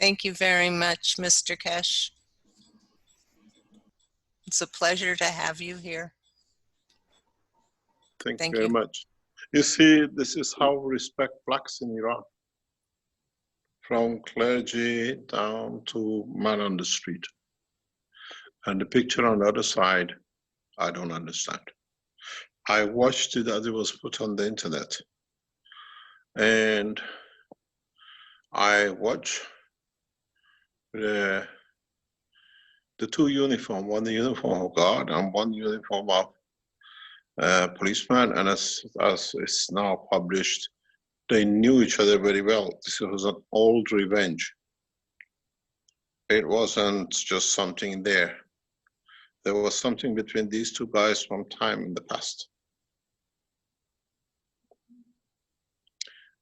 Thank you very much, Mr. Keshe. It's a pleasure to have you here. Thank Thank you very you. much. You see, this is how we respect blacks in Iran. From clergy down to man on the street. And the picture on the other side, I don't understand. I watched it as it was put on the internet. And I watched the two uniforms, one uniform of guard and one uniform of policeman. And as it's now published, they knew each other very well. This was an old revenge. It wasn't just something there. There was something between these two guys from time in the past.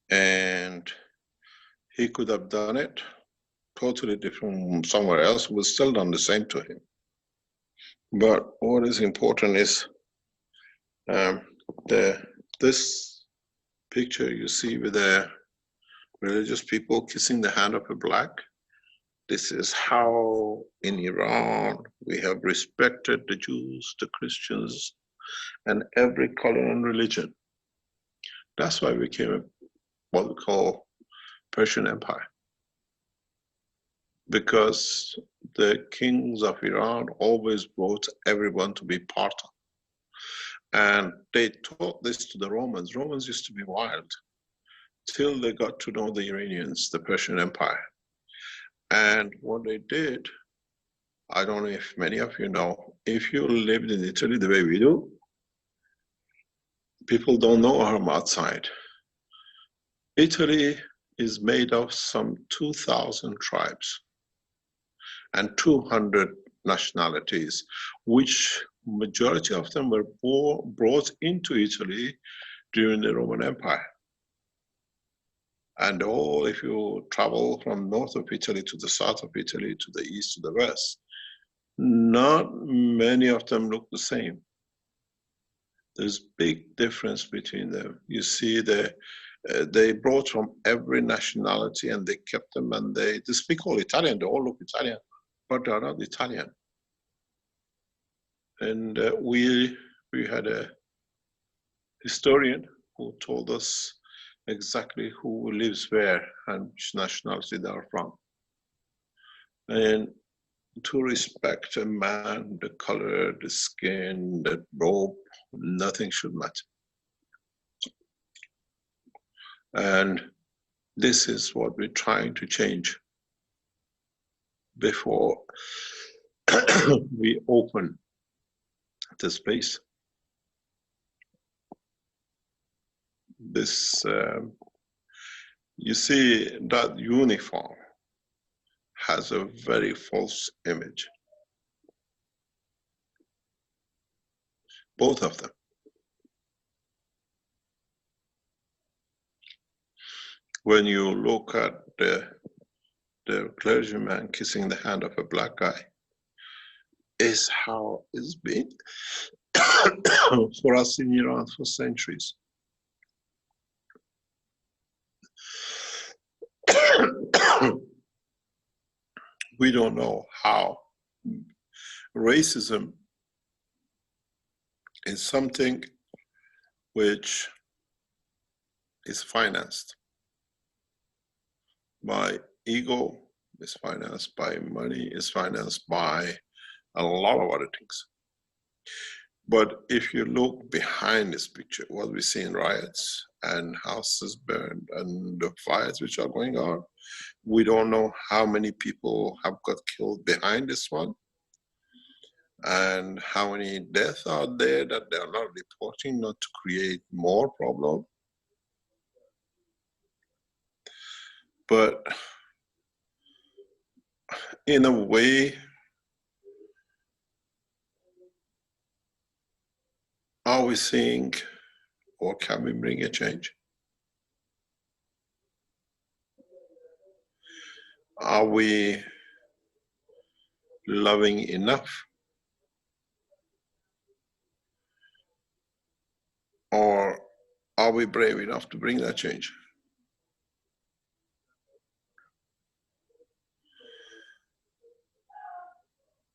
And he could have done it totally different from somewhere else, would still done the same to him. But what is important is this picture you see with the religious people kissing the hand of a black. This is how in Iran we have respected the Jews, the Christians, and every color and religion. That's why we became what we call Persian Empire. Because the kings of Iran always brought everyone to be part of. And they taught this to the Romans. Romans used to be wild till they got to know the Iranians, the Persian Empire. And what they did, I don't know if many of you know, if you lived in Italy the way we do, people don't know from outside. Italy is made of some 2,000 tribes and 200 nationalities, which majority of them were brought into Italy during the Roman Empire. And all, if you travel from north of Italy to the south of Italy, to the east, to the west, not many of them look the same. There's big difference between them. You see, they brought from every nationality and they kept them, and they speak all Italian, they all look Italian, but they are not Italian. And we had a historian who told us exactly who lives where and which nationality they are from. And to respect a man, the color, the skin, the robe, nothing should matter. And this is what we're trying to change before we open the space. This, you see that uniform has a very false image. Both of them. When you look at the clergyman kissing the hand of a black guy, is how it's been for us in Iran for centuries. We don't know how racism is something which is financed by ego, is financed by money, is financed by a lot of other things. But if you look behind this picture, what we see in riots and houses burned and the fires which are going on, we don't know how many people have got killed behind this one and how many deaths are there that they are not reporting, not to create more problem. But in a way, are we seeing, or can we bring a change? Are we loving enough? Or are we brave enough to bring that change?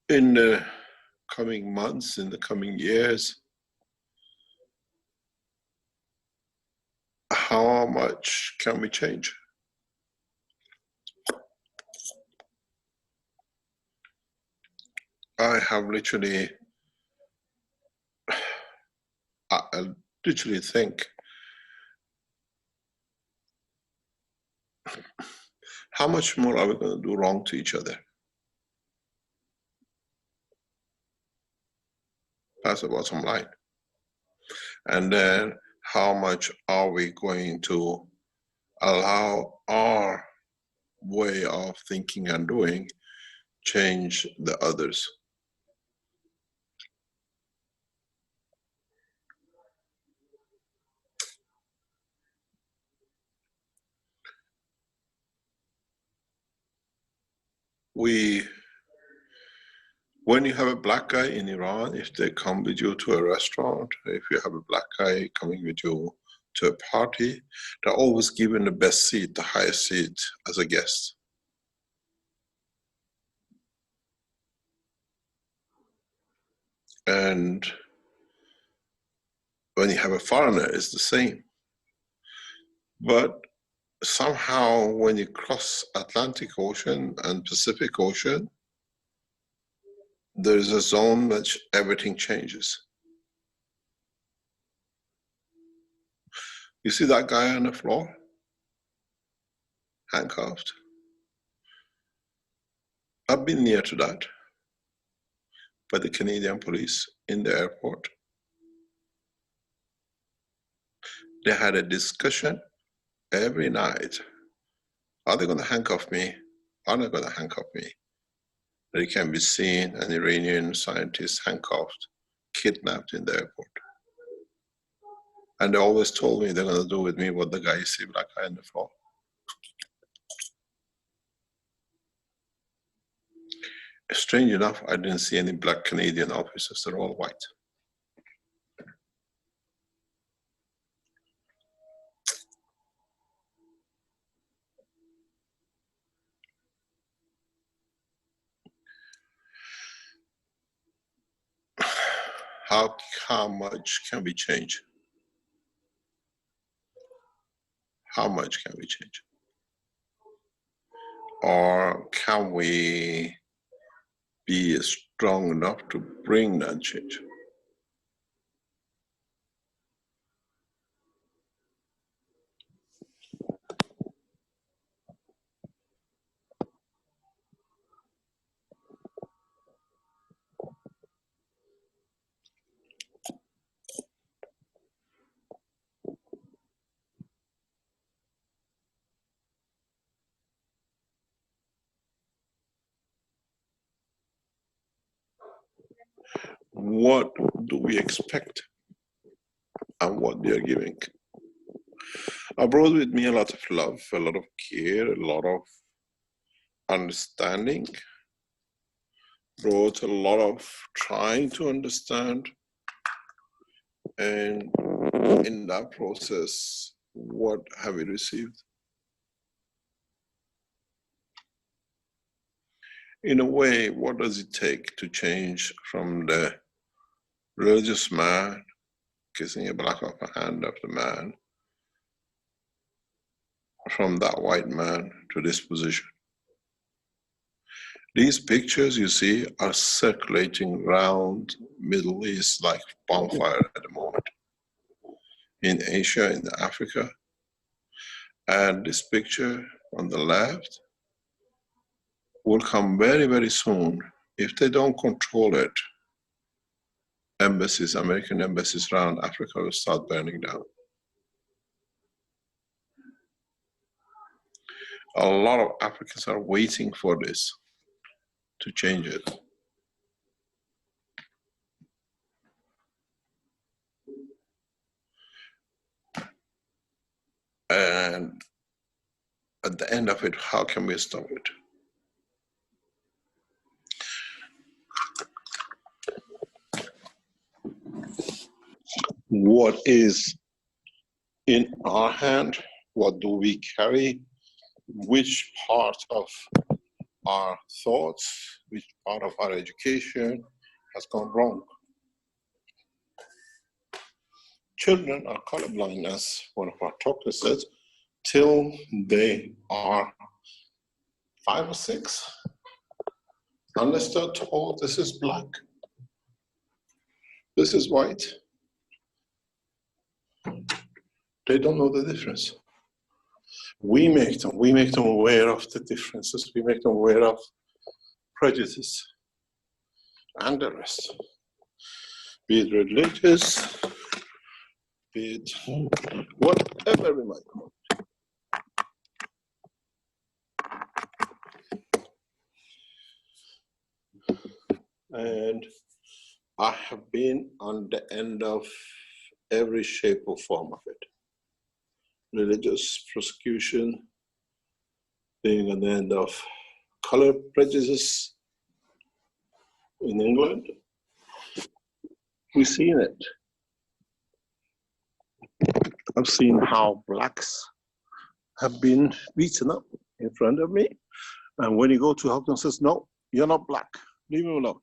In the coming months, in the coming years, how much can we change? I have literally, I literally think, how much more are we going to do wrong to each other? That's the bottom line. And then how much are we going to allow our way of thinking and doing change the others? When you have a black guy in Iran, if they come with you to a restaurant, if you have a black guy coming with you to a party, they're always given the best seat, the highest seat as a guest. And when you have a foreigner, it's the same. But somehow when you cross Atlantic Ocean and Pacific Ocean, there's a zone that everything changes. You see that guy on the floor, handcuffed? I've been near to that by the Canadian police in the airport. They had a discussion every night. Are they going to handcuff me? Are they going to handcuff me? They can be seen an Iranian scientist handcuffed, kidnapped in the airport. And they always told me they're going to do with me what the guy you see, black guy on the floor. Strange enough, I didn't see any black Canadian officers, they're all white. How much can we change? How much can we change? Or can we be strong enough to bring that change? What do we expect and what they are giving? I brought with me a lot of love, a lot of care, a lot of understanding, brought a lot of trying to understand, and in that process, what have we received? In a way, what does it take to change from the religious man kissing a black off the hand of the man, from that white man to this position? These pictures you see are circulating around Middle East like bonfire at the moment. In Asia, in Africa. And this picture on the left will come very, very soon. If they don't control it, embassies, American embassies around Africa will start burning down. A lot of Africans are waiting for this to change it. And at the end of it, how can we stop it? What is in our hand? What do we carry? Which part of our thoughts, which part of our education has gone wrong. Children are colorblind, as one of our talkers said, till they are 5 or 6. Unless they're told this is black, this is white, they don't know the difference. We make them aware of the differences. We make them aware of prejudice and the rest. Be it religious, be it whatever we might call it. And I have been on the end of every shape or form of it. Religious persecution, being on the end of color prejudice in England. We've seen it. I've seen how blacks have been beaten up in front of me. And when you go to help them, says, no, you're not black, leave me alone.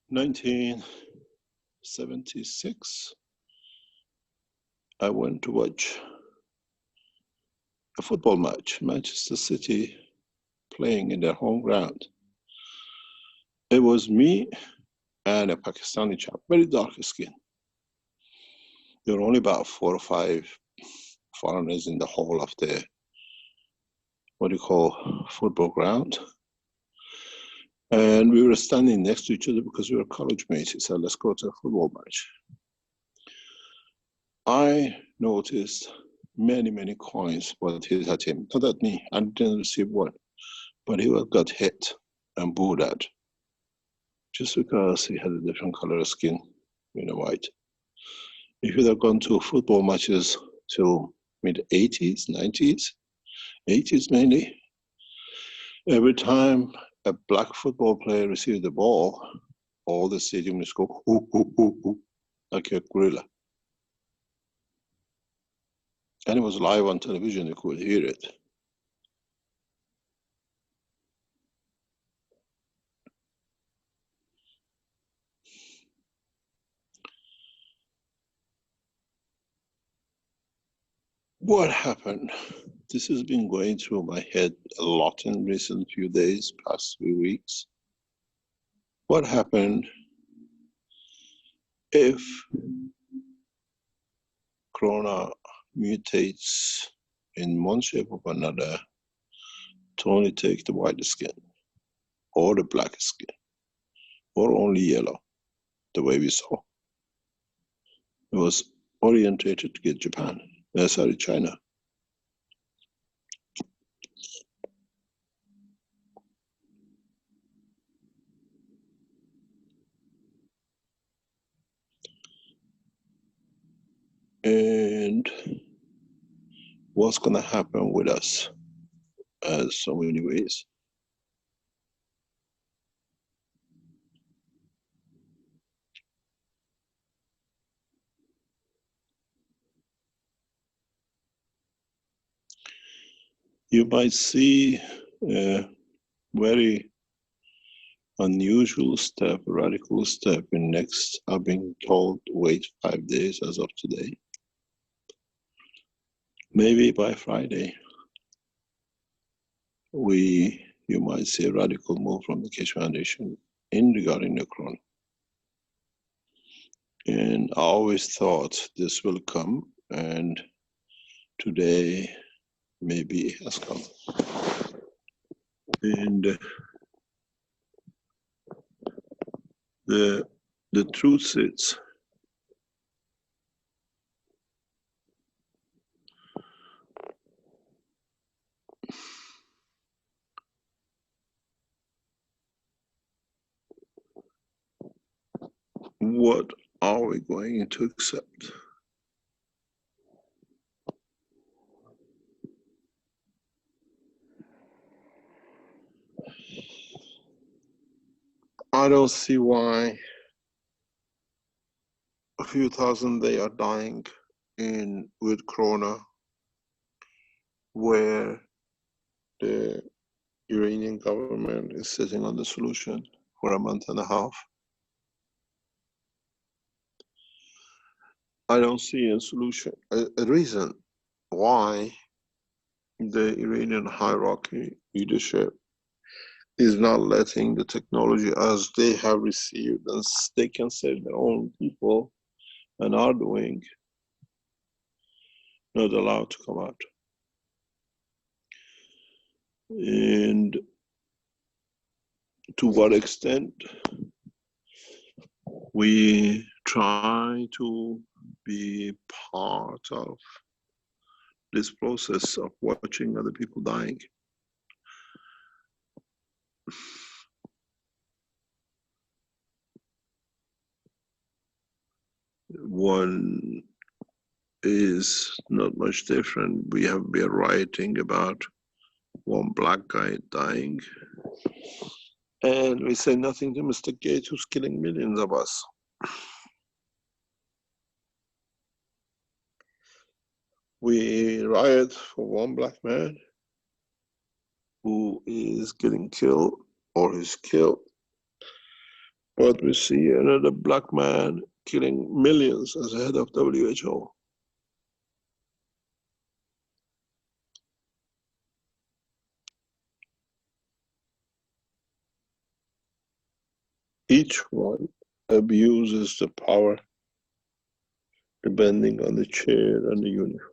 1976, I went to watch a football match, Manchester City playing in their home ground. It was me and a Pakistani chap, very dark skin. There were only about 4 or 5 foreigners in the whole of the, what do you call, football ground. And we were standing next to each other because we were college mates. He said, let's go to a football match. I noticed many, many coins were hit at him. Not at me, I didn't receive one. But he got hit and booed at just because he had a different color of skin, white. If you'd have gone to football matches till mid-80s, 90s, 80s mainly, every time a black football player received the ball, all the stadium would go, hoo, hoo, hoo, hoo, like a gorilla. And it was live on television, you could hear it. What happened? This has been going through my head a lot in recent few days, past few weeks. What happened if corona mutates in one shape or another to only take the white skin or the black skin or only yellow, the way we saw? It was orientated to get Japan, China. And what's going to happen with us as so many ways? You might see a very unusual step, radical step in next. I've been told wait 5 days as of today. Maybe by Friday, you might see a radical move from the Keshe Foundation in regarding the corona. And I always thought this will come, and today maybe it has come. And the truth is, what are we going to accept? I don't see why a few thousand they are dying with corona, where the Iranian government is sitting on the solution for a month and a half. I don't see a solution, a reason why the Iranian hierarchy leadership is not letting the technology as they have received and they can save their own people and are doing, not allowed to come out. And to what extent we try to be part of this process of watching other people dying. One is not much different. We have been writing about one black guy dying, and we say nothing to Mr. Gates, who's killing millions of us. We riot for one black man who is getting killed or is killed, but we see another black man killing millions as head of WHO. Each one abuses the power depending on the chair and the uniform.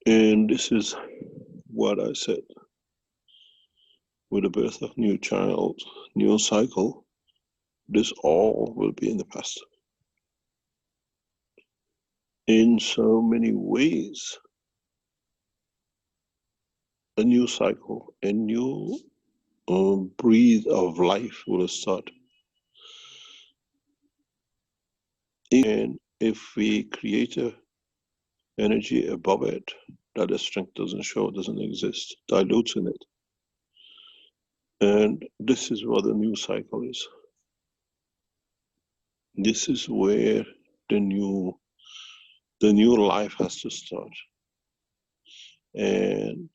And this is what I said. With the birth of new child, new cycle, this all will be in the past. In so many ways, a new cycle, a new breed of life will start. And if we create a energy above it, that the strength doesn't show, doesn't exist, dilutes in it. And this is what the new cycle is. This is where the new life has to start. And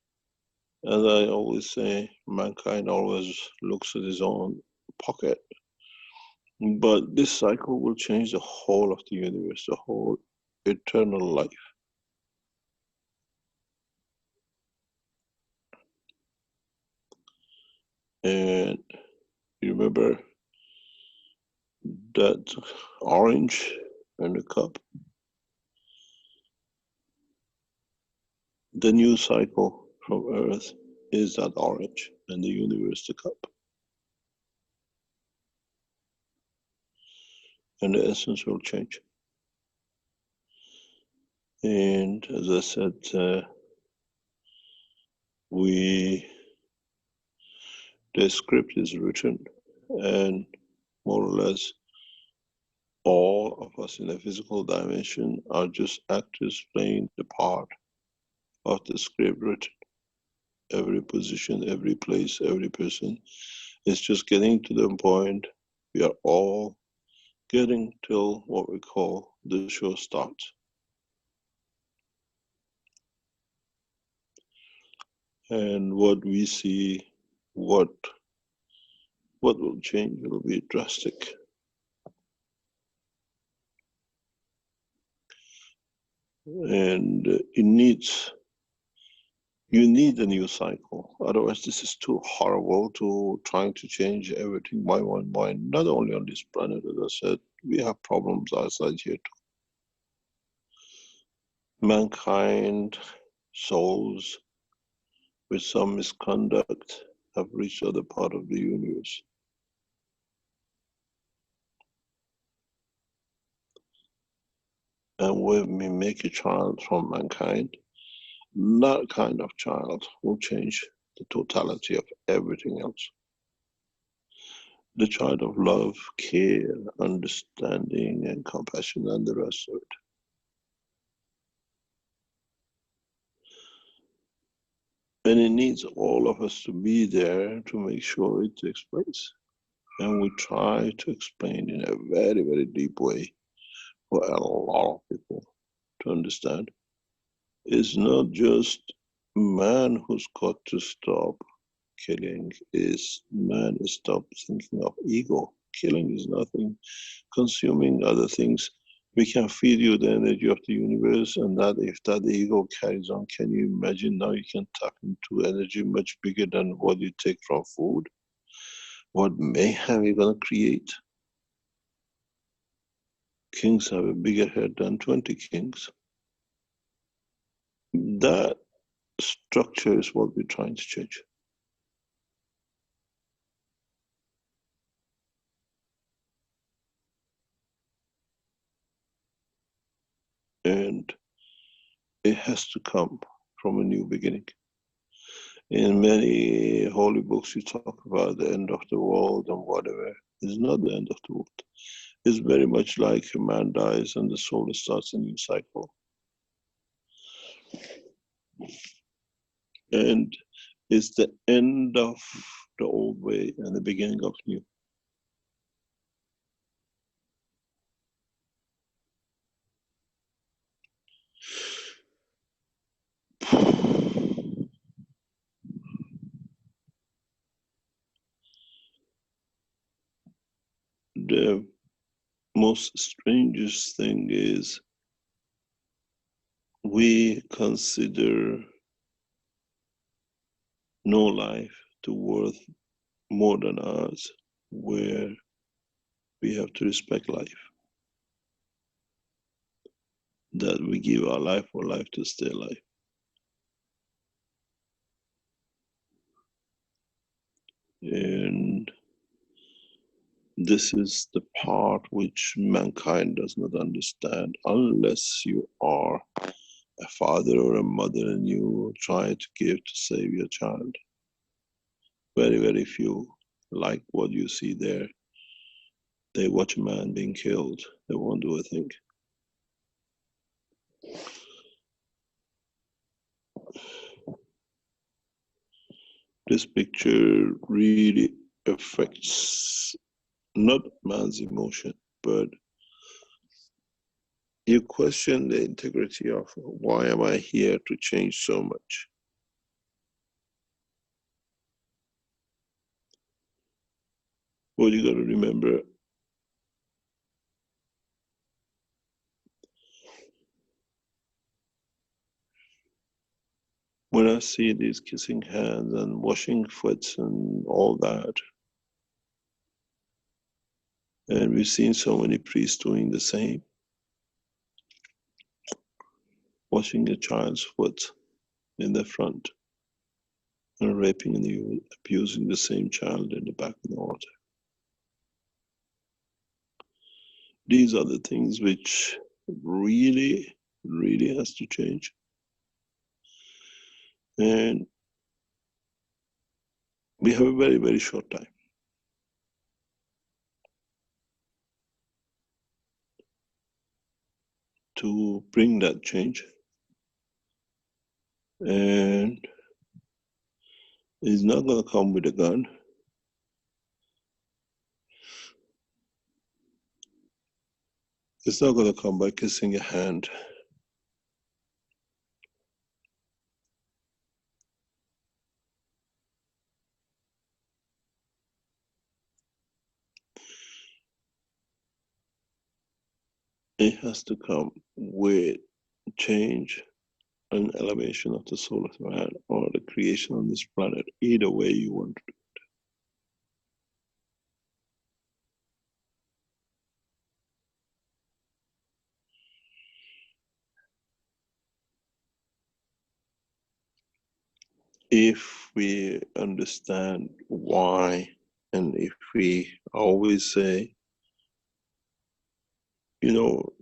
as I always say, mankind always looks at his own pocket. But this cycle will change the whole of the universe, the whole eternal life. And you remember that orange in the cup? The new cycle from Earth is that orange, and the universe the cup. And the essence will change. And as I said, the script is written, and more or less all of us in the physical dimension are just actors playing the part of the script written. Every position, every place, every person is just getting to the point we are all getting till what we call the show starts. And what we see, what will change will be drastic. And you need a new cycle. Otherwise, this is too horrible to trying to change everything by one mind, not only on this planet. As I said, we have problems outside here too. Mankind, souls with some misconduct have reached other part of the universe. And when we make a child from mankind, that kind of child will change the totality of everything else. The child of love, care, understanding, and compassion, and the rest of it. And it needs all of us to be there to make sure it takes place. And we try to explain in a very, very deep way for a lot of people to understand. It's not just man who's got to stop killing, is man stop thinking of ego. Killing is nothing. Consuming other things. We can feed you the energy of the universe, and that if that ego carries on, can you imagine now you can tap into energy much bigger than what you take from food? What mayhem you're gonna create? Kings have a bigger head than 20 kings. That structure is what we're trying to change. And it has to come from a new beginning. In many holy books, you talk about the end of the world and whatever. It's not the end of the world. It's very much like a man dies and the soul starts a new cycle. And it's the end of the old way and the beginning of new. The most strangest thing is we consider no life to worth more than ours, where we have to respect life. That we give our life for life to stay alive. And this is the part which mankind does not understand unless you are a father or a mother and you try to give to save your child. Very, very few like what you see there. They watch a man being killed, they won't do a thing. This picture really affects not man's emotion, but you question the integrity of why am I here to change so much? Well, you got to remember, when I see these kissing hands and washing foots and all that, and we've seen so many priests doing the same, washing a child's foot in the front and raping and abusing the same child in the back of the altar. These are the things which really, really has to change. And we have a very, very short time to bring that change. And it's not going to come with a gun. It's not going to come by kissing a hand. It has to come with change and elevation of the soul of man or the creation on this planet, either way you want to. If we understand why, and if we always say, you know,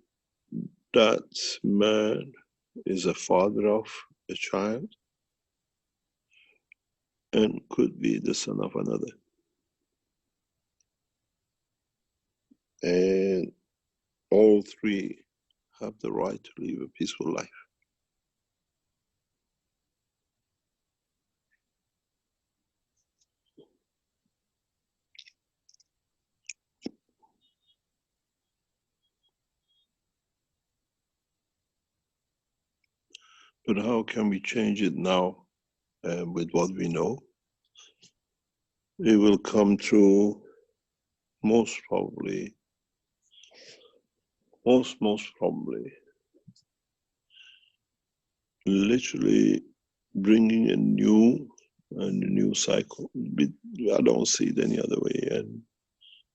that man is a father of a child and could be the son of another. And all three have the right to live a peaceful life. But how can we change it now with what we know? It will come through most probably, most probably, literally bringing a new cycle. I don't see it any other way. And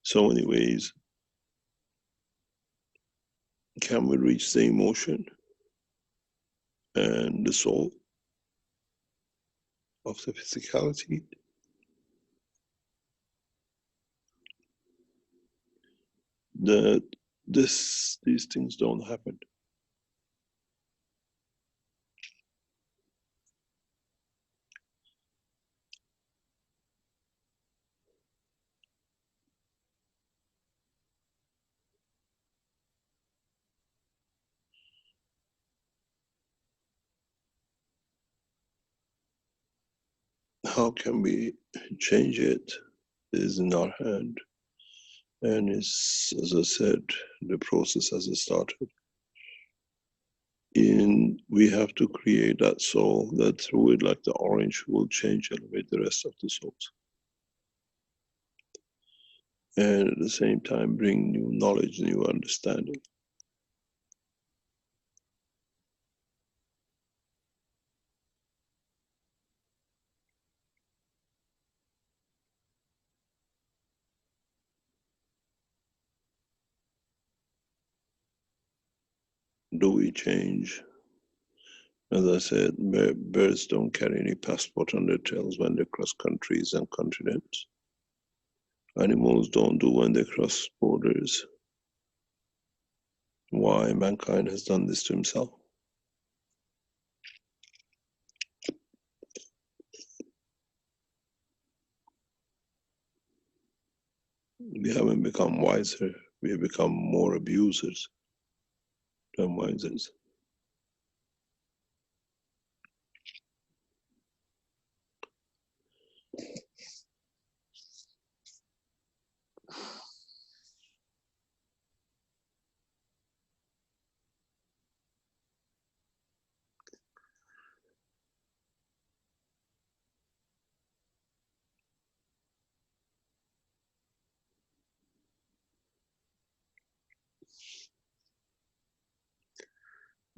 so many ways can we reach the emotion and the soul of the physicality, that these things don't happen. How can we change it? It is in our hand. And it's, as I said, the process has started. We have to create that soul that through it, like the orange, will change, elevate the rest of the souls. And at the same time, bring new knowledge, new understanding. Do we change? As I said, birds don't carry any passport on their tails when they cross countries and continents. Animals don't do when they cross borders. Why mankind has done this to himself? We haven't become wiser. We have become more abusers than wisers.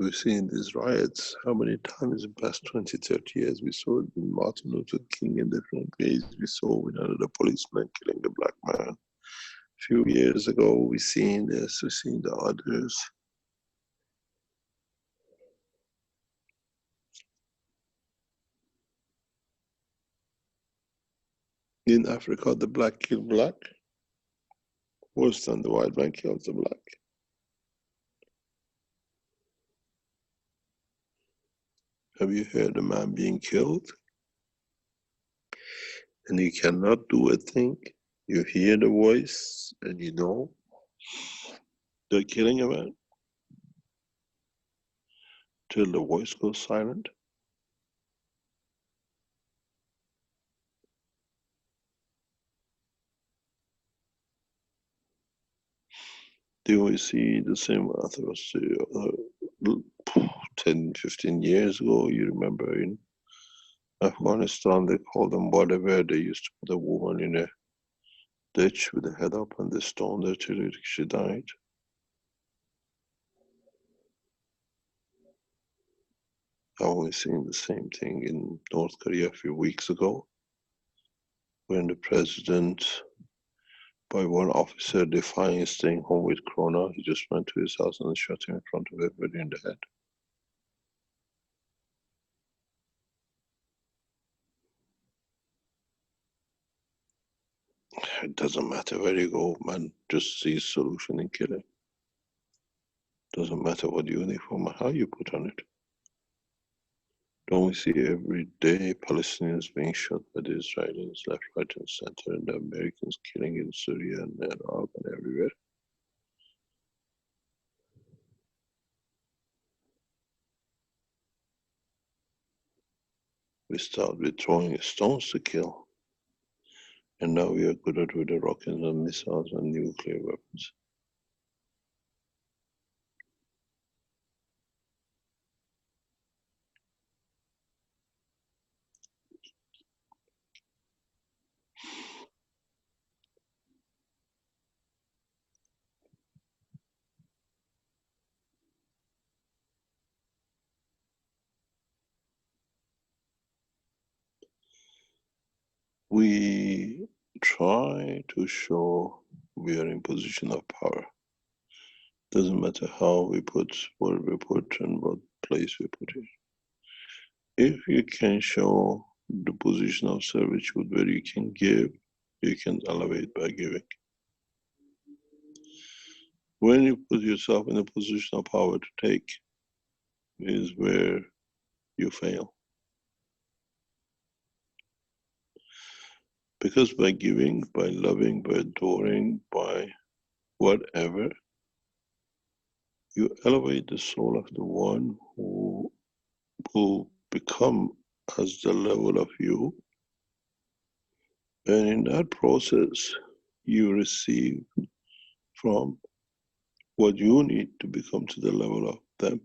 We've seen these riots how many times in the past 20, 30 years. We saw it in Martin Luther King in different ways. We saw with another policeman killing a black man. A few years ago, we've seen this, we've seen the others. In Africa, the black kill black worse than the white man kills the black. Have you heard a man being killed and he cannot do a thing? You hear the voice and you know they're killing a man till the voice goes silent. Do we see the same atrocity 10, 15 years ago? You remember in Afghanistan, they called them whatever. They used to put a woman in a ditch with the head up and they stoned her till she died. Have we seen the same thing in North Korea a few weeks ago when the president, by one officer defying staying home with Corona, he just went to his house and shot him in front of everybody in the head? It doesn't matter where you go, man, just see solution in killing. Doesn't matter what uniform or how you put on it. Don't we see every day Palestinians being shot by the Israelis left, right, and center, and the Americans killing in Syria and Iraq and everywhere? We start with throwing stones to kill, and now we are good at with the rockets and missiles and nuclear weapons. we try to show we are in position of power. Doesn't matter how we put, where we put, and what place we put it. If you can show the position of servitude where you can give, you can elevate by giving. When you put yourself in a position of power to take, is where you fail. Because by giving, by loving, by adoring, by whatever, you elevate the soul of the one who will become as the level of you. And in that process, you receive from what you need to become to the level of them.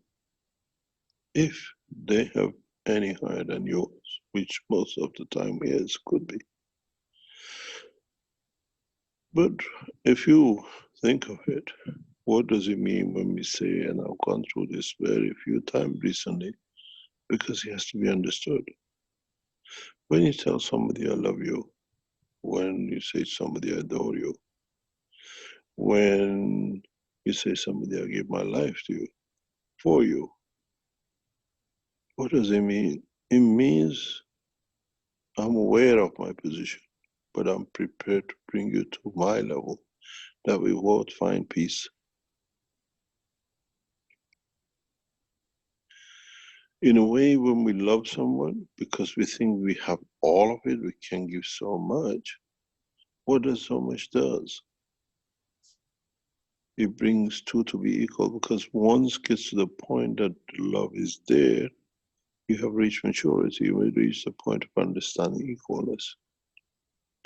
If they have any higher than yours, which most of the time, yes, could be. But if you think of it, what does it mean when we say, and I've gone through this very few times recently, because it has to be understood. When you tell somebody I love you, when you say somebody I adore you, when you say somebody I give my life to you, for you, what does it mean? It means I'm aware of my position, but I'm prepared to bring you to my level, that we both find peace. In a way, when we love someone, because we think we have all of it, we can give so much. What does so much does? It brings two to be equal, because once gets to the point that love is there, you have reached maturity, you will reach the point of understanding equalness.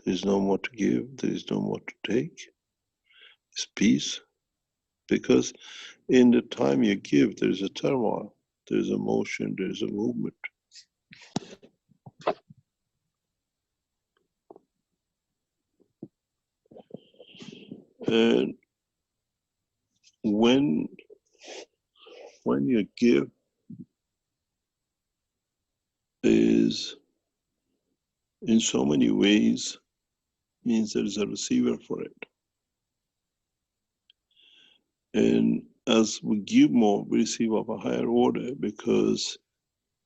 There is no more to give, there is no more to take. It's peace. Because in the time you give, there is a turmoil, there is a motion, there is a movement. And when you give, is in so many ways means there is a receiver for it. And as we give more, we receive of a higher order, because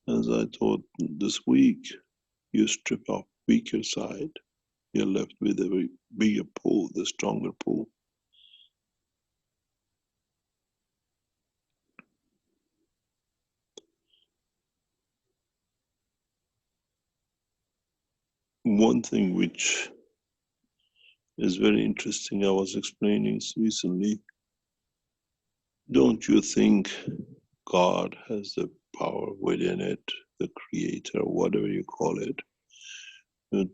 as I taught this week, you strip off weaker side, you're left with a bigger pull, the stronger pull. One thing which is very interesting, I was explaining recently, don't you think God has the power within it, the creator, whatever you call it,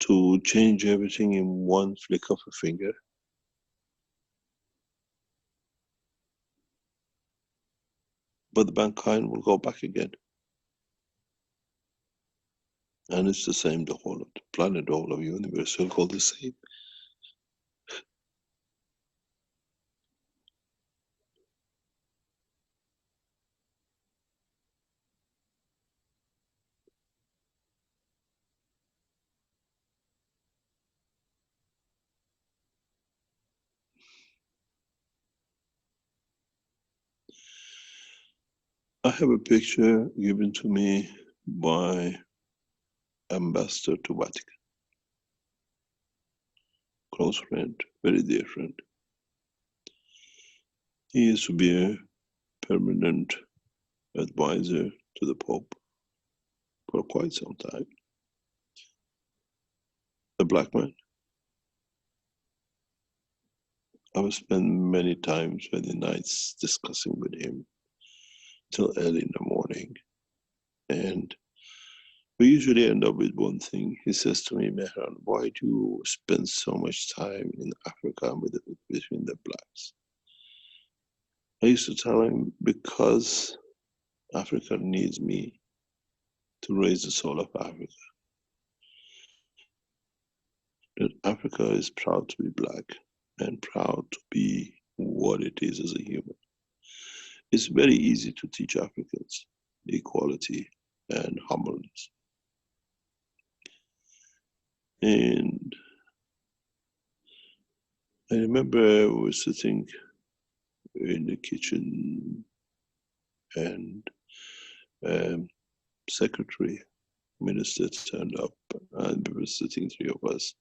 to change everything in one flick of a finger? But the mankind will go back again. And it's the same, the whole of the planet, the whole of the universe will go the same. I have a picture given to me by ambassador to Vatican, close friend, very dear friend. He used to be a permanent advisor to the Pope for quite some time. A black man. I've spent many times, many nights discussing with him till early in the morning. And we usually end up with one thing. He says to me, Mehran, why do you spend so much time in Africa between the blacks? I used to tell him, because Africa needs me to raise the soul of Africa. That Africa is proud to be black and proud to be what it is as a human. It's very easy to teach Africans equality and humbleness. And I remember we were sitting in the kitchen, and secretary minister turned up, and we were sitting, three of us.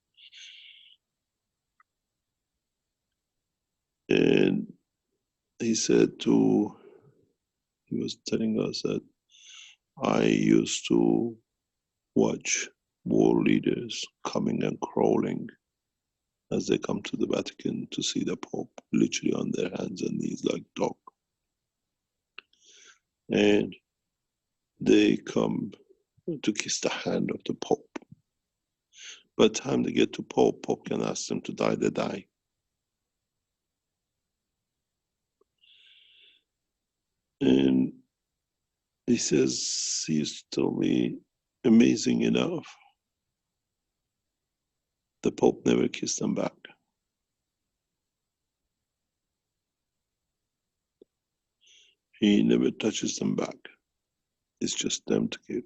And he was telling us that I used to watch world leaders coming and crawling as they come to the Vatican to see the Pope, literally on their hands and knees like dog. And they come to kiss the hand of the Pope. By the time they get to Pope, Pope can ask them to die, they die. And he says, he used to tell me, amazing enough, the Pope never kissed them back. He never touches them back. It's just them to give.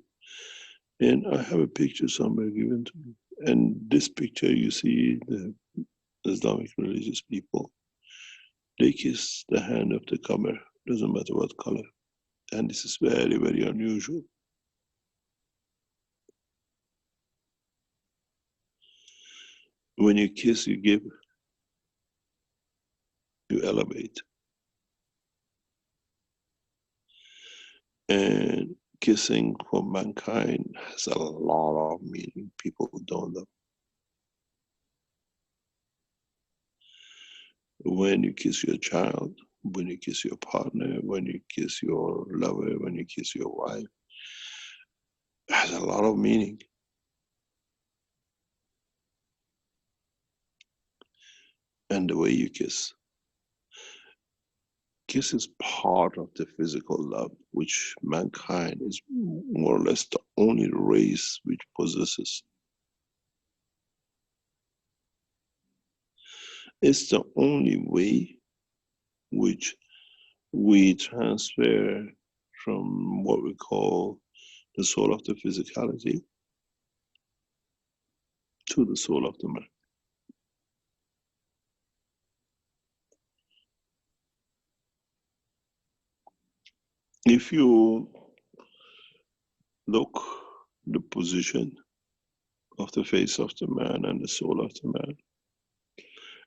And I have a picture somewhere given to me. And this picture, you see the Islamic religious people. They kiss the hand of the comer, doesn't matter what color. And this is very, very unusual. When you kiss, you give, you elevate. And kissing for mankind has a lot of meaning people don't know. When you kiss your child, when you kiss your partner, when you kiss your lover, when you kiss your wife, it has a lot of meaning. And the way you kiss. Kiss is part of the physical love, which mankind is more or less the only race which possesses. It's the only way which we transfer from what we call the soul of the physicality to the soul of the man. If you look the position of the face of the man and the soul of the man,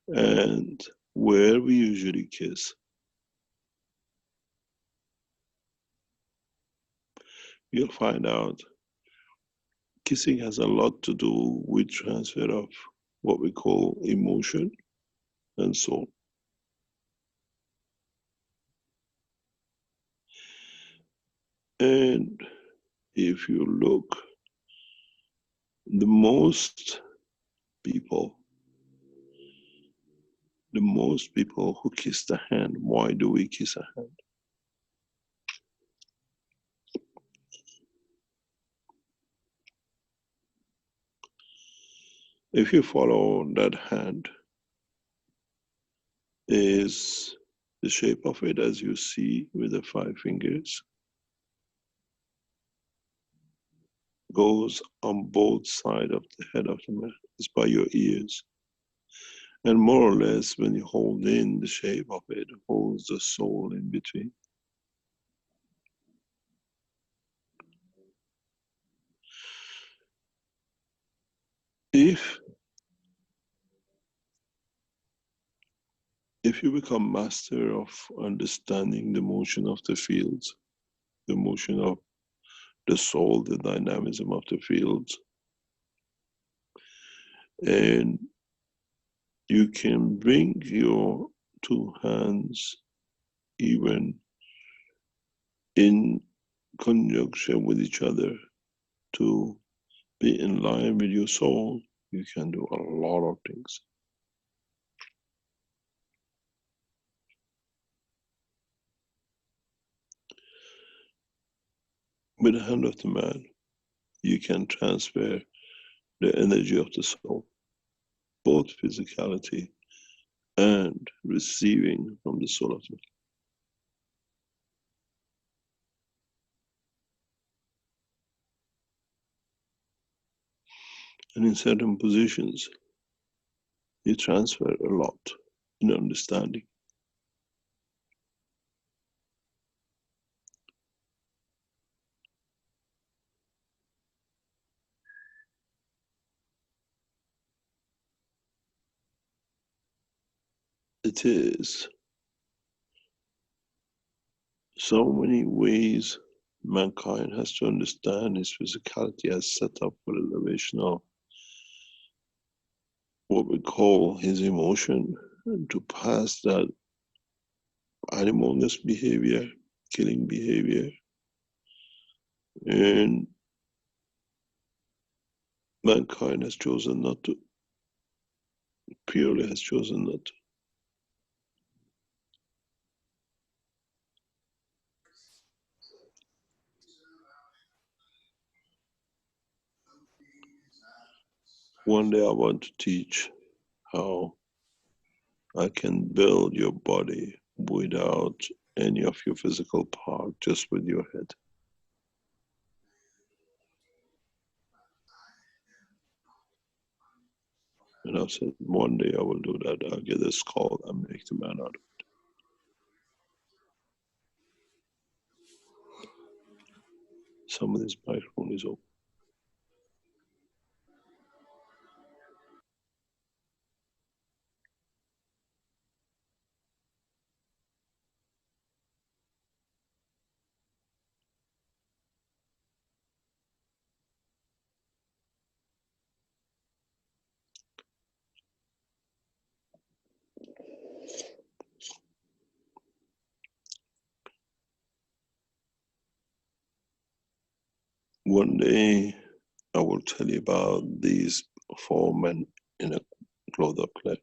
and where we usually kiss, you'll find out kissing has a lot to do with transfer of what we call emotion and soul. And if you look, the most people, who kiss the hand, why do we kiss a hand? If you follow that hand, is the shape of it as you see with the 5 fingers, goes on both sides of the head of the man. It's by your ears. And more or less, when you hold in the shape of it, holds the soul in between. If you become master of understanding the motion of the fields, the motion of the soul, the dynamism of the fields, and you can bring your 2 hands even in conjunction with each other to be in line with your soul, you can do a lot of things. With the hand of the man, you can transfer the energy of the soul, both physicality and receiving from the soul of the man. And in certain positions, you transfer a lot in understanding. It is so many ways mankind has to understand his physicality as set up for elevation of what we call his emotion, and to pass that animalness behavior, killing behavior, and mankind has chosen not to, purely has chosen not to. One day I want to teach how I can build your body without any of your physical part, just with your head. And I said, one day I will do that. I'll get a skull and make the man out of it. Some of this microphone is open. One day I will tell you about these four men in a cloth of clergy.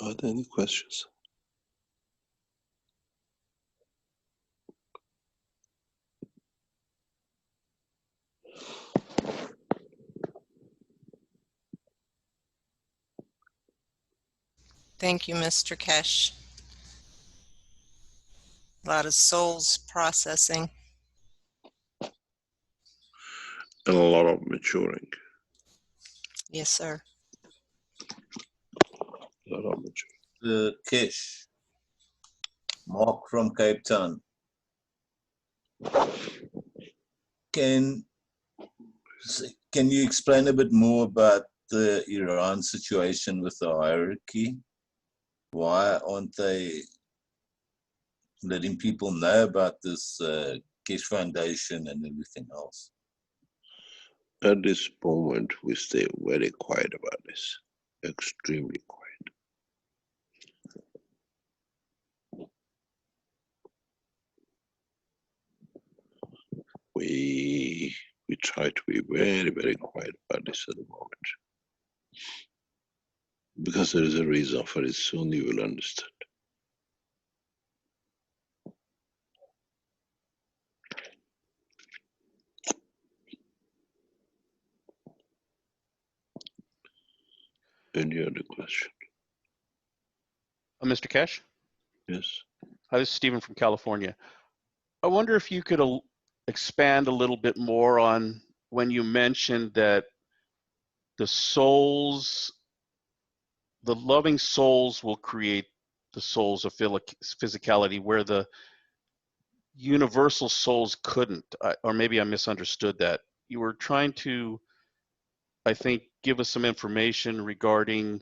Are there any questions? Thank you, Mr. Keshe. A lot of souls processing. And a lot of maturing. Yes, sir. A lot of maturing. Keshe, Mark from Cape Town. Can you explain a bit more about the Iran situation with the hierarchy? Why aren't they letting people know about this Keshe Foundation and everything else? At this moment, we stay very quiet about this, extremely quiet. We try to be very, very quiet about this at the moment. Because there is a reason for it, soon you will understand. Any other question? Mr. Keshe? Yes. Hi, this is Stephen from California. I wonder if you could expand a little bit more on when you mentioned that the souls, the loving souls will create the souls of physicality where the universal souls couldn't, or maybe I misunderstood that. You were trying to, I think, give us some information regarding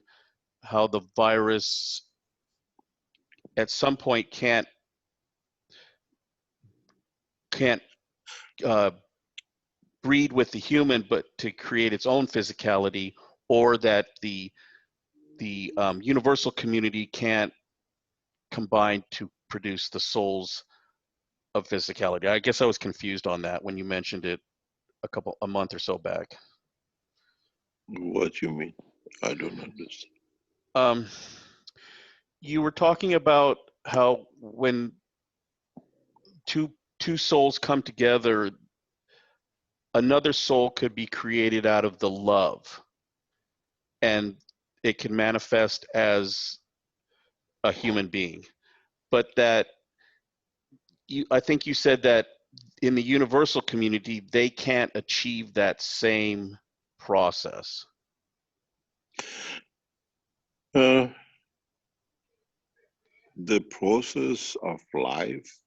how the virus at some point can't breed with the human, but to create its own physicality, or that the universal community can't combine to produce the souls of physicality. I guess I was confused on that when you mentioned it a month or so back. What you mean? I don't understand. Um, you were talking about how when two souls come together, another soul could be created out of the love, and it can manifest as a human being. But that I think you said that in the universal community, they can't achieve that same process. Uh, the process of life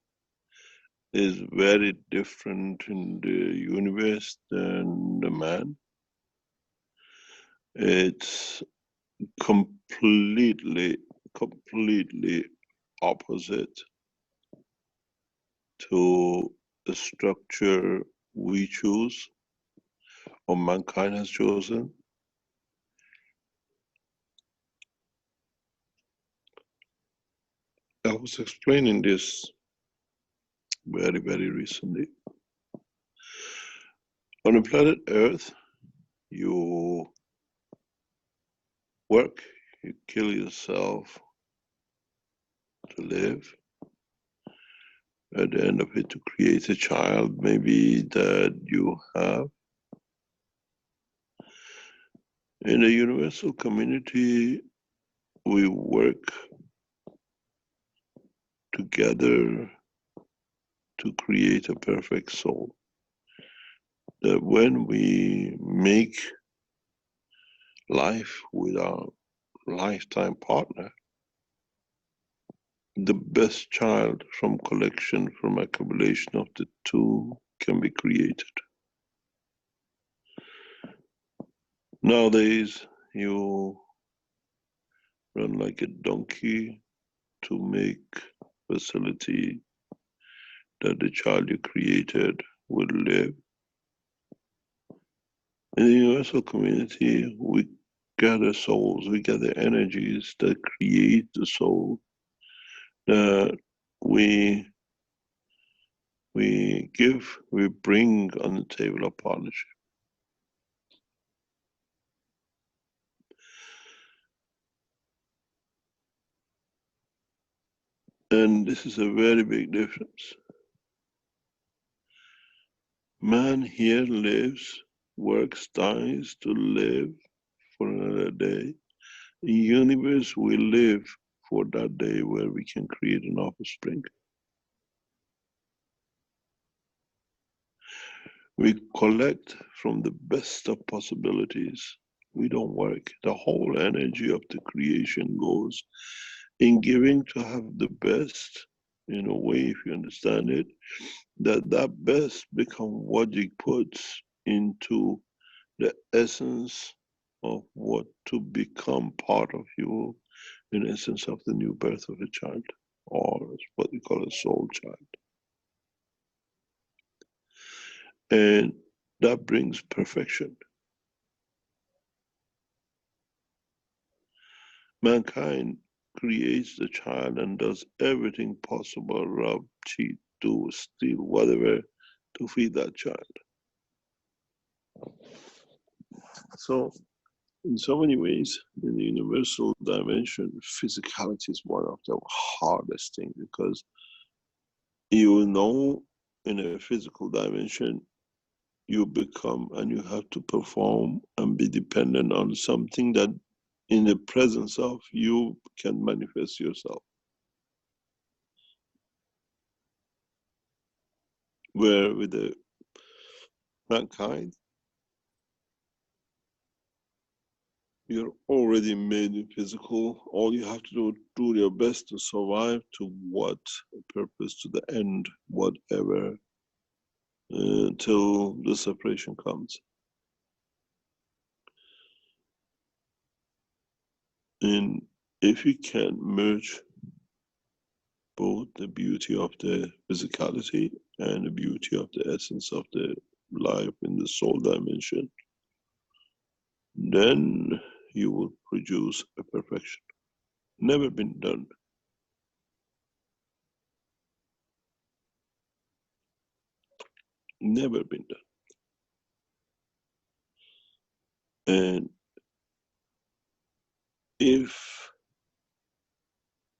is very different in the universe than the man. It's completely opposite to the structure we choose or mankind has chosen. I was explaining this very recently. On the planet Earth, you work, you kill yourself to live. At the end of it, to create a child, maybe that you have. In a universal community, we work together to create a perfect soul. That when we make life with our lifetime partner, the best child from collection, from accumulation of the two can be created. Nowadays, you run like a donkey to make facility that the child you created will live. In the universal community, we gather souls, we gather energies that create the soul that we we bring on the table of partnership. And this is a very big difference. Man here lives, works, dies to live for another day. In universe, we live for that day where we can create an offspring. We collect from the best of possibilities. We don't work. The whole energy of the creation goes in giving to have the best, in a way, if you understand it, that best become what it puts into the essence of what to become part of you, in essence of the new birth of a child, or what we call a soul child. And that brings perfection. Mankind creates the child and does everything possible, rob, cheat, do, steal, whatever, to feed that child. So, in so many ways, in the universal dimension, physicality is one of the hardest things, because you know, in a physical dimension, you become and you have to perform and be dependent on something that in the presence of you can manifest yourself. Where with the mankind, you're already made physical. All you have to do your best to survive to what purpose, to the end, whatever, till the separation comes. And if you can merge both the beauty of the physicality and the beauty of the essence of the life in the soul dimension, then you will produce a perfection. Never been done. Never been done. And if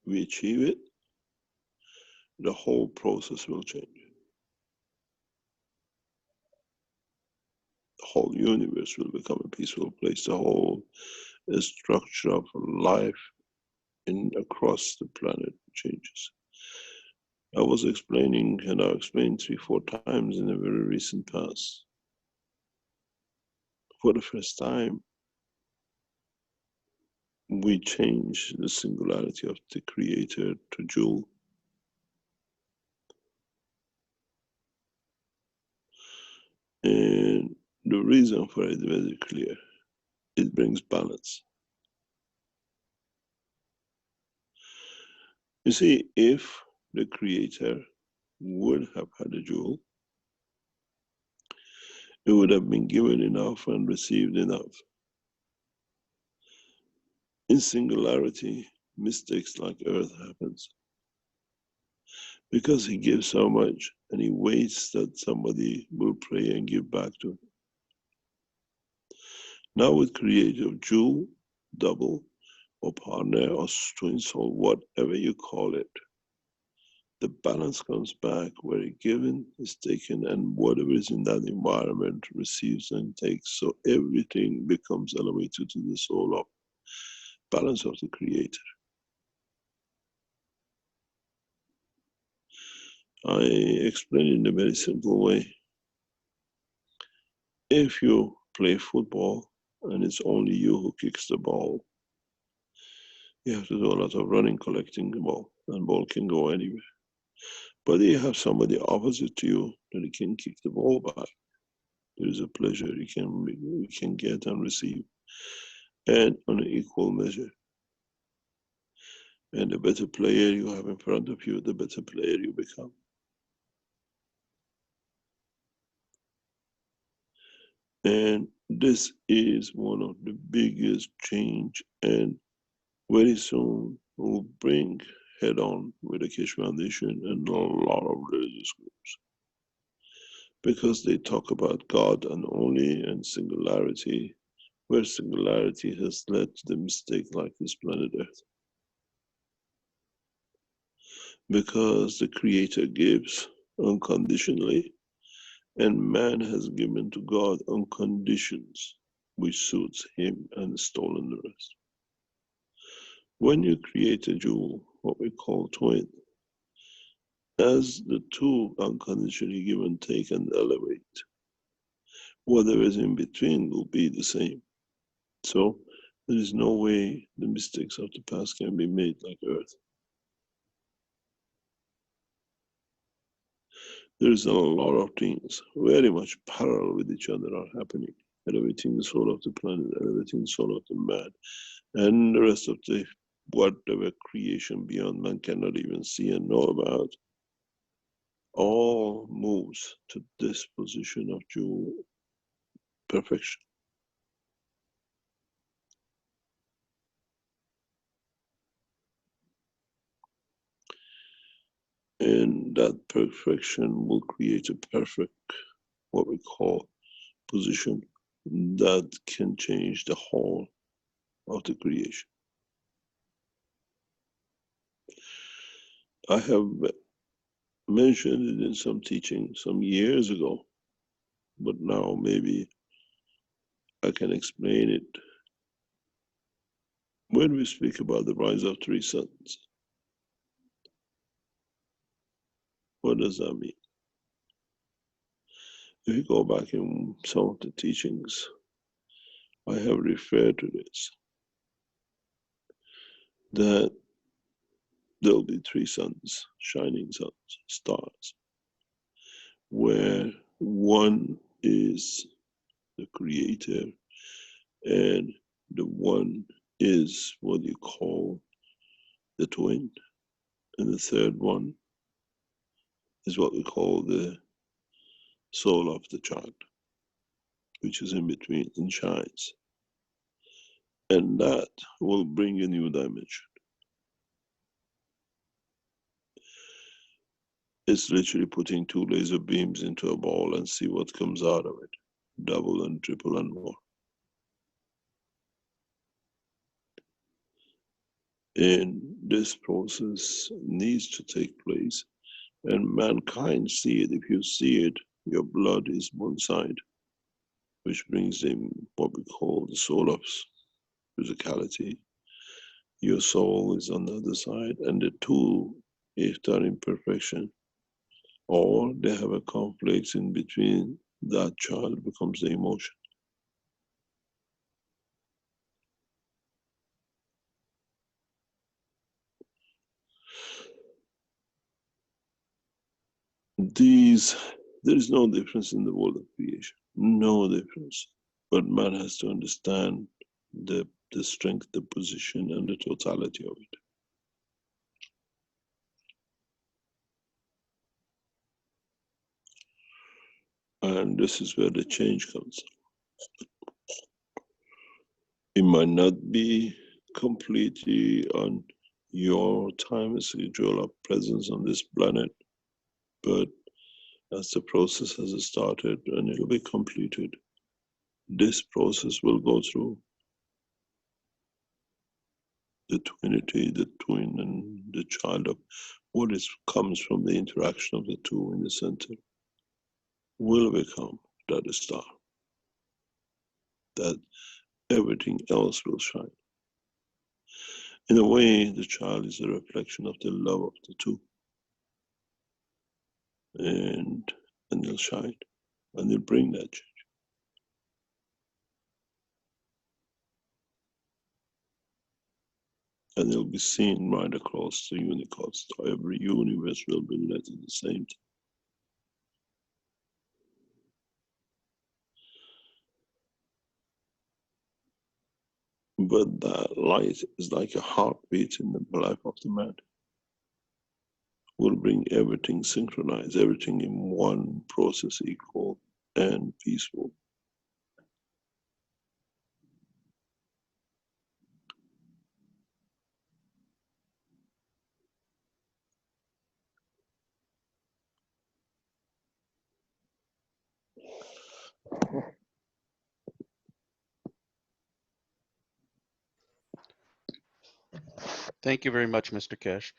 we achieve it, the whole process will change. The whole universe will become a peaceful place. The whole structure of life across the planet changes. I was explaining, and I explained 3-4 times in the very recent past. For the first time, we change the singularity of the creator to jewel. And the reason for it is very clear. It brings balance. You see, if the creator would have had a jewel, it would have been given enough and received enough. In singularity, mistakes like earth happens because he gives so much and he waits that somebody will pray and give back to him. Now with creative jewel, double, or partner, or twin soul, whatever you call it, the balance comes back where a given is taken and whatever is in that environment receives and takes. So everything becomes elevated to the soul of balance of the creator. I explain it in a very simple way. If you play football and it's only you who kicks the ball, you have to do a lot of running collecting the ball, and ball can go anywhere. But you have somebody opposite to you that you can kick the ball back. There is a pleasure you can get and receive, and on an equal measure. And the better player you have in front of you, the better player you become. And this is one of the biggest change, and very soon will bring head on with the Keshe Foundation and a lot of religious groups. Because they talk about God and only and singularity, where singularity has led to the mistake like this planet Earth. Because the Creator gives unconditionally, and man has given to God on conditions which suits him and stolen the rest. When you create a jewel, what we call twin, as the two unconditionally give and take and elevate, whatever is in between will be the same. So there is no way the mistakes of the past can be made like Earth. There's a lot of things very much parallel with each other are happening, elevating the soul of the planet, elevating the soul of the man, and the rest of the whatever creation beyond man cannot even see and know about, all moves to this position of jewel perfection. And that perfection will create a perfect, what we call, position that can change the whole of the creation. I have mentioned it in some teaching some years ago, but now maybe I can explain it. When we speak about the rise of 3 suns, what does that mean? If you go back in some of the teachings, I have referred to this, that there'll be 3 suns, shining suns, stars, where one is the creator and the one is what you call the twin, and the third one is what we call the soul of the child, which is in between and shines. And that will bring a new dimension. It's literally putting 2 laser beams into a ball and see what comes out of it, double and triple and more. And this process needs to take place. And mankind see it. If you see it, your blood is one side, which brings in what we call the soul of physicality. Your soul is on the other side, and the two, if they're in perfection, or they have a conflict in between, that child becomes the emotion. There is no difference in the world of creation, no difference. But man has to understand the strength, the position, and the totality of it. And this is where the change comes. It might not be completely on your time schedule of presence on this planet, but as the process has started and it'll be completed, this process will go through the twinity, the twin, and the child of what is comes from the interaction of the two in the center will become that star, that everything else will shine. In a way, the child is a reflection of the love of the two, and they'll shine, and they'll bring that change. And they'll be seen right across the universe. Every universe will be lit at the same time. But that light is like a heartbeat in the life of the man. Will bring everything synchronized, everything in one process, equal and peaceful. Thank you very much, Mr. Keshe.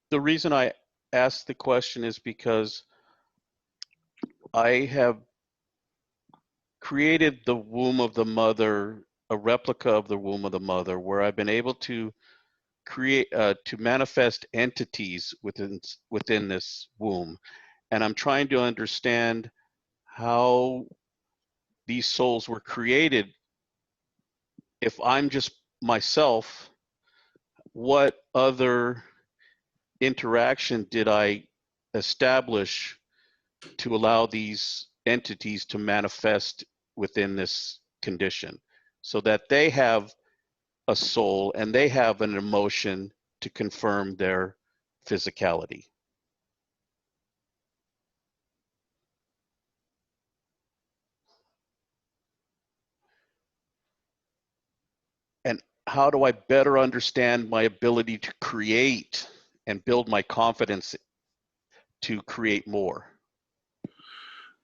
The reason I asked the question is because I have created the womb of the mother, a replica of the womb of the mother, where I've been able to create, to manifest entities within this womb. And I'm trying to understand how these souls were created. If I'm just myself, what other interaction did I establish to allow these entities to manifest within this condition so that they have a soul and they have an emotion to confirm their physicality? And how do I better understand my ability to create and build my confidence to create more?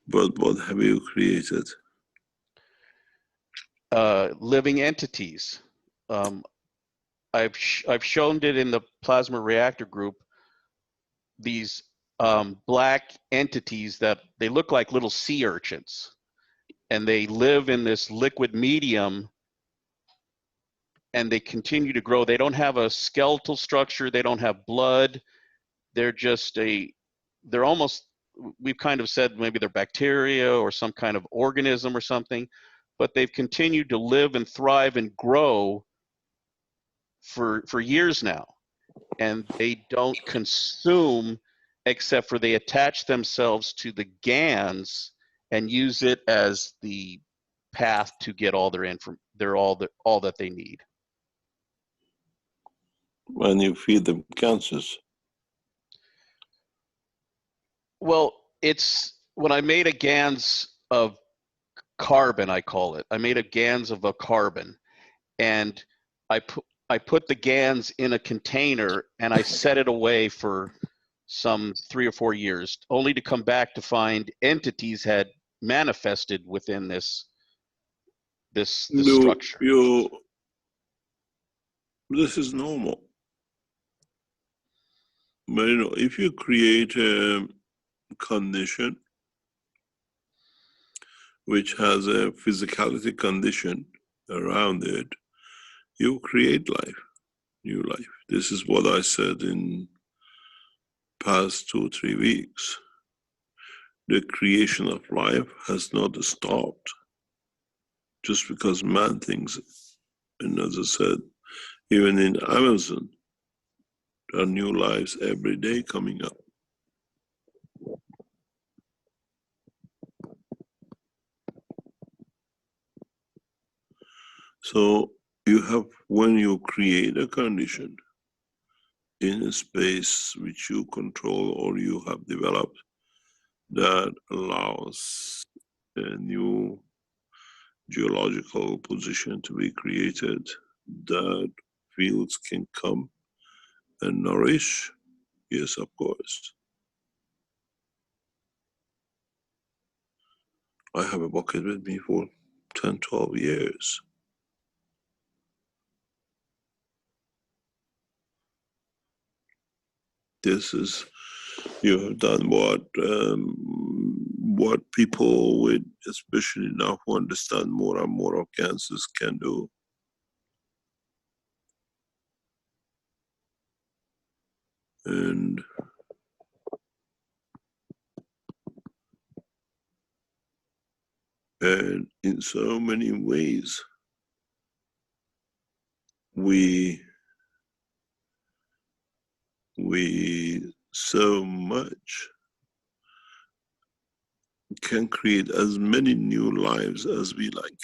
But what have you created? Living entities. I've shown it in the plasma reactor group. These black entities that they look like little sea urchins, and they live in this liquid medium, and they continue to grow. They don't have a skeletal structure. They don't have blood. They're just they're almost, we've kind of said maybe they're bacteria or some kind of organism or something, but they've continued to live and thrive and grow for years now. And they don't consume except for they attach themselves to the GANs and use it as the path to get all their all that they need. When you feed them cancers. Well, it's when I made a GANs of carbon, I call it. I made a GANs of a carbon, and I put the GANs in a container and I set it away for some 3 or 4 years, only to come back to find entities had manifested within this structure. This is normal. But you know, if you create a condition which has a physicality condition around it, you create life, new life. This is what I said in past 2-3 weeks. The creation of life has not stopped just because man thinks it. And as I said, even in Amazon, there are new lives every day coming up. So you have, when you create a condition in a space which you control or you have developed that allows a new geological position to be created, that fields can come and nourish, yes, of course. I have a bucket with me for 10-12 years. This is, you have done what people with, especially now who understand more and more of cancers, can do. And in so many ways, we so much can create as many new lives as we like.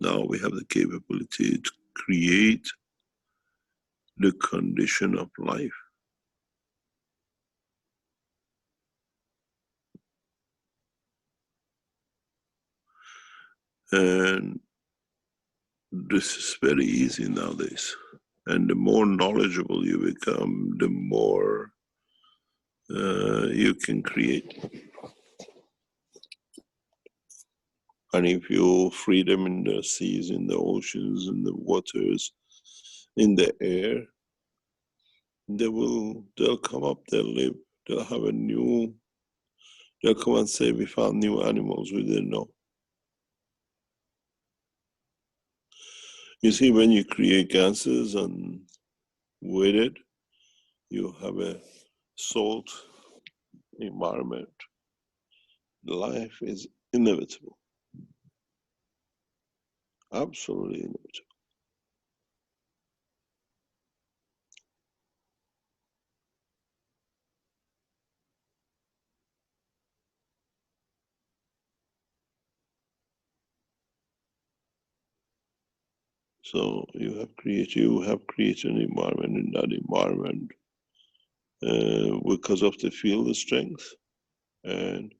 Now we have the capability to create the condition of life. And this is very easy nowadays. And the more knowledgeable you become, the more you can create. And if you free them in the seas, in the oceans, in the waters, in the air, they'll come up, they'll live, they'll have a new, they'll come and say, we found new animals we didn't know. You see, when you create gases and with it, you have a salt environment. Life is inevitable. Absolutely inevitable. So you have created an environment. In that environment, because of the field strength and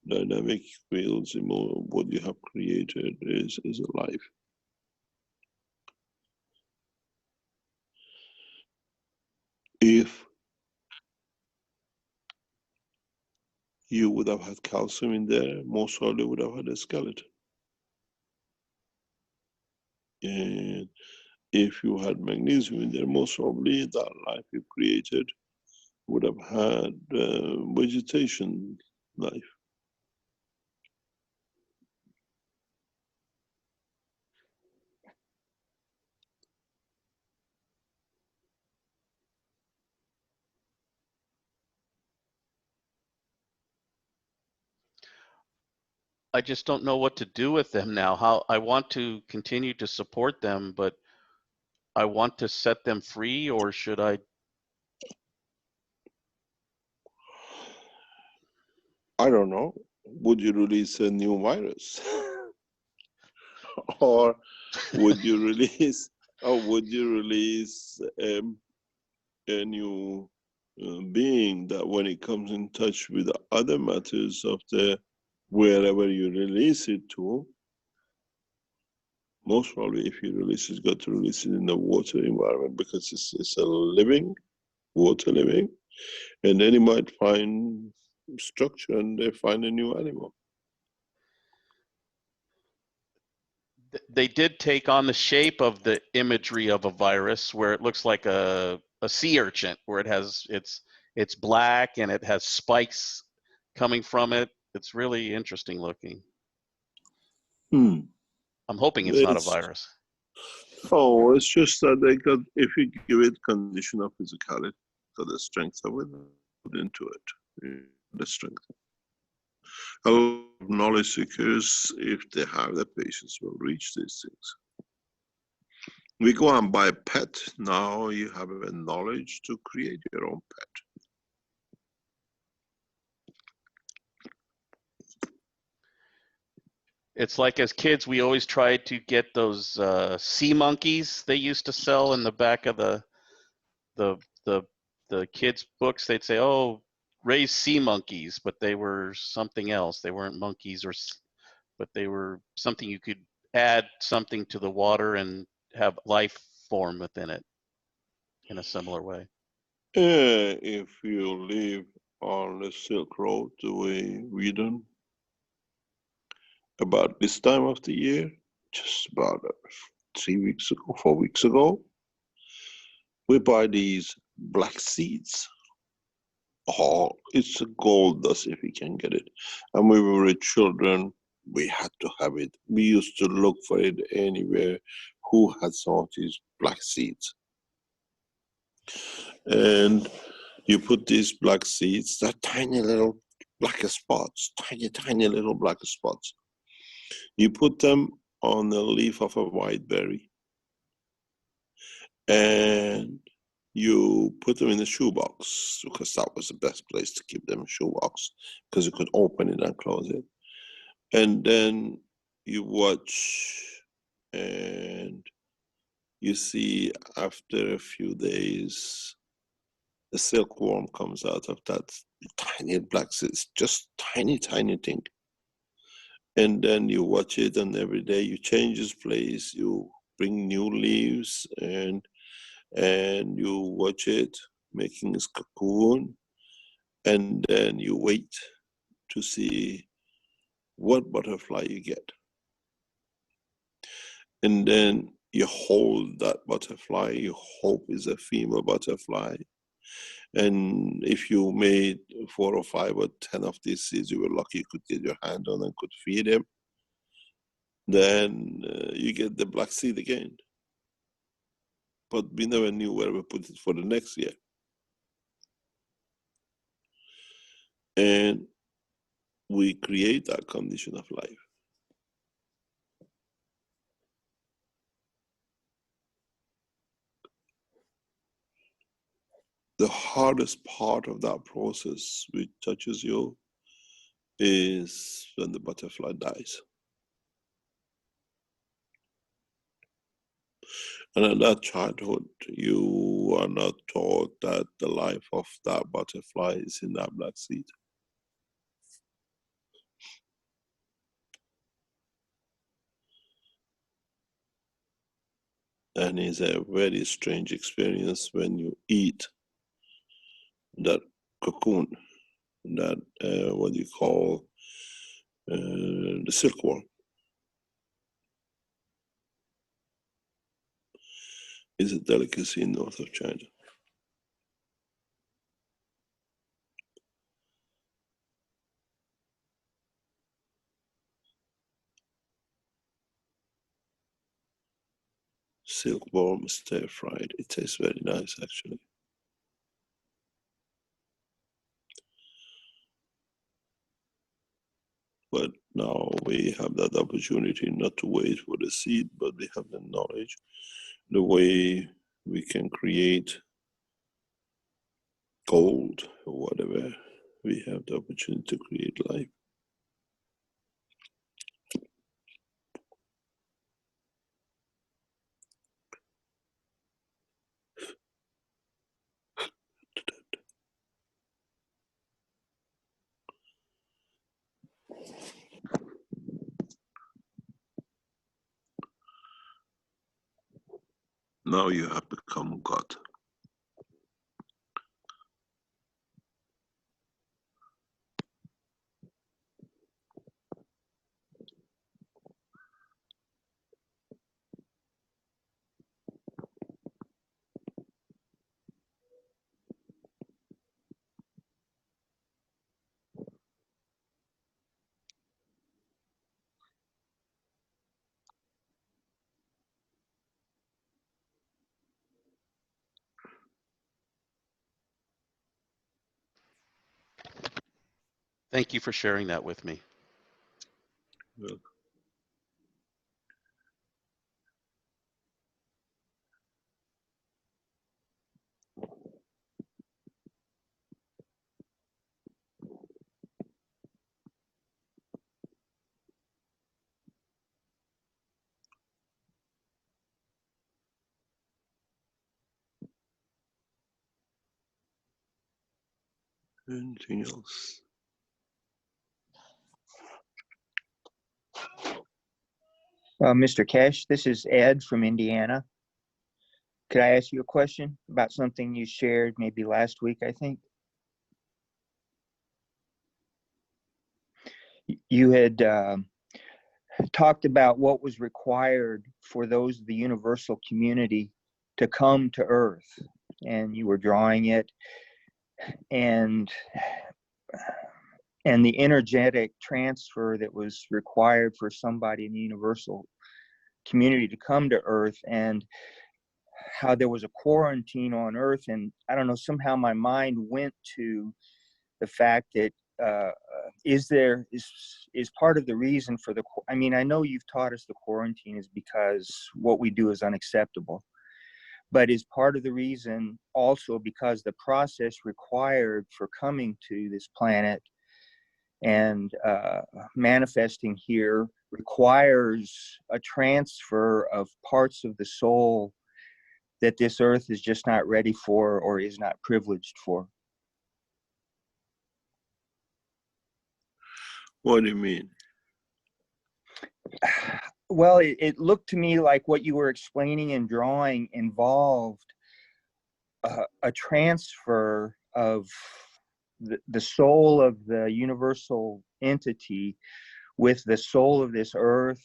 dynamic fields, what you have created is alive. If you would have had calcium in there, most probably would have had a skeleton. And if you had magnesium in there, most probably that life you created would have had vegetation life. I just don't know what to do with them now. How I want to continue to support them, but I want to set them free, or should I? I don't know. Would you release a new virus? Or would you release, a new being that when it comes in touch with the other matters of the wherever you release it to, most probably if you release it, got to release it in the water environment because it's a living, water living, and then you might find structure and they find a new animal. They did take on the shape of the imagery of a virus, where it looks like a sea urchin, where it's black and it has spikes coming from it. It's really interesting looking. Hmm. I'm hoping it's not a It's, virus. oh, it's just that they got, if you give it condition of physicality, so the strength of it, put into it, the strength. A lot of knowledge seekers, if they have the patience, will reach these things. We go and buy a pet. Now you have a knowledge to create your own pet. It's like as kids, we always tried to get those sea monkeys they used to sell in the back of the the the kids' books. They'd say, "Oh, raise sea monkeys," but they were something else. They weren't monkeys, but they were something you could add something to the water and have life form within it in a similar way. If you live on the Silk Road the way we done, about this time of the year, just about 3 weeks ago, 4 weeks ago, we buy these black seeds. Oh, it's a gold dust if we can get it. And when we were children, we had to have it. We used to look for it anywhere. Who had some of these black seeds? And you put these black seeds, they're tiny little black spots, tiny little black spots. You put them on the leaf of a white berry, and you put them in a shoebox, because that was the best place to keep them, in shoebox, because you could open it and close it. And then you watch, and you see after a few days, the silkworm comes out of that tiny black seed, just tiny thing. And then you watch it, and every day you change its place, you bring new leaves, and you watch it making its cocoon, and then you wait to see what butterfly you get. And then you hold that butterfly, you hope is a female butterfly. And if you made 4 or 5 or 10 of these seeds, you were lucky you could get your hand on and could feed them. Then you get the black seed again. But we never knew where we put it for the next year. And we create that condition of life. The hardest part of that process, which touches you, is when the butterfly dies. And in that childhood, you are not taught that the life of that butterfly is in that black seed. And it's a very strange experience when you eat that cocoon, that what you call the silkworm. Is a delicacy in north of China. Silkworm stir fried. It tastes very nice, actually. But now we have that opportunity not to wait for the seed, but we have the knowledge, the way we can create gold or whatever. We have the opportunity to create life. Now you have become God. Thank you for sharing that with me. Well, anything else? Mr. Keshe, this is Ed from Indiana. Could I ask you a question about something you shared maybe last week, I think? You had talked about what was required for those of the universal community to come to Earth, and you were drawing it, and the energetic transfer that was required for somebody in the universal community to come to Earth, and how there was a quarantine on Earth. And I don't know, somehow my mind went to the fact that is part of the reason for the, I mean, I know you've taught us the quarantine is because what we do is unacceptable, but is part of the reason also because the process required for coming to this planet and manifesting here requires a transfer of parts of the soul that this earth is just not ready for or is not privileged for? What do you mean? Well, it looked to me like what you were explaining and drawing involved a transfer of the soul of the universal entity with the soul of this earth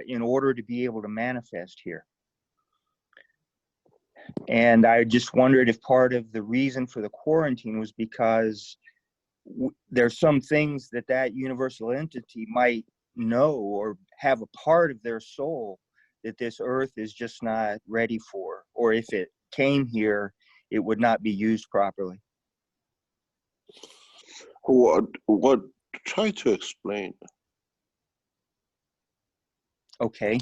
in order to be able to manifest here. And I just wondered if part of the reason for the quarantine was because there's some things that that universal entity might know or have a part of their soul that this earth is just not ready for, or if it came here, it would not be used properly. What, try to explain. Okay.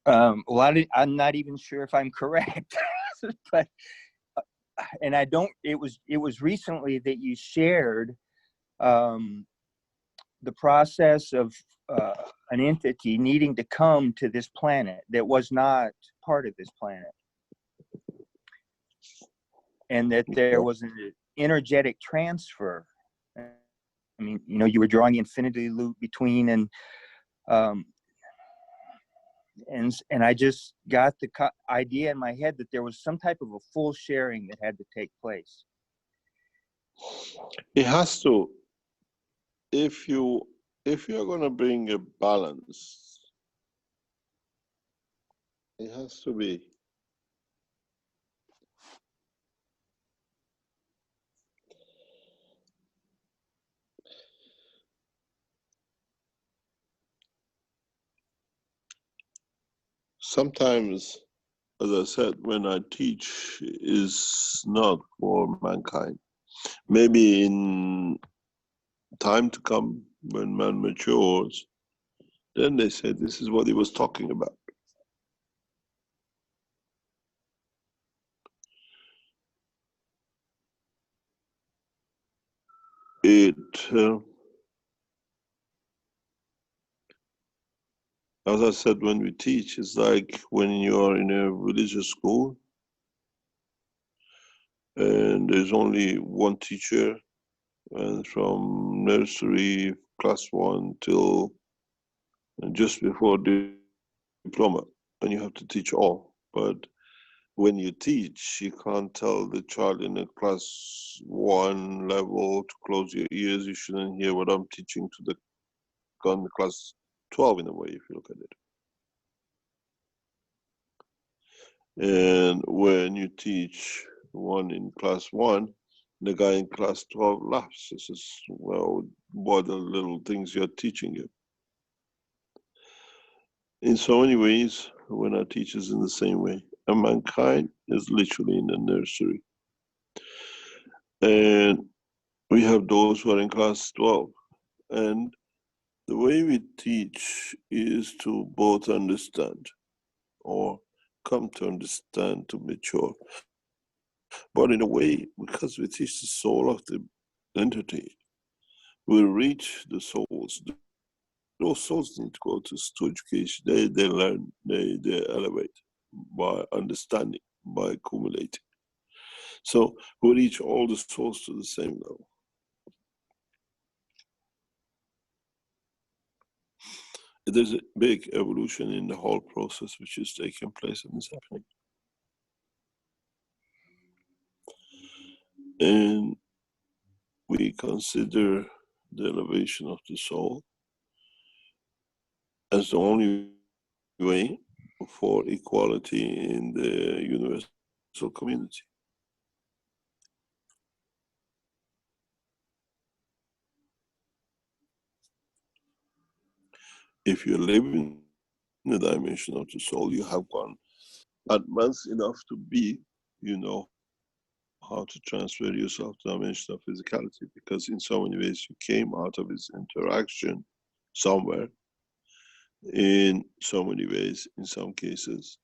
Well, I'm not even sure if I'm correct, but, and I don't, it was recently that you shared the process of an entity needing to come to this planet that was not part of this planet. And that there was an energetic transfer. I mean, you know, you were drawing the infinity loop between, and I just got the idea in my head that there was some type of a full sharing that had to take place. It has to, if you're going to bring a balance, it has to be sometimes, as I said, when I teach is not for mankind. Maybe in time to come, when man matures, then they say this is what he was talking about. It, as I said, when we teach, it's like when you're in a religious school and there's only one teacher, and from nursery class 1 till just before diploma, and you have to teach all. But when you teach, you can't tell the child in a class 1 level to close your ears. You shouldn't hear what I'm teaching to the class 12 in a way, if you look at it. And when you teach one in class 1, the guy in class 12 laughs. He says, well, what are the little things you're teaching him? In so many ways, when our teachers in the same way, and mankind is literally in the nursery. And We have those who are in class 12. And the way we teach is to both understand or come to understand, to mature. But in a way, because we teach the soul of the entity, we reach the souls. Those souls need to go to education. They learn, they elevate by understanding, by accumulating. So we reach all the souls to the same level. There's a big evolution in the whole process which is taking place and is happening. And we consider the elevation of the soul as the only way for equality in the universal community. If you live in the dimension of the soul, you have gone advanced enough to be, you know, how to transfer yourself to the dimension of physicality, because in so many ways you came out of this interaction somewhere, in so many ways, in some cases.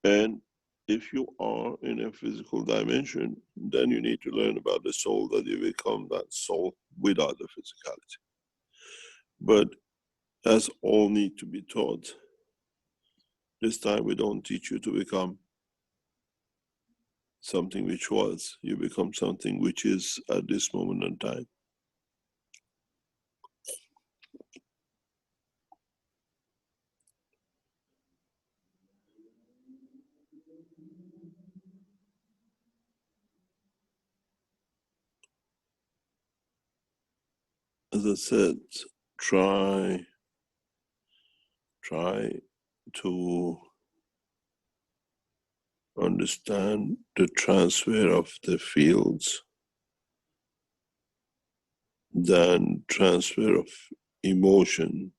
And if you are in a physical dimension, then you need to learn about the soul, that you become that soul without the physicality. But as all need to be taught, this time we don't teach you to become something which was. You become something which is at this moment in time. As I said, try to understand the transfer of the fields, then transfer of emotion.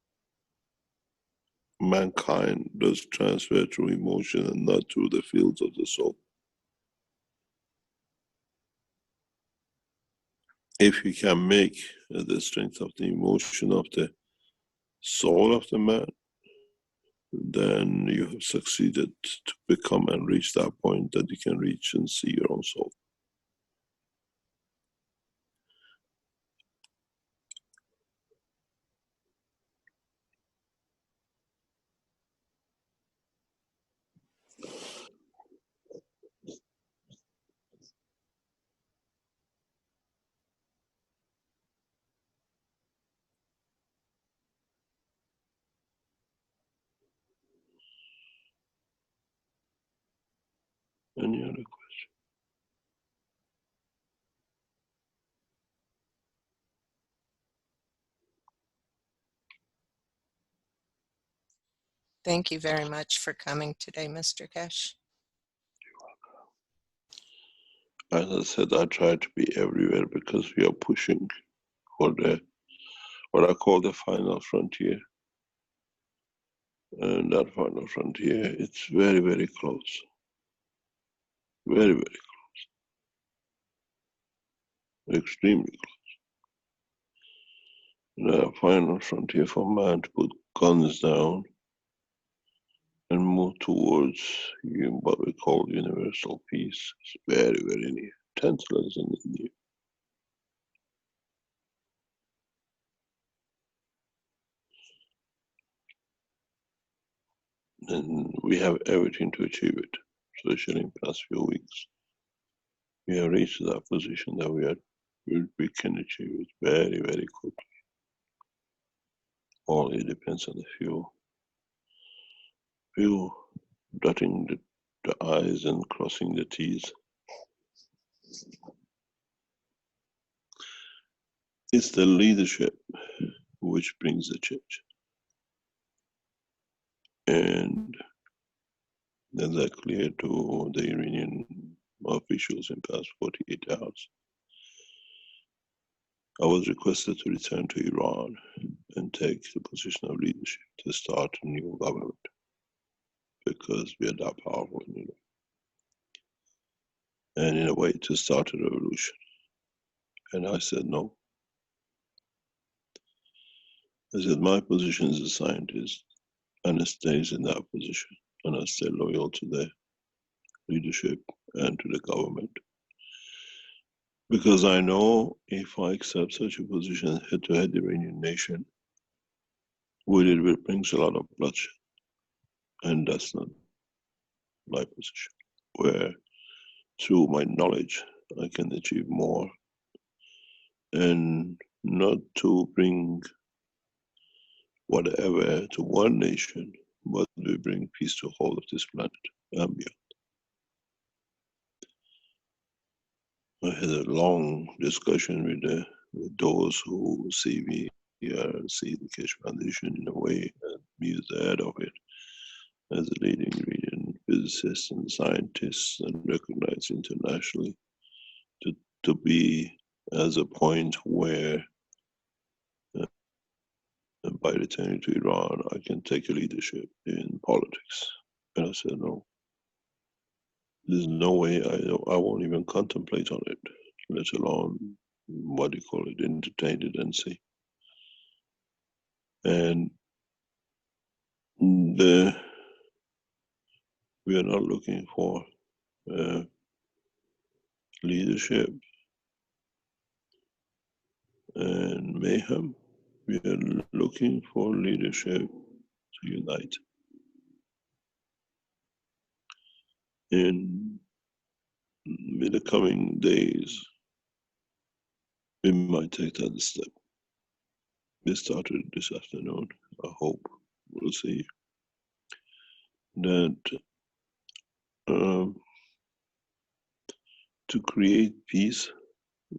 Mankind does transfer through emotion and not through the fields of the soul. If you can make the strength of the emotion of the soul of the man, then you have succeeded to become and reach that point that you can reach and see your own soul. Any other question? Thank you very much for coming today, Mr. Keshe. As I said, I try to be everywhere because we are pushing for the what I call the final frontier. And that final frontier, it's very, very close. Very, very close. Extremely close. The final frontier for man to put guns down and move towards what we call universal peace is very, very near. Tantalus in India. And we have everything to achieve it, especially in the past few weeks. We have reached that position that we can achieve it very, very quickly. Only depends on the few dotting the I's and crossing the T's. It's the leadership which brings the change. And that's that clear to the Iranian officials in past 48 hours. I was requested to return to Iran and take the position of leadership to start a new government, because we are that powerful in Iran. And in a way to start a revolution. And I said, no. I said, my position as a scientist, and it stays in that position. And I stay loyal to the leadership and to the government. Because I know if I accept such a position head to head Iranian nation, with it brings a lot of bloodshed. And that's not my position. Where through my knowledge, I can achieve more and not to bring whatever to one nation, but we bring peace to the whole of this planet and beyond. I had a long discussion with those who see me, see the Keshe Foundation in a way, and me as the head of it, as a leading Iranian physicist and scientist and recognized internationally, to be as a point where by returning to Iran, I can take a leadership in politics. And I said, no, there's no way I won't even contemplate on it, let alone, what do you call it, entertain it and see. And we are not looking for leadership and mayhem. We are looking for leadership to unite. In the coming days, we might take that step. We started this afternoon. I hope we'll see that to create peace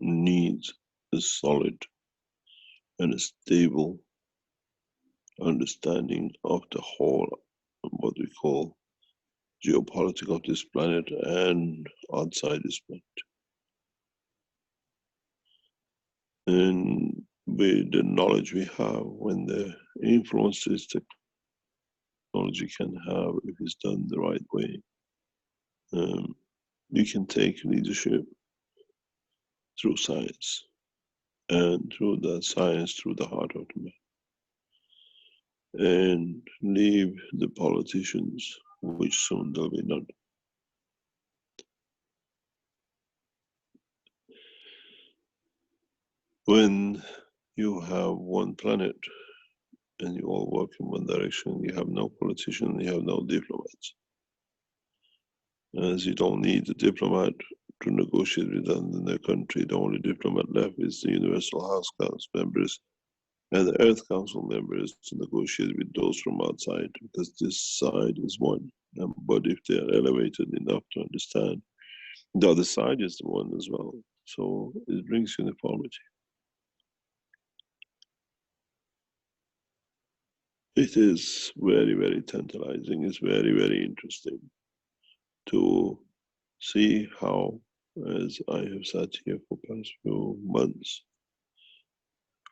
needs a solid and a stable understanding of the whole, what we call geopolitics of this planet and outside this planet. And with the knowledge we have, when the influence this technology can have, if it's done the right way, you can take leadership through science, and through that science, through the heart of the man, and leave the politicians, which soon there'll be none. When you have one planet and you all work in one direction, you have no politician, you have no diplomats. As you don't need a diplomat to negotiate with them in their country, the only diplomat left is the Universal House Council members and the Earth Council members to negotiate with those from outside, because this side is one. But if they are elevated enough to understand, the other side is the one as well. So it brings uniformity. It is very, very tantalizing. It's very, very interesting to see how, as I have sat here for past few months,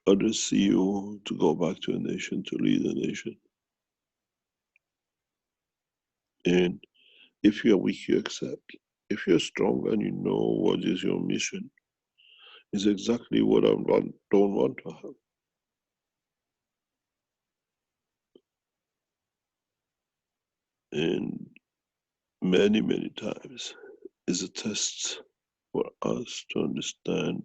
others see you to go back to a nation, to lead a nation. And if you're weak, you accept. If you're strong and you know what is your mission, is exactly what I don't want to have. And many, many times is a test for us to understand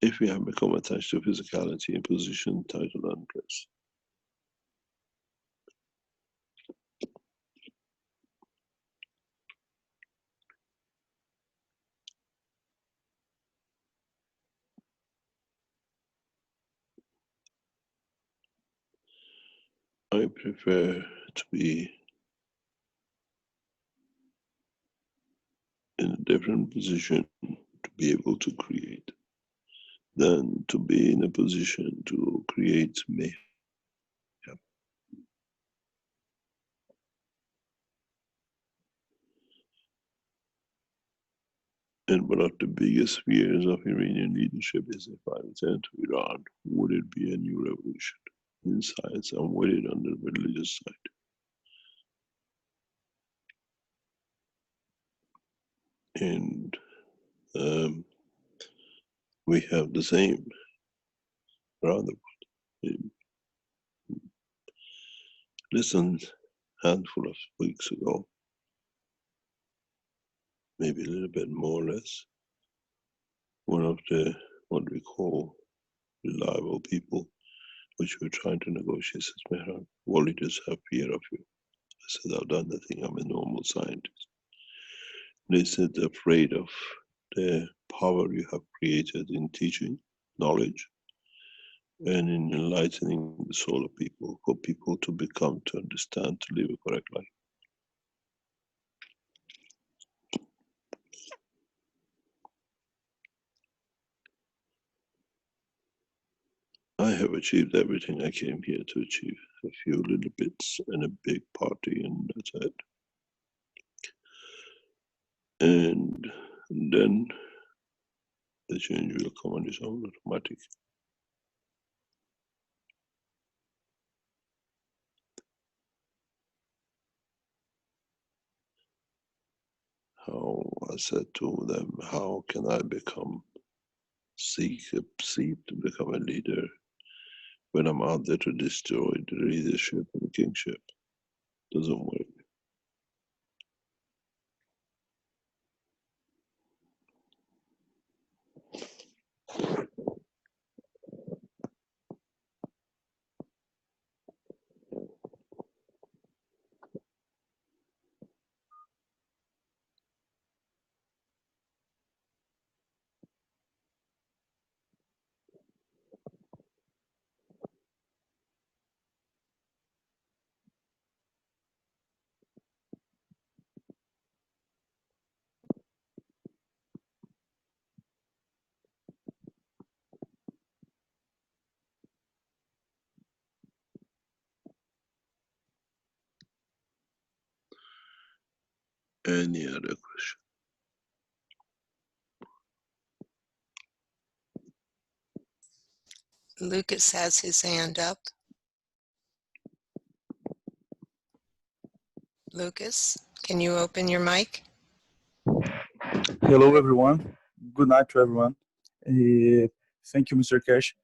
if we have become attached to physicality, position, title, and place. I prefer to be in a different position to be able to create than to be in a position to create mayhem. And one of the biggest fears of Iranian leadership is, if I return to Iran, would it be a new revolution in science, and would it on the religious side? And We have the same around the world. Listen, handful of weeks ago, maybe a little bit more or less, one of the, what we call reliable people, which we're trying to negotiate, says, Mehran, all leaders have fear of you. I said, I've done nothing, I'm a normal scientist. They said, afraid of the power you have created in teaching knowledge and in enlightening the soul of people, for people to become, to understand, to live a correct life. I have achieved everything I came here to achieve. A few little bits and a big party, and that's it. And then the change will come on its own, automatic. How, I said to them, how can I become, seek a seat to become a leader when I'm out there to destroy the leadership and the kingship? Doesn't work. Any other question? Lucas has his hand up. Lucas, can you open your mic? Hello, everyone. Good night to everyone. Thank you, Mr. Keshe.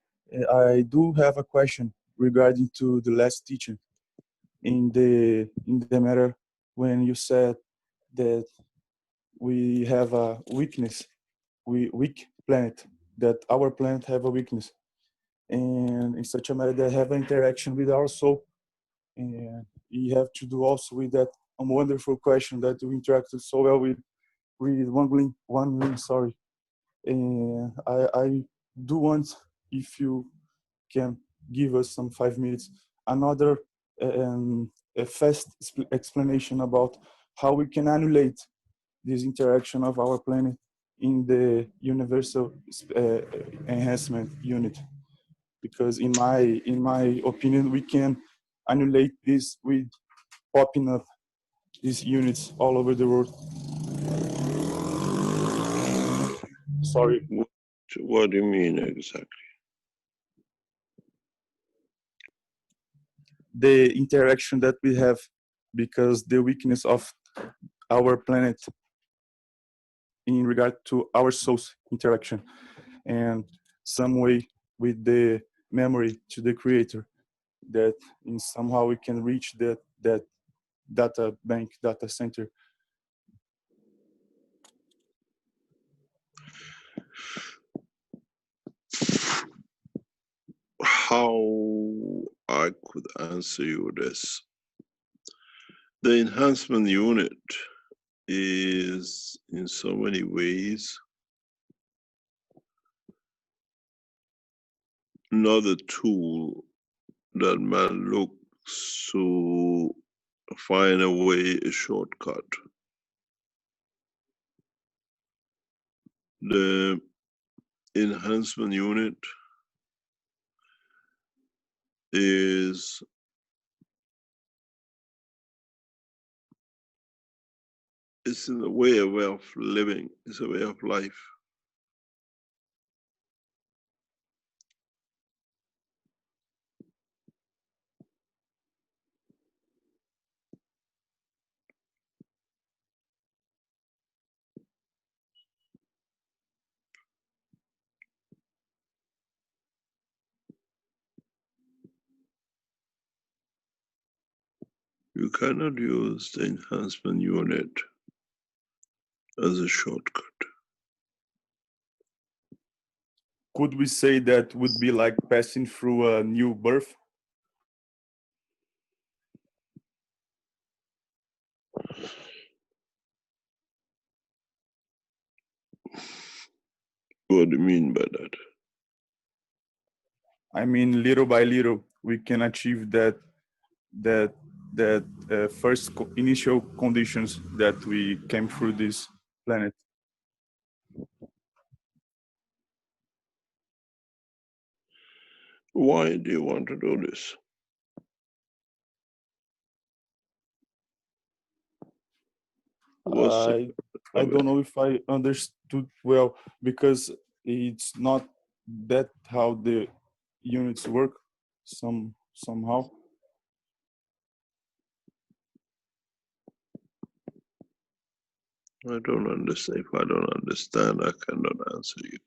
I do have a question regarding to the last teaching in the matter when you said that we have a weakness, weak planet, that our planet have a weakness, and in such a matter that have an interaction with our soul, and you have to do also with that wonderful question that you interacted so well with one link, sorry. And I do want, if you can give us some 5 minutes, another a fast explanation about how we can annulate this interaction of our planet in the universal enhancement unit. Because in my opinion, we can annulate this with popping up these units all over the world. Sorry. What do you mean exactly? The interaction that we have, because the weakness of our planet in regard to our soul's interaction and some way with the memory to the creator, that in somehow we can reach that data bank, data center. How I could answer you this? The enhancement unit is in so many ways another tool that man looks to find a way, a shortcut. The enhancement unit is it's in a way of living, it's a way of life. You cannot use the enhancement unit as a shortcut. Could we say that would be like passing through a new birth? What do you mean by that? I mean, little by little, we can achieve that first initial conditions that we came through this planet. Why do you want to do this? What's the I purpose of don't it? know if I understood well, because it's not that how the units work somehow. I don't understand. If I don't understand, I cannot answer you.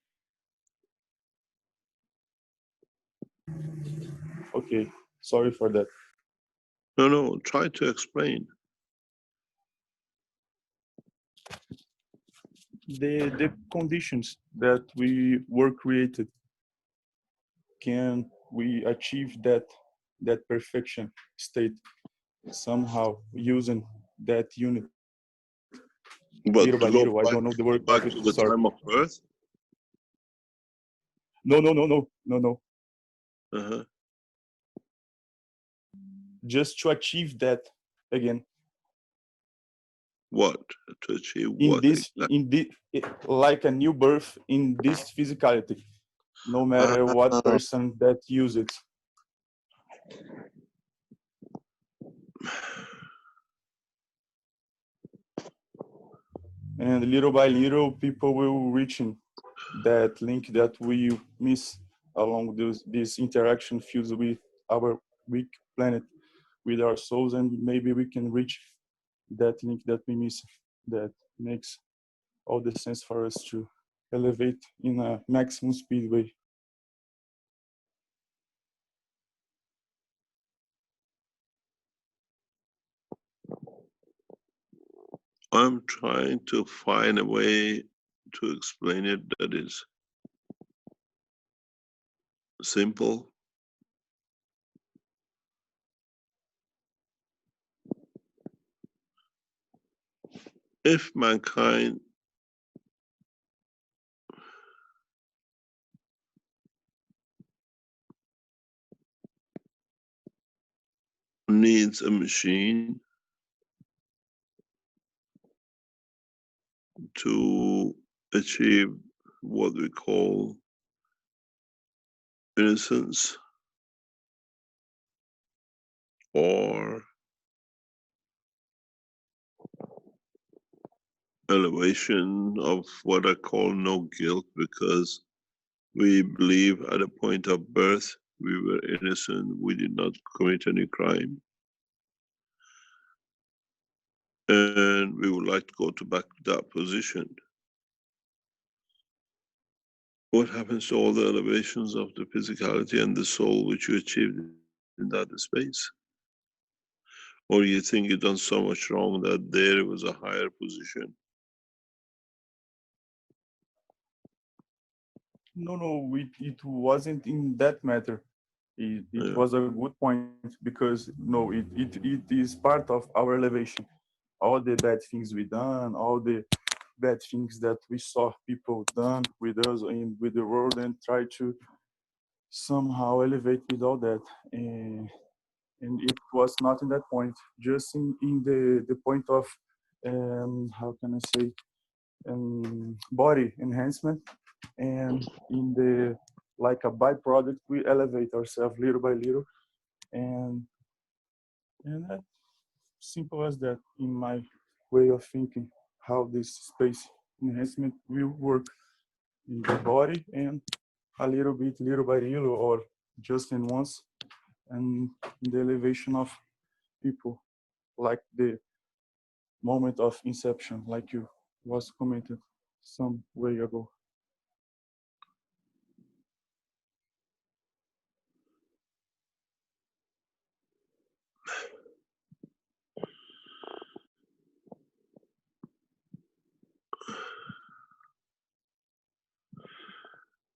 Okay, sorry for that. No, try to explain. The conditions that we were created, can we achieve that perfection state somehow using that unit But little to by go little? I back, don't know the go word of back it. to the Sorry. time of birth? No. Uh-huh. Just to achieve that again What? To achieve in what this exactly? like a new birth in this physicality, no matter what Ah, person that use it. And little by little, people will reaching that link that we miss along this interaction fused with our weak planet, with our souls, and maybe we can reach that link that we miss, that makes all the sense for us to elevate in a maximum speed way. I'm trying to find a way to explain it that is simple. If mankind needs a machine to achieve what we call innocence or elevation of what I call no guilt, because we believe at the point of birth we were innocent, we did not commit any crime, and we would like to go to back to that position. What happens to all the elevations of the physicality and the soul which you achieved in that space? Or you think you've done so much wrong that there was a higher position? No, it wasn't in that matter. It Yeah. was a good point, because no, it is part of our elevation. All the bad things we done, all the bad things that we saw people done with us and with the world, and try to somehow elevate with all that. And it was not in that point, just in the point of, how can I say, body enhancement, and in the, like a byproduct, we elevate ourselves little by little, and that simple as that, in my way of thinking, how this space enhancement will work in the body, and a little bit, little by little, or just in once, and in the elevation of people, like the moment of inception, like you was commented some way ago.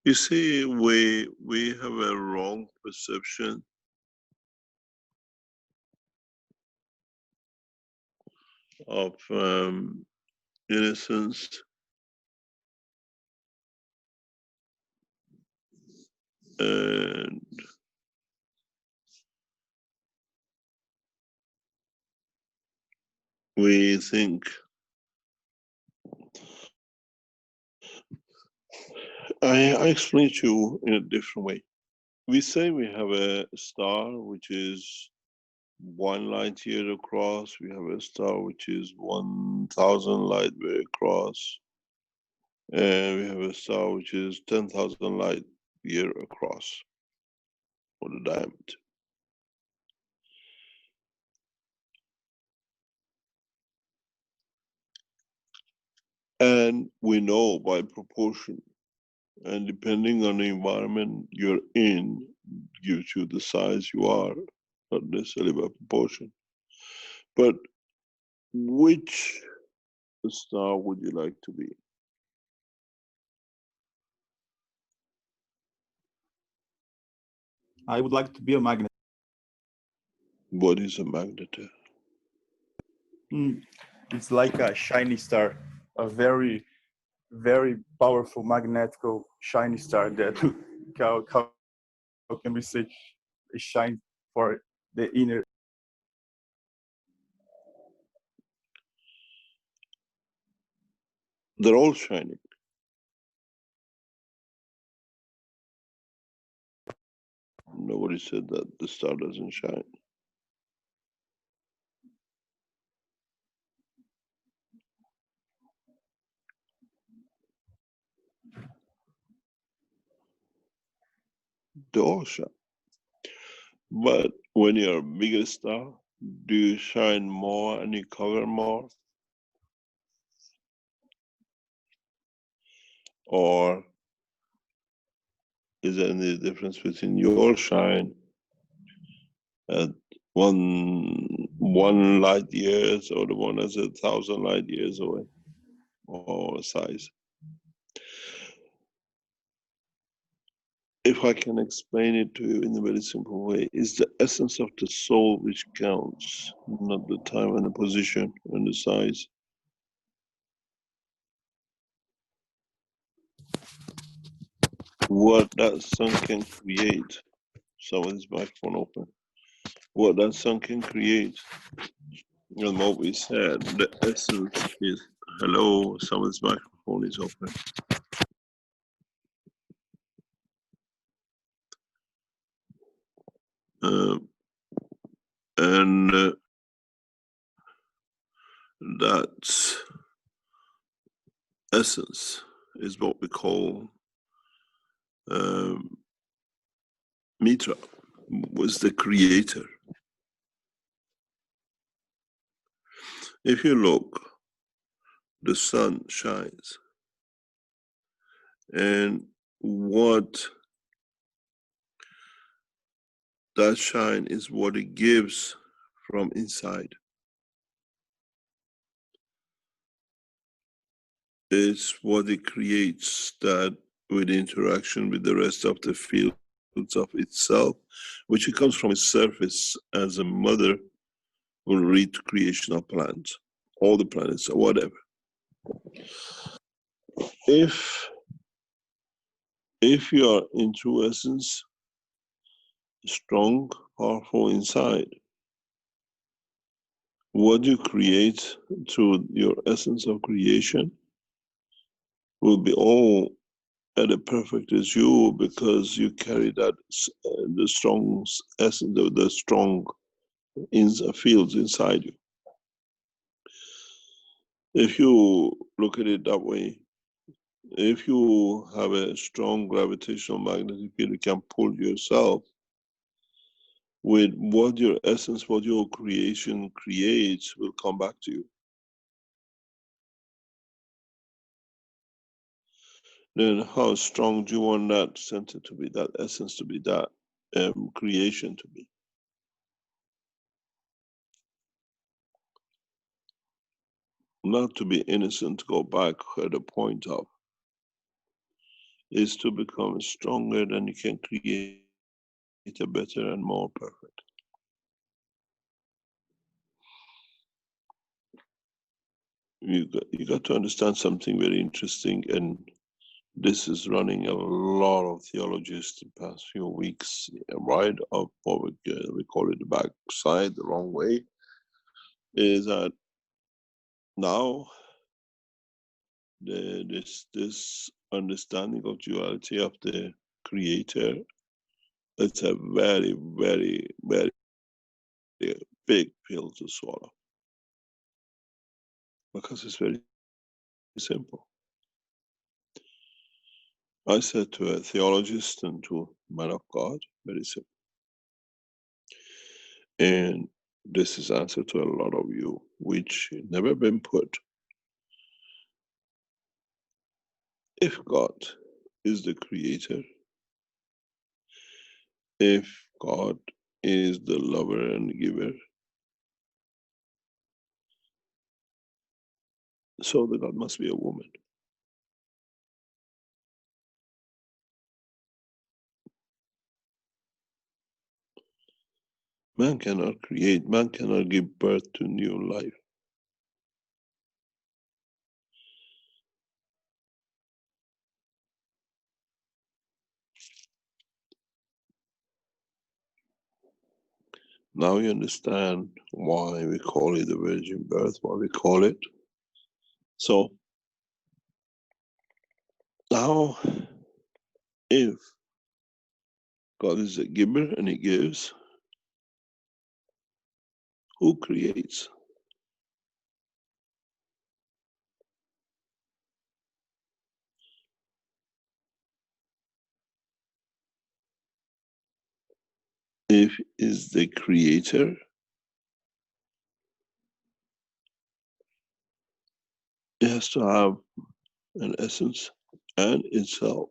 You see, we have a wrong perception of innocence, and we think, I explain to you in a different way. We say we have a star which is 1 light year across, we have a star which is 1,000 light year across, and we have a star which is 10,000 light year across for the diameter. And we know by proportion, and depending on the environment you're in, gives you the size you are, not necessarily by proportion. But which star would you like to be? I would like to be a magnet. What is a magnet? It's like a shiny star, a very, very powerful magnetical shiny star that how can we say it shines for the inner. They're all shining. Nobody said that the star doesn't shine. They all shine. But when you're a bigger star, do you shine more and you cover more? Or is there any difference between your shine at one light years or the one that's 1,000 light years away, or size? If I can explain it to you in a very simple way, it's the essence of the soul which counts, not the time and the position and the size. What that sun can create, someone's microphone open, what that sun can create, and what we said, the essence is, hello, someone's microphone is open. And that essence is what we call Mitra, was the creator. If you look, the sun shines, and what that shine is what it gives from inside. It's what it creates, that with interaction with the rest of the fields of itself, which it comes from its surface as a mother will lead to creation of plants, all the planets or whatever. If you are in true essence, strong, powerful inside, what you create through your essence of creation will be all at a perfect as you, because you carry that the strong essence, the strong fields inside you. If you look at it that way, if you have a strong gravitational magnetic field, you can pull yourself with what your essence, what your creation creates will come back to you. Then how strong do you want that center to be, that essence to be, that creation to be? Not to be innocent, to go back at the point of. is to become stronger, then you can create a better and more perfect. You got to understand something very interesting, and this is running a lot of theologists the past few weeks, right up what we call it the backside, the wrong way, is that now this understanding of duality of the creator, it's a very, very, very big pill to swallow, because it's very simple. I said to a theologist and to a man of God, very simple. And this is answer to a lot of you, which never been put. If God is the creator, if God is the lover and giver, so the God must be a woman. Man cannot create, man cannot give birth to new life. Now you understand why we call it the virgin birth, why we call it. So now, if God is a giver and he gives, who creates? If is the creator, it has to have an essence and itself.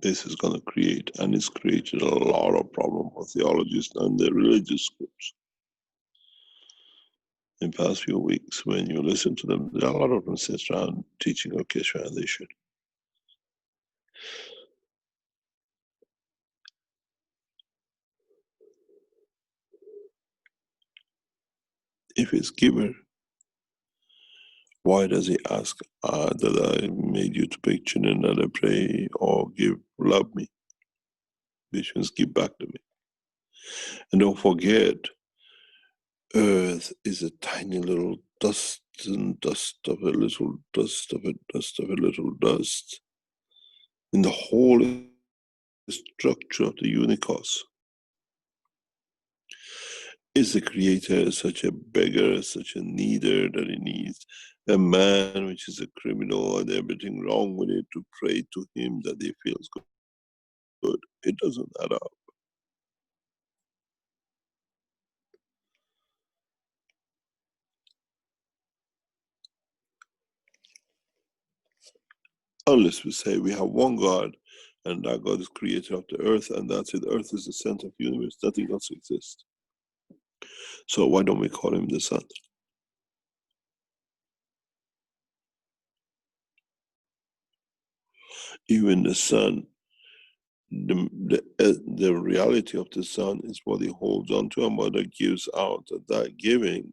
This is going to create, and it's created a lot of problem for theologists and the religious groups. In the past few weeks, when you listen to them, there are a lot of them sit around teaching of Keshe, and they should. If it's giver, why does he ask that I made you to picture and that I pray or give, love me? This means give back to me. And don't forget, Earth is a tiny little dust and dust of a little dust of a dust of a little dust in the whole structure of the universe. Is the creator such a beggar, such a needer that he needs a man which is a criminal and everything wrong with it to pray to him that he feels good? It doesn't add up. Unless we say we have one God and that God is creator of the earth and that's it. Earth is the center of the universe, nothing else exists. So why don't we call him the sun? Even the sun, the reality of the sun is what he holds on to and what he gives out. That giving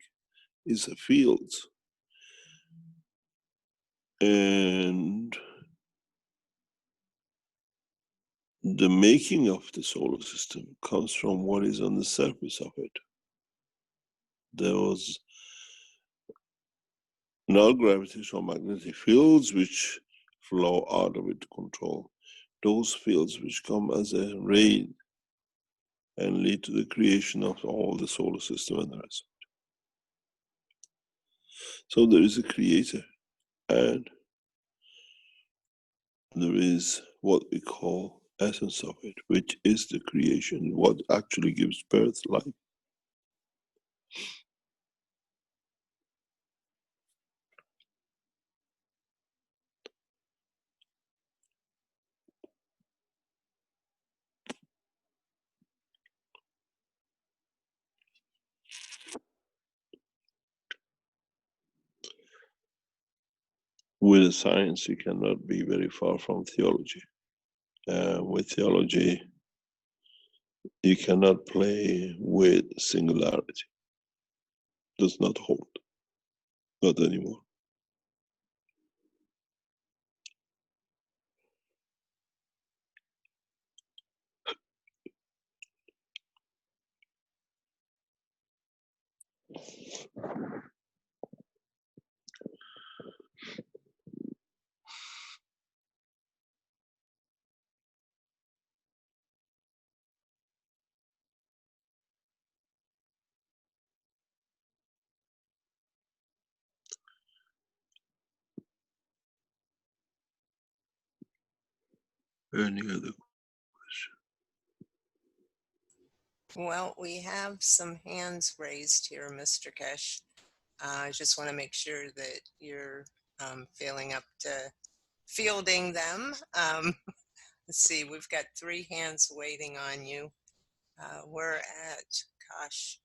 is a field. And the making of the solar system comes from what is on the surface of it. There was non-gravitational magnetic fields which flow out of it to control. Those fields which come as a rain and lead to the creation of all the solar system and the rest. So there is a creator, and there is what we call essence of it, which is the creation, what actually gives birth life. With science, you cannot be very far from theology. With theology, you cannot play with singularity. Does not hold, not anymore. Any other question? Well, we have some hands raised here, Mr. Keshe. I just want to make sure that you're feeling up to fielding them. Let's see, we've got 3 hands waiting on you. We're at, gosh,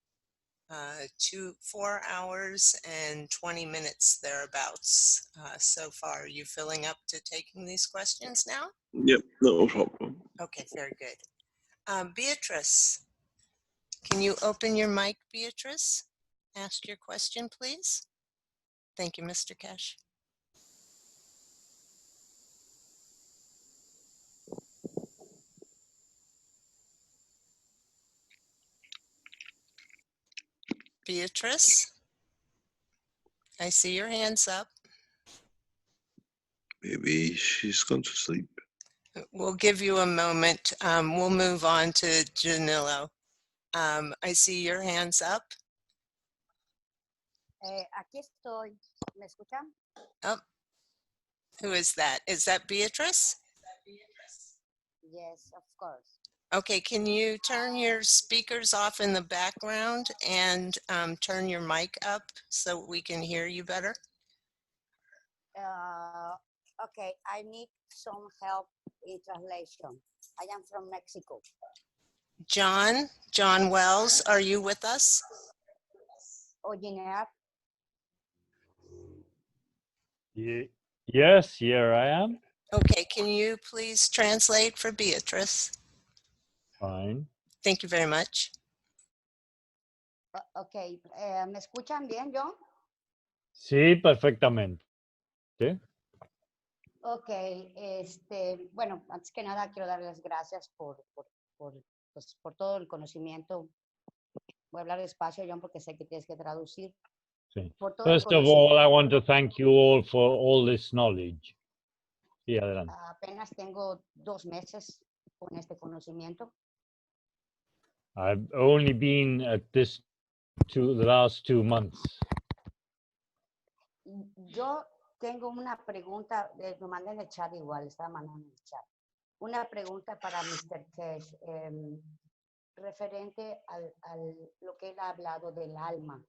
4 hours and 20 minutes thereabouts so far. Are you feeling up to taking these questions now? Yep, no problem. Okay, very good. Beatrice, can you open your mic, Beatrice? Ask your question, please. Thank you, Mr. Keshe. Beatrice, I see your hands up. Maybe she's gone to sleep. We'll give you a moment. We'll move on to Janilo. I see your hands up. Aquí estoy. ¿Me escuchan? Oh, who is that? Is that Beatrice? Yes, of course. Okay, can you turn your speakers off in the background and turn your mic up so we can hear you better? Okay, I need some help in translation. I am from Mexico. John Wells, are you with us? Ojineak, Yes, here I am. Okay, can you please translate for Beatrice? Fine. Thank you very much. okay, ¿me escuchan bien, John? Sí, perfectamente. ¿Sí? Ok, bueno, antes que nada quiero dar las gracias por todo el conocimiento. Voy a hablar despacio, John, porque sé que tienes que traducir. Sí. Por todo el First of all, I conocimiento. want to thank you all for all this knowledge. Sí, adelante. Apenas tengo 2 meses con este conocimiento. I've only been at this the last 2 months. Yo tengo una pregunta, lo mandé en el chat igual, estaba mandando en el chat. Una pregunta para Mr. Keshe, referente a lo que él ha hablado del alma.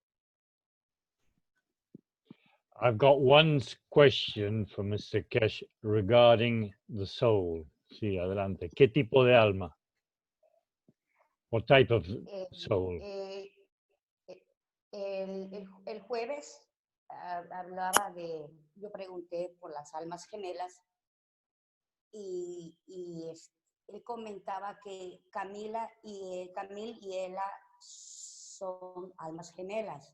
I've got one question for Mr. Keshe regarding the soul. Sí, adelante. ¿Qué tipo de alma? What type of soul? El jueves hablaba yo pregunté por las almas gemelas y él comentaba que Camil y Ela son almas gemelas.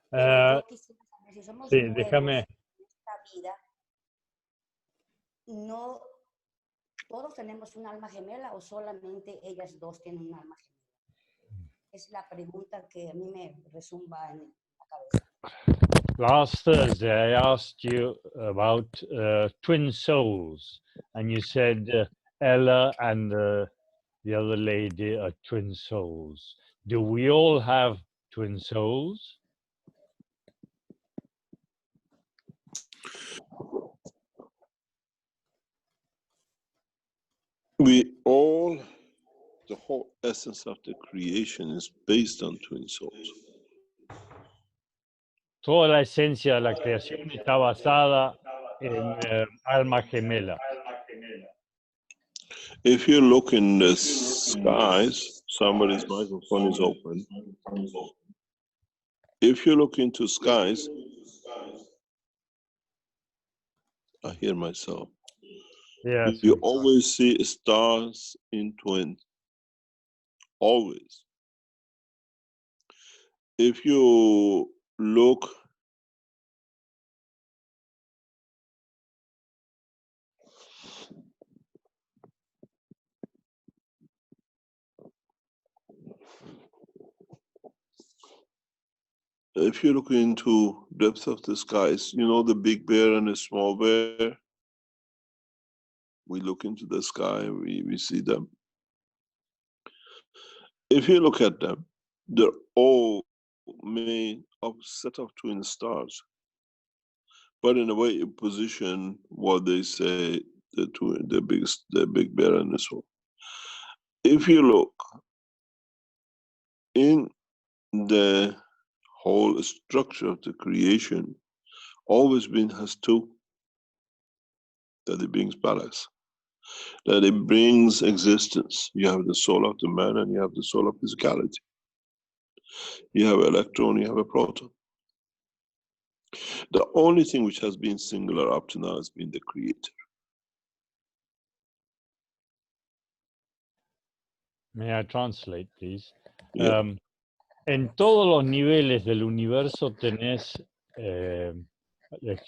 Pero yo quisiera saber si somos sí, nuevos déjame. en esta vida, no todos tenemos un alma gemela o solamente ellas dos tienen un alma gemela. Es la pregunta que a mí me resumba en la cabeza. Last Thursday, I asked you about twin souls, and you said Ella and the other lady are twin souls. Do we all have twin souls? We all, the whole essence of the creation is based on twin souls. Toda la esencia de la creación está basada en alma gemela. If you look in the skies, somebody's microphone is open. If you look into skies, I hear myself. Yes. You always see stars in twins. Always. If you look into depths of the skies, you know the big bear and the small bear? We look into the sky, we see them. If you look at them, they're all made of set of twin stars. But in a way, you position what they say the big bear and the small. If you look in the whole structure of the creation, always been has two, that it brings balance, that it brings existence. You have the soul of the man and you have the soul of physicality. You have an electron, you have a proton. The only thing which has been singular up to now has been the creator. May I translate, please? Yeah. En todos los niveles del universo tenés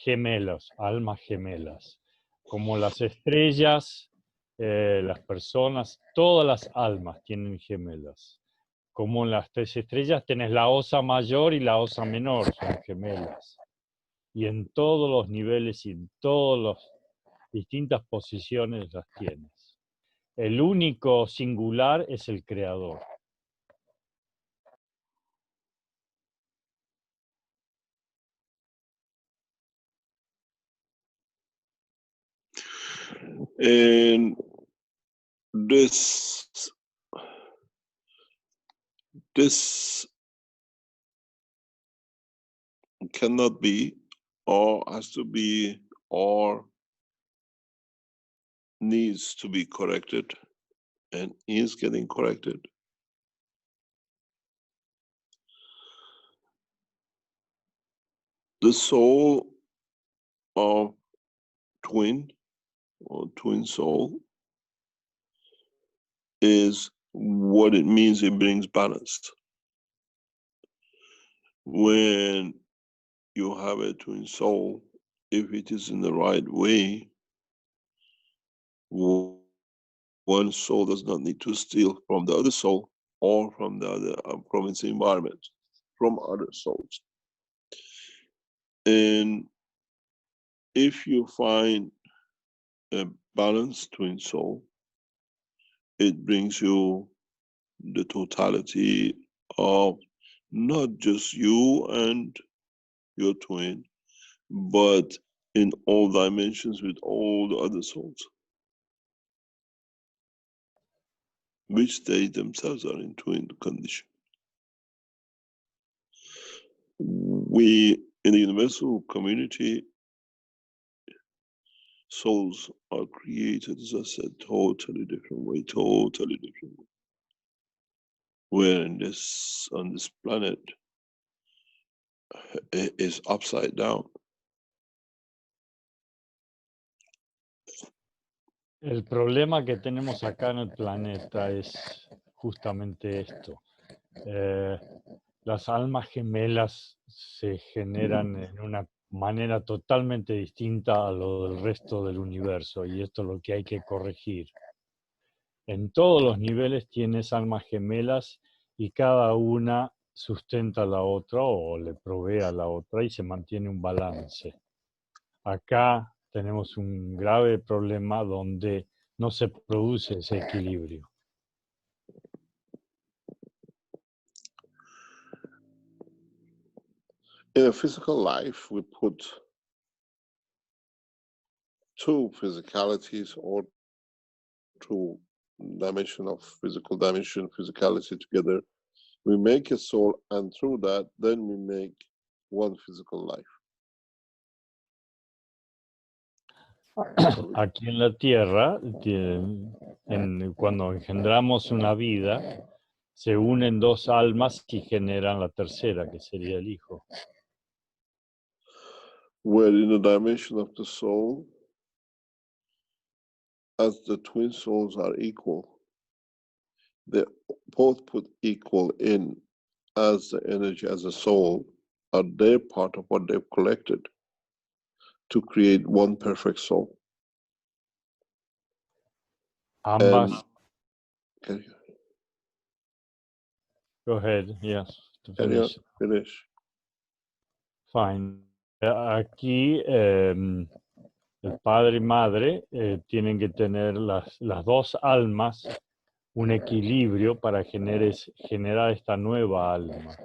gemelos, almas gemelas, como las estrellas, las personas, todas las almas tienen gemelas. Como en las tres estrellas tenés la osa mayor y la osa menor, son gemelas. Y en todos los niveles y en todas las distintas posiciones las tienes. El único singular es el creador. And this cannot be, or has to be, or needs to be corrected, and is getting corrected. The soul of twin or twin soul is what it means. It brings balance. When you have a twin soul, if it is in the right way, one soul does not need to steal from the other soul or from the other, from its environment, from other souls. And if you find a balanced twin soul, it brings you the totality of not just you and your twin, but in all dimensions with all the other souls, which they themselves are in twin condition. We, in the universal community, souls are created, as I said, totally different way, totally different way. Where on this planet is upside down. El problema que tenemos acá en el planeta es justamente esto. Las almas gemelas se generan en una manera totalmente distinta a lo del resto del universo y esto es lo que hay que corregir. En todos los niveles tienes almas gemelas y cada una sustenta a la otra o le provee a la otra y se mantiene un balance. Acá tenemos un grave problema donde no se produce ese equilibrio. In a physical life, we put two physicalities or two dimension of physical dimension, physicality together. We make a soul, and through that, then we make one physical life. Aquí en la Tierra, cuando engendramos una vida, se unen dos almas y generan la tercera, que sería el hijo. Where in the dimension of the soul, as the twin souls are equal, they both put equal in as the energy, as a soul, are they part of what they've collected to create one perfect soul. Ambas. And can you Go ahead. Yes, to carry on? finish. Finish. Fine. Aquí el padre y madre tienen que tener las dos almas un equilibrio para generar esta nueva alma.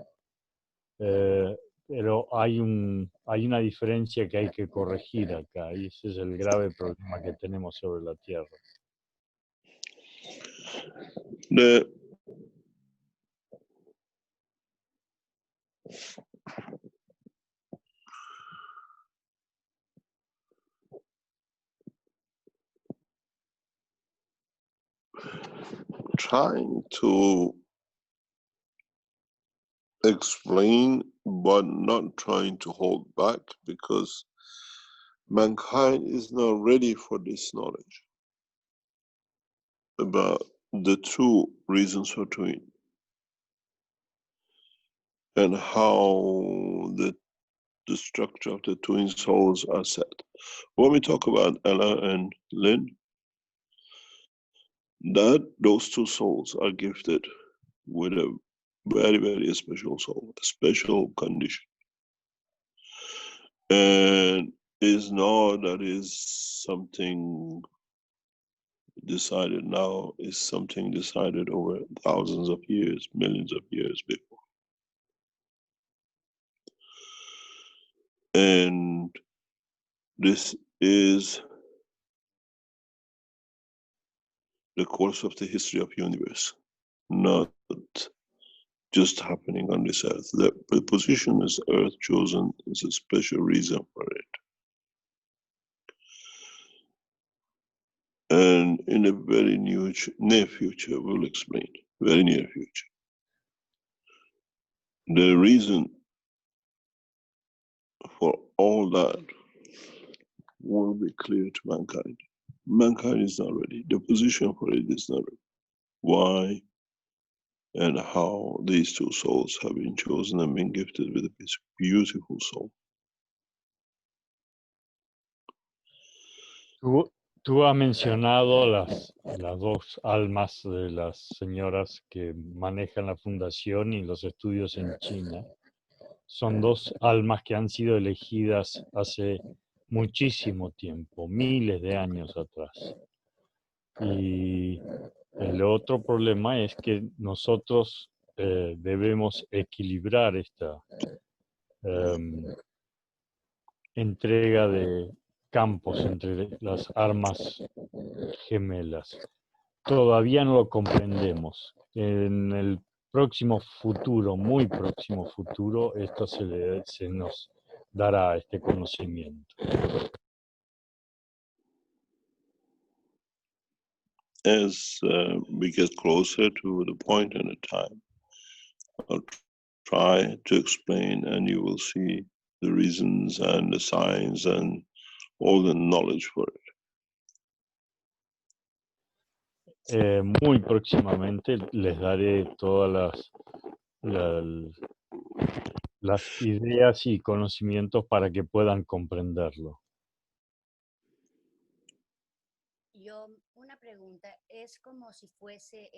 Pero hay una diferencia que hay que corregir acá, y ese es el grave problema que tenemos sobre la Tierra. The trying to explain but not trying to hold back, because mankind is not ready for this knowledge about the true reasons for doing and how the structure of the twin souls are set. When we talk about Ella and Lynn, that those two souls are gifted with a very, very special soul, a special condition. And is not that is something decided now, is something decided over thousands of years, millions of years before. And this is the course of the history of universe, not just happening on this earth. The position is earth chosen is a special reason for it. And in a very near future, we'll explain, very near future. The reason for all that will be clear to mankind. Mankind is not ready. The position for it is not ready. Why and how these two souls have been chosen and been gifted with this beautiful soul. Tú has mencionado las dos almas de las señoras que manejan la fundación y los estudios en China. Son dos almas que han sido elegidas hace muchísimo tiempo, miles de años atrás. Y el otro problema es que nosotros debemos equilibrar esta entrega de campos entre las armas gemelas. Todavía no lo comprendemos. En el próximo futuro, muy próximo futuro, esto se nos dará este conocimiento. As we get closer to the point and the time, I'll try to explain, and you will see the reasons and the signs and all the knowledge for it. Muy próximamente les daré todas las ideas y conocimientos para que puedan comprenderlo. Yo, una pregunta, es como si fuese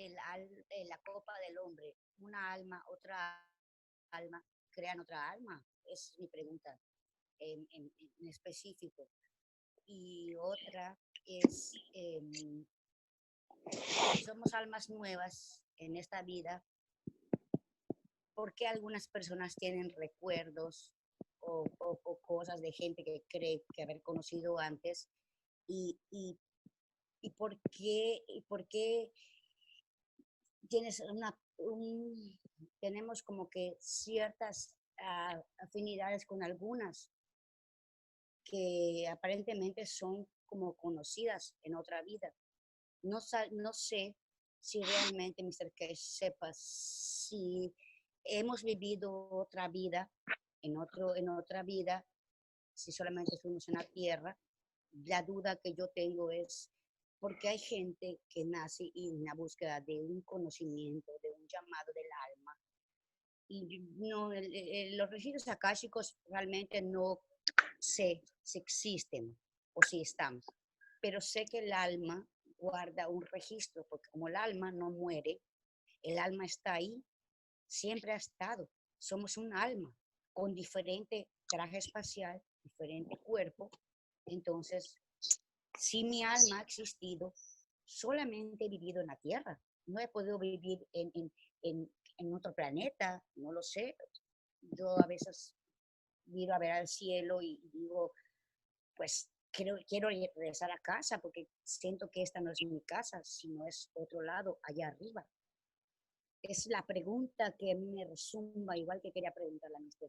la copa del hombre, una alma, otra alma, crean otra alma, es mi pregunta en específico. Y otra es, si somos almas nuevas en esta vida, ¿por qué algunas personas tienen recuerdos o cosas de gente que cree que haber conocido antes? ¿Y por qué tenemos como que ciertas afinidades con algunas que aparentemente son como conocidas en otra vida? No sé si realmente, Mr. Keshe, sepas si hemos vivido otra vida, en otra vida, si solamente fuimos en la tierra. La duda que yo tengo es, porque hay gente que nace en una búsqueda de un conocimiento, de un llamado del alma. Y no, los registros akáshicos realmente no sé si existen o si están, pero sé que el alma guarda un registro, porque como el alma no muere, el alma está ahí, siempre ha estado. Somos un alma con diferente traje espacial, diferente cuerpo. Entonces, si mi alma ha existido, solamente he vivido en la Tierra. No he podido vivir en otro planeta, no lo sé. Yo a veces miro a ver al cielo y digo, pues quiero regresar a casa porque siento que esta no es mi casa, sino es otro lado, allá arriba. Es la pregunta que a mí me resuma, igual que quería preguntarle a Mr.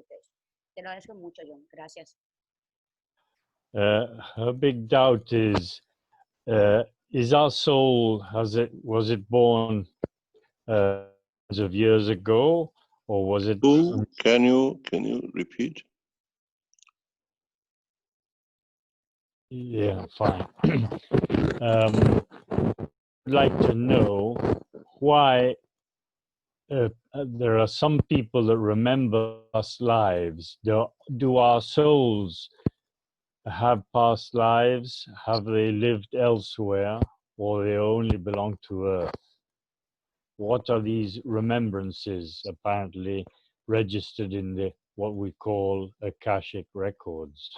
Keshe. Te lo agradezco mucho, John. Gracias. Her big doubt is our soul, was it born hundreds of years ago, or was it? Can you repeat? Yeah, fine. I'd like to know why there are some people that remember past lives. Do our souls have past lives? Have they lived elsewhere, or they only belong to Earth? What are these remembrances apparently registered in the what we call Akashic records?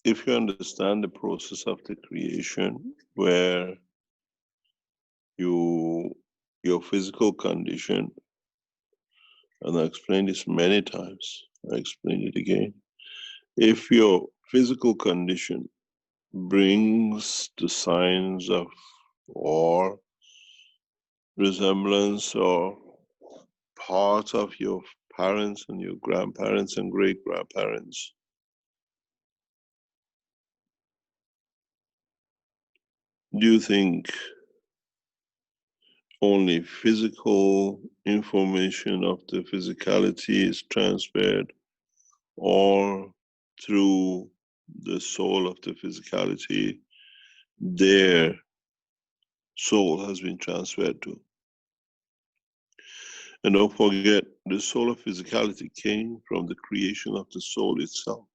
If you understand the process of the creation, where your physical condition, and I explained this many times, I explain it again. If your physical condition brings the signs of or resemblance or part of your parents and your grandparents and great grandparents, do you think only physical information of the physicality is transferred, or through the soul of the physicality, their soul has been transferred to? And don't forget, the soul of physicality came from the creation of the soul itself.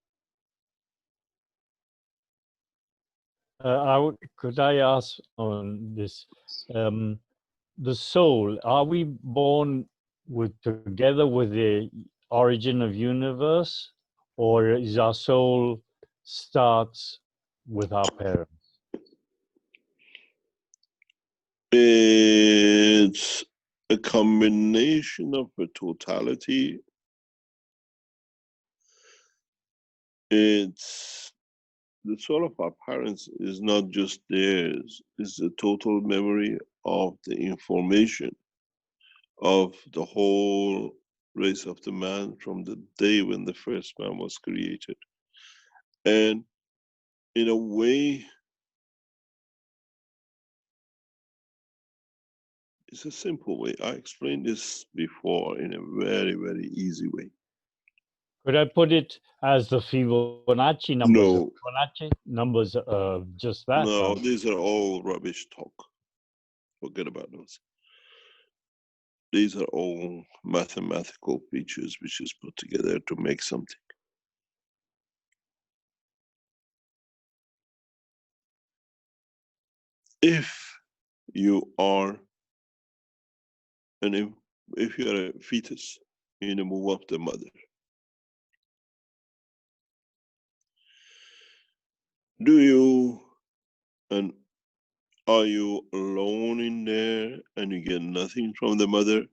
Could I ask on this? The soul, are we born together with the origin of universe, or is our soul starts with our parents? It's a combination of a totality. It's the soul of our parents is not just theirs, it's the total memory of the information of the whole race of the man from the day when the first man was created. And in a way, it's a simple way. I explained this before in a very, very easy way. Could I put it as the Fibonacci numbers? No. Fibonacci numbers of just that? No, these are all rubbish talk. Forget about those. These are all mathematical features which is put together to make something. If you are if you are a fetus in the womb of the mother, do you and are you alone in there and you get nothing from the mother?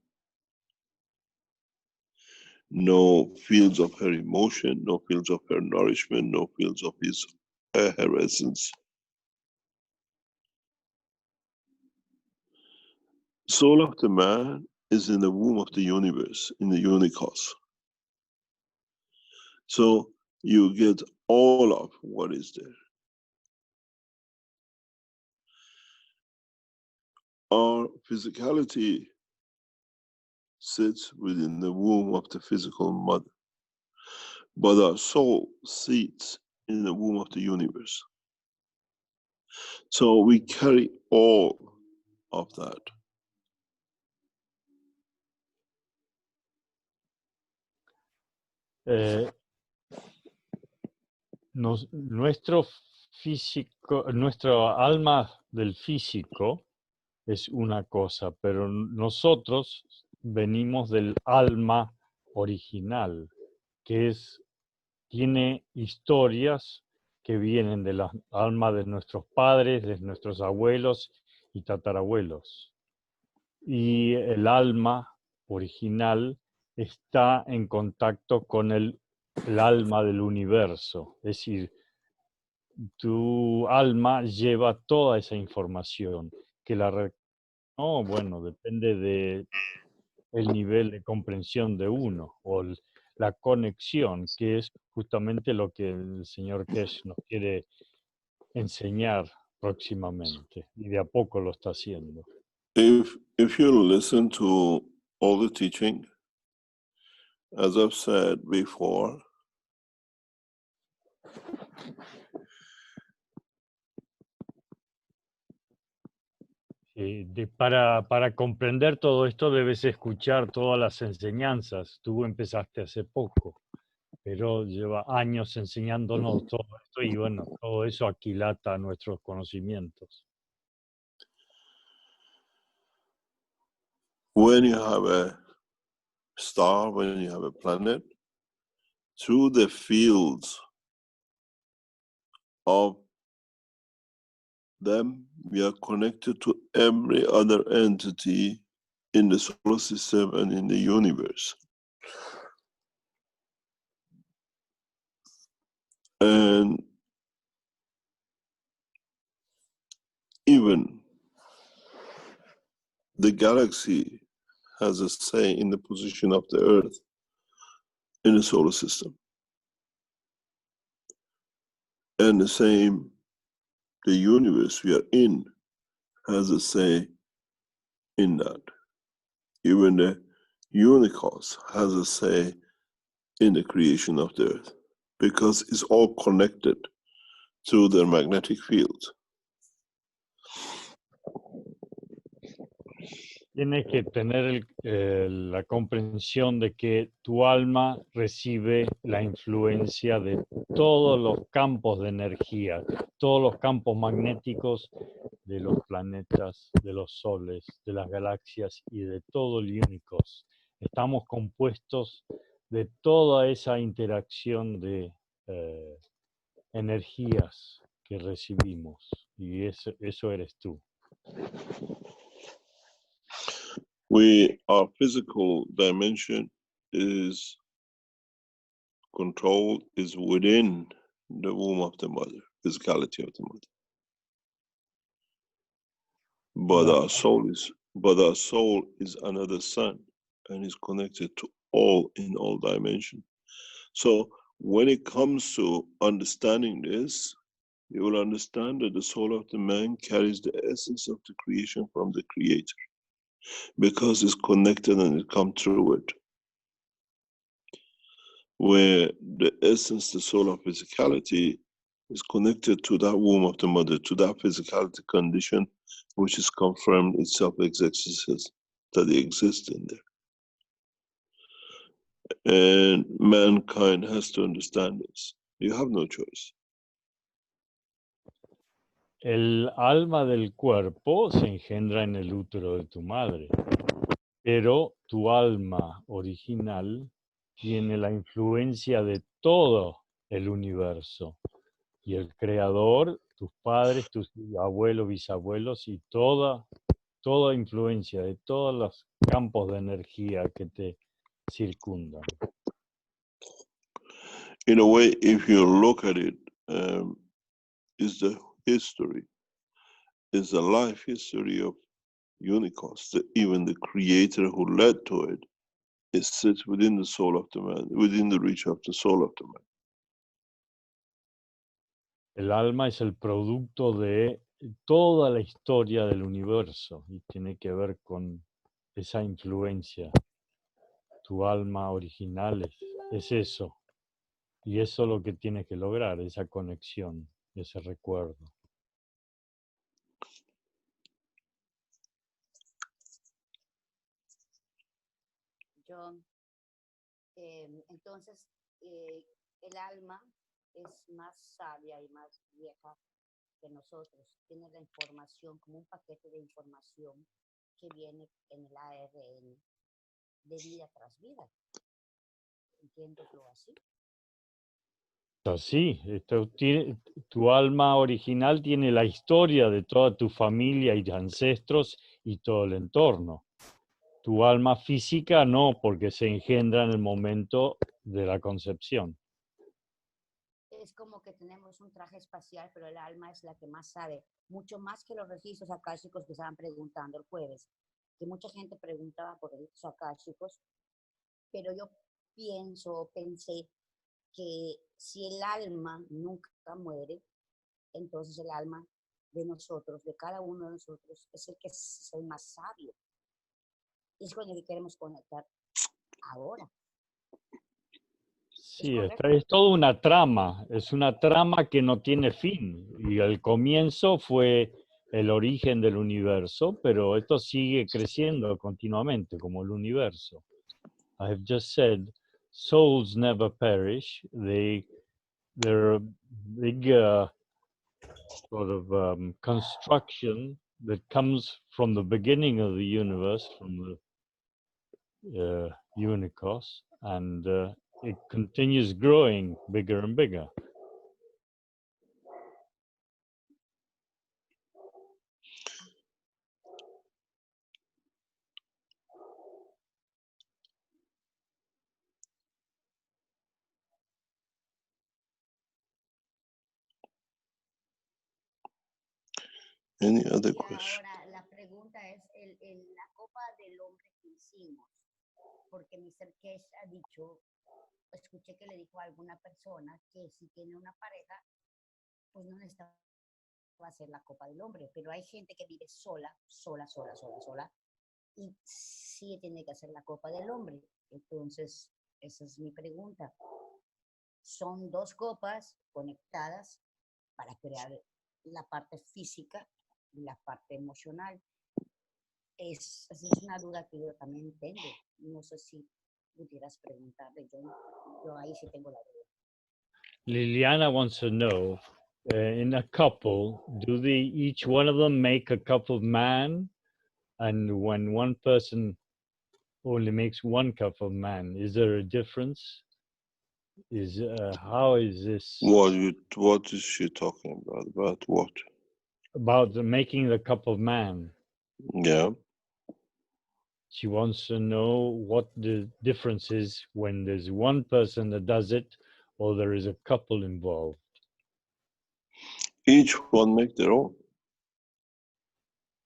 No fields of her emotion, no fields of her nourishment, no fields of her essence. Soul of the man is in the womb of the universe, in the unicos. So you get all of what is there. Our physicality sits within the womb of the physical mother, but our soul sits in the womb of the universe. So we carry all of that. Nuestro físico, nuestro alma del físico es una cosa, pero nosotros venimos del alma original, que tiene historias que vienen de la alma de nuestros padres, de nuestros abuelos y tatarabuelos. Y el alma original está en contacto con el alma del universo, es decir, tu alma lleva toda esa información, que bueno, depende de el nivel de comprensión de uno o la conexión, que es justamente lo que el señor Keshe nos quiere enseñar próximamente, y de a poco lo está haciendo. If you listen to all the teaching, as I've said before, Para comprender todo esto debes escuchar todas las enseñanzas. Tú empezaste hace poco, pero lleva años enseñándonos todo esto y bueno, todo eso aquilata nuestros conocimientos. when you have a star, when you have a planet, through the fields of them, we are connected to every other entity in the solar system and in the universe. And even the galaxy has a say in the position of the Earth in the solar system. And the same, the universe we are in has a say in that. Even the universe has a say in the creation of the Earth, because it's all connected through their magnetic field. Tienes que tener la comprensión de que tu alma recibe la influencia de todos los campos de energía, todos los campos magnéticos de los planetas, de los soles, de las galaxias y de todo el universo. Estamos compuestos de toda esa interacción de energías que recibimos, y eso eres tú. Our physical dimension is controlled, is within the womb of the mother, physicality of the mother. But our soul is another sun and is connected to all in all dimensions. So when it comes to understanding this, you will understand that the soul of the man carries the essence of the creation from the Creator, because it's connected and it comes through it. Where the essence, the soul of physicality, is connected to that womb of the mother, to that physicality condition, which is confirmed itself exists, that it exists in there. And mankind has to understand this. You have no choice. El alma del cuerpo se engendra en el útero de tu madre, pero tu alma original tiene la influencia de todo el universo. Y el creador, tus padres, tus abuelos, bisabuelos y toda influencia de todos los campos de energía que te circundan. In a way, if you look at it, is the history, is the life history of unicorns. Even the creator who led to it, it sits within the soul of the man, within the reach of the soul of the man. El alma es el producto de toda la historia del universo y tiene que ver con esa influencia. Tu alma original es eso. Y eso es lo que tienes que lograr, esa conexión, ese recuerdo. John, entonces el alma es más sabia y más vieja que nosotros. Tiene la información como un paquete de información que viene en el ARN de vida tras vida. Entiéndelo así. Así, tu alma original tiene la historia de toda tu familia y ancestros y todo el entorno. Tu alma física no, porque se engendra en el momento de la concepción. Es como que tenemos un traje espacial, pero el alma es la que más sabe, mucho más que los registros akáshicos que estaban preguntando el jueves, que mucha gente preguntaba por registros akáshicos, pero yo pensé que si el alma nunca muere, entonces el alma de nosotros, de cada uno de nosotros, es el que es el más sabio. Y es con el que queremos conectar ahora. Sí, es toda una trama, es una trama que no tiene fin. Y el comienzo fue el origen del universo, pero esto sigue creciendo continuamente como el universo. I have just said, souls never perish. They're a big sort of construction that comes from the beginning of the universe, from the unicos, and it continues growing bigger and bigger. Any other question? Ahora, la pregunta es la copa del hombre que hicimos, porque Mr. Keshe ha dicho, escuché que le dijo a alguna persona que si tiene una pareja, pues no necesita hacer la copa del hombre, pero hay gente que vive sola, y sí tiene que hacer la copa del hombre. Entonces, esa es mi pregunta. Son dos copas conectadas para crear la parte física y la parte emocional. Es una duda que yo también tengo. No sé si pudieras preguntarle. Yo ahí sí tengo la duda. Liliana wants to know, in a couple, do they each one of them make a cup of man? And when one person only makes one cup of man, is there a difference? How is this? What is she talking about? About what? About making the cup of man. Yeah. She wants to know what the difference is when there's one person that does it or there is a couple involved. Each one make their own.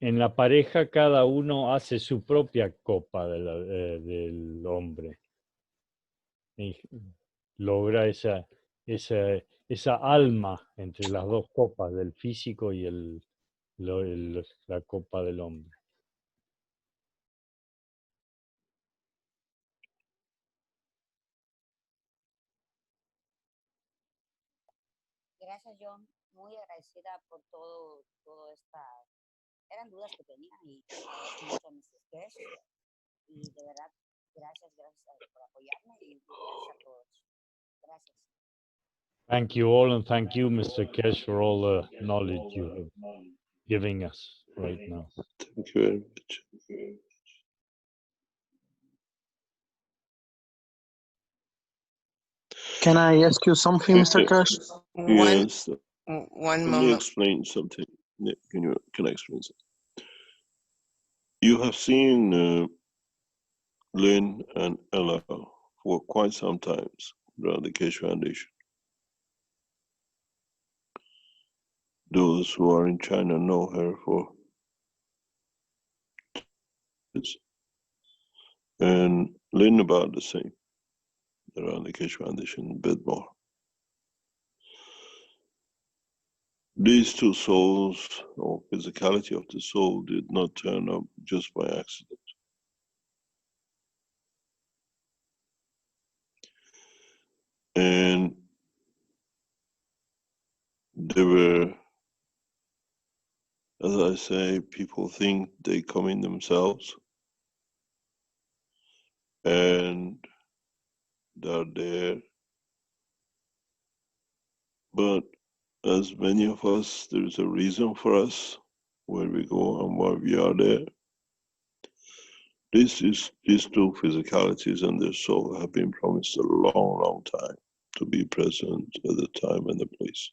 En la pareja cada uno hace su propia copa del hombre. Y logra esa alma entre las dos copas, del físico y la copa del hombre. Gracias, John. Muy agradecida por todo esta. Eran dudas que tenía y agradezco mucho a Mr. Keshe. Y de verdad, gracias por apoyarme y gracias a todos. Gracias. Thank you all, and thank you, Mr. Keshe, for all the knowledge you have giving us right now. Thank you very much. Can I ask you something, Mr. Keshe? Yes. One Can you moment. explain something? Can I explain something? You have seen Lynn and Ella for quite some times around the Keshe Foundation. Those who are in China know her for this. And Lynn about the same around the Keshe Foundation, a bit more. These two souls, or physicality of the soul, did not turn up just by accident. And there were, as I say, people think they come in themselves and they're there. But as many of us, there's a reason for us where we go and why we are there. These two physicalities and their soul have been promised a long, long time to be present at the time and the place.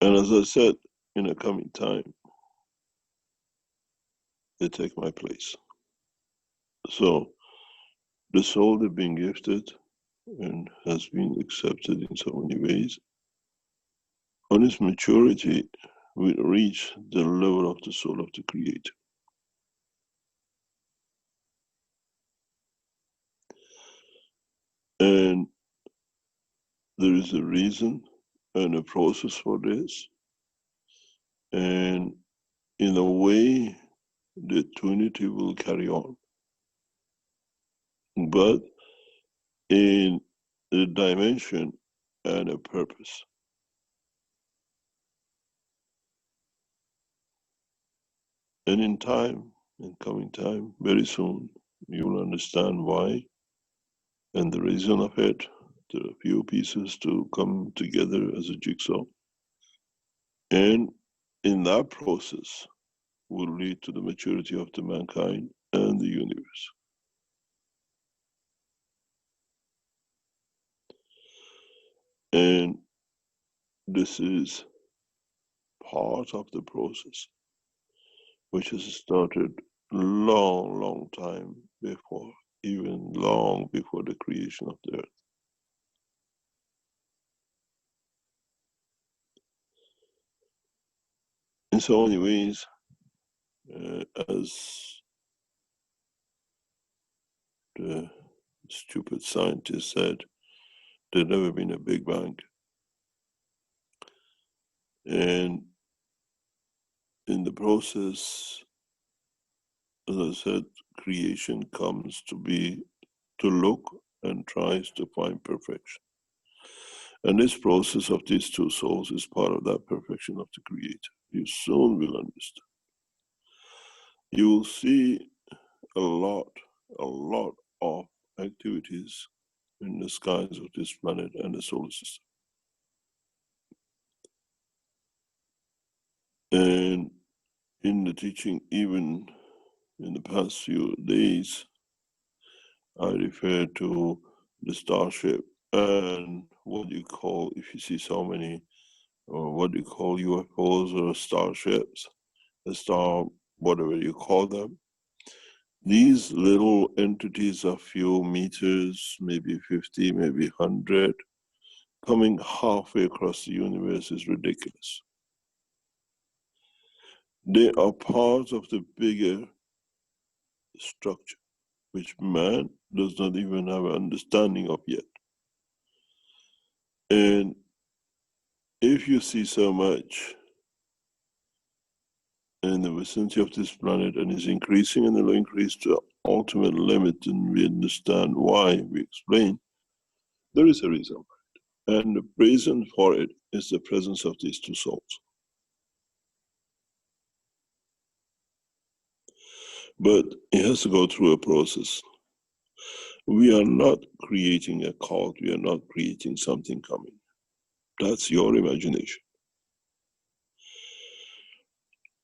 And as I said, in a coming time, they take my place. So the soul they've been gifted and has been accepted in so many ways, on its maturity, will reach the level of the soul of the Creator. And there is a reason and a process for this. And in a way, the Trinity will carry on. But in a dimension and a purpose. And in time, in coming time, very soon, you will understand why and the reason of it. There are a few pieces to come together as a jigsaw. And in that process will lead to the maturity of the mankind and the universe. And this is part of the process, which has started long, long time before, even long before the creation of the earth. In so many ways, as the stupid scientist said, there's never been a Big Bang. And in the process, as I said, creation comes to be, to look and tries to find perfection. And this process of these two souls is part of that perfection of the Creator. You soon will understand. You will see a lot of activities in the skies of this planet and the solar system. And in the teaching, even in the past few days, I refer to the starship and what you call, if you see so many, or what you call UFOs or starships, a star, whatever you call them. These little entities a few meters, maybe 50, maybe 100, coming halfway across the universe is ridiculous. They are part of the bigger structure, which man does not even have an understanding of yet. And if you see so much in the vicinity of this planet and is increasing and it will increase to ultimate limit, and we understand why, we explain, there is a reason. And the reason for it is the presence of these two souls. But it has to go through a process. We are not creating a cult, we are not creating something coming. That's your imagination.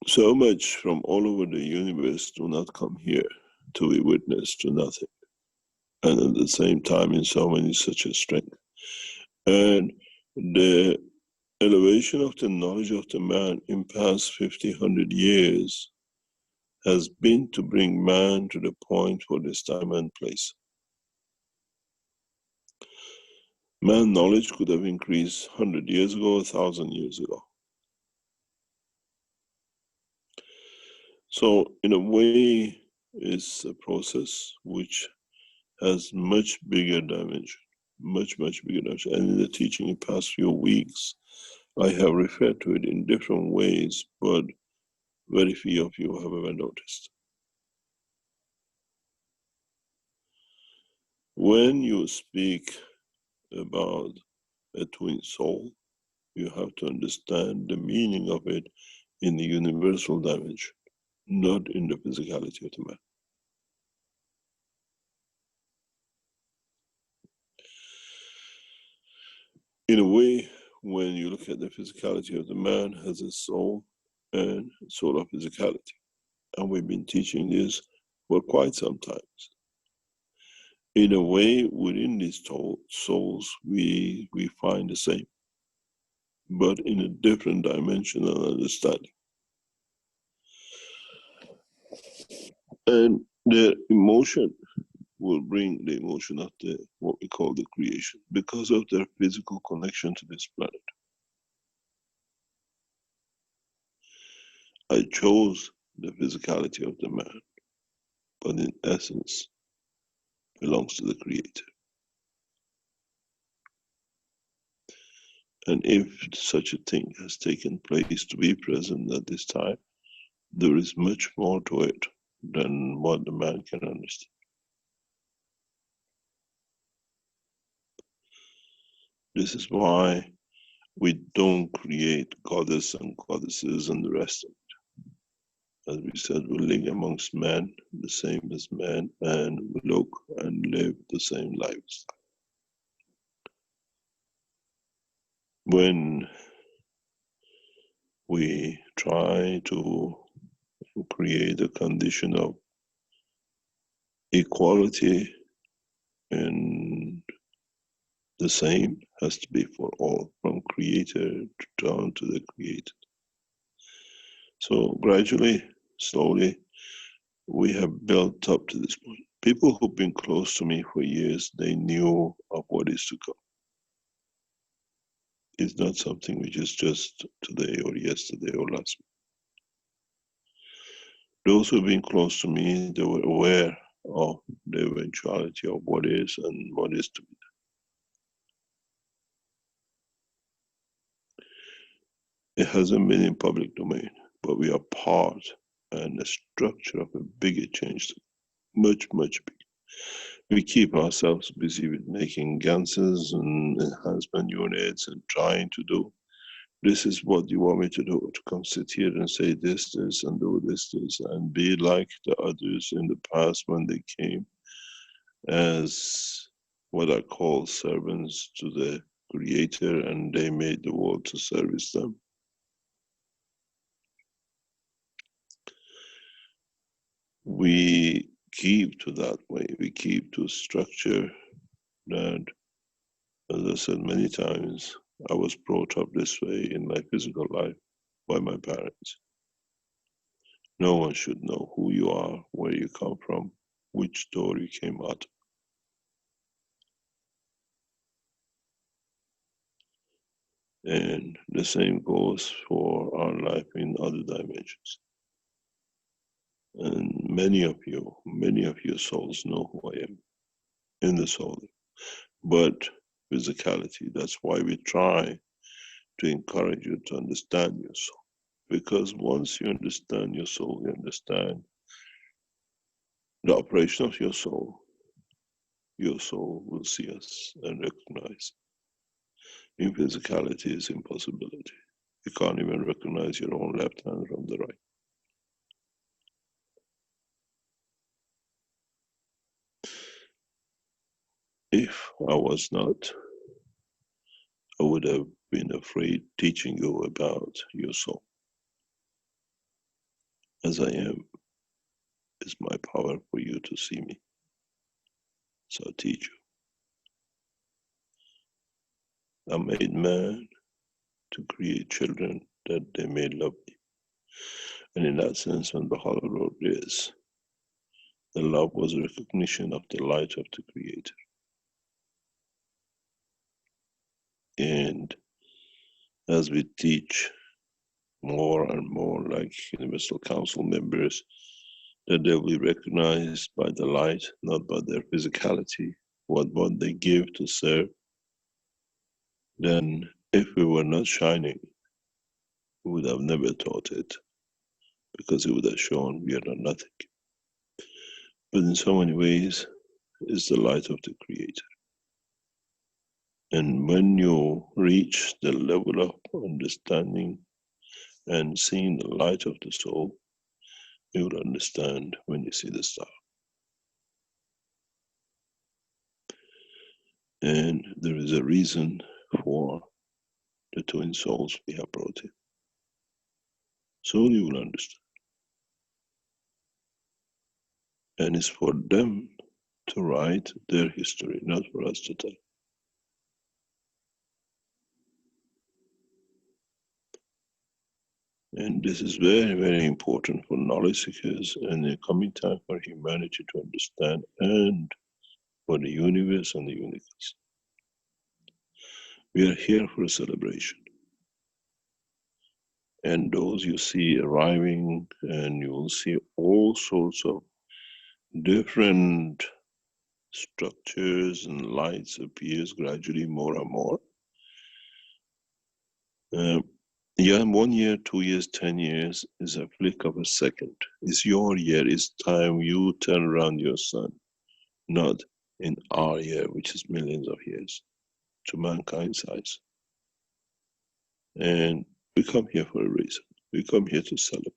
So much from all over the universe do not come here to be witness to nothing. And at the same time, in so many such a strength. And the elevation of the knowledge of the man in past 50, 100 years has been to bring man to the point for this time and place. Man knowledge could have increased 100 years ago, 1,000 years ago. So in a way, it's a process which has much bigger dimension. much bigger dimension. And in the teaching in the past few weeks, I have referred to it in different ways, but very few of you have ever noticed. When you speak about a twin soul, you have to understand the meaning of it in the universal dimension, not in the physicality of the man. In a way, when you look at the physicality of the man as a soul and soul of physicality, and we've been teaching this for quite some time. In a way, within these souls, we find the same, but in a different dimension and understanding. And the emotion will bring the emotion of the what we call the creation because of their physical connection to this planet. I chose the physicality of the man, but in essence belongs to the Creator. And if such a thing has taken place to be present at this time, there is much more to it than what the man can understand. This is why we don't create goddess and goddesses and the rest of it. As we said, we live amongst men, the same as men, and we look and live the same lives. When we try to create a condition of equality, and the same has to be for all, from creator down to the created. So gradually, slowly, we have built up to this point. People who've been close to me for years, they knew of what is to come. It's not something which is just today or yesterday or last week. Those who've been close to me, they were aware of the eventuality of what is and what is to be done. It hasn't been in public domain, but we are part and a structure of a bigger change, much bigger. We keep ourselves busy with making ganses and enhancement units and trying to do, this is what you want me to do, to come sit here and say this, and do this, and be like the others in the past when they came as what I call servants to the Creator, and they made the world to service them. We keep to that way, we keep to structure that, as I said many times, I was brought up this way in my physical life by my parents. No one should know who you are, where you come from, which door you came out of. And the same goes for our life in other dimensions. And many of your souls know who I am in the soul. But physicality, that's why we try to encourage you to understand your soul. Because once you understand your soul, you understand the operation of your soul will see us and recognize. In physicality is impossibility. You can't even recognize your own left hand from the right. If I was not, I would have been afraid teaching you about your soul. As I am, is my power for you to see me. So I teach you. I made man to create children that they may love me. And in that sense, when Baha'u'llah wrote this, the love was a recognition of the light of the Creator. And as we teach more and more like Universal Council members, that they will be recognized by the light, not by their physicality, what they give to serve, then if we were not shining, we would have never taught it, because it would have shown we are not nothing. But in so many ways, it's the light of the Creator. And when you reach the level of understanding and seeing the light of the soul, you will understand when you see the star. And there is a reason for the twin souls we have brought in. Soon you will understand. And it's for them to write their history, not for us to tell. And this is very, very important for knowledge seekers and the coming time for humanity to understand, and for the universe and the universe. We are here for a celebration. And those you see arriving, and you will see all sorts of different structures and lights appears gradually more and more. Yeah, 1 year, 2 years, 10 years is a flick of a second. It's your year, it's time you turn around your sun, not in our year, which is millions of years, to mankind's eyes. And we come here for a reason. We come here to celebrate.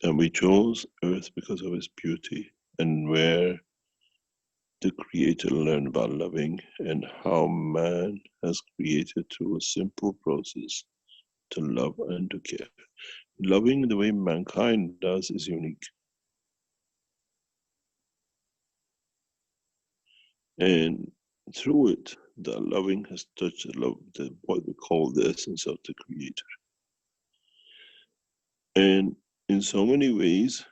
And we chose Earth because of its beauty, and where the Creator learned about loving, and how man has created through a simple process to love and to care. Loving the way mankind does is unique. And through it, the loving has touched the love, what we call the essence of the Creator. And in so many ways,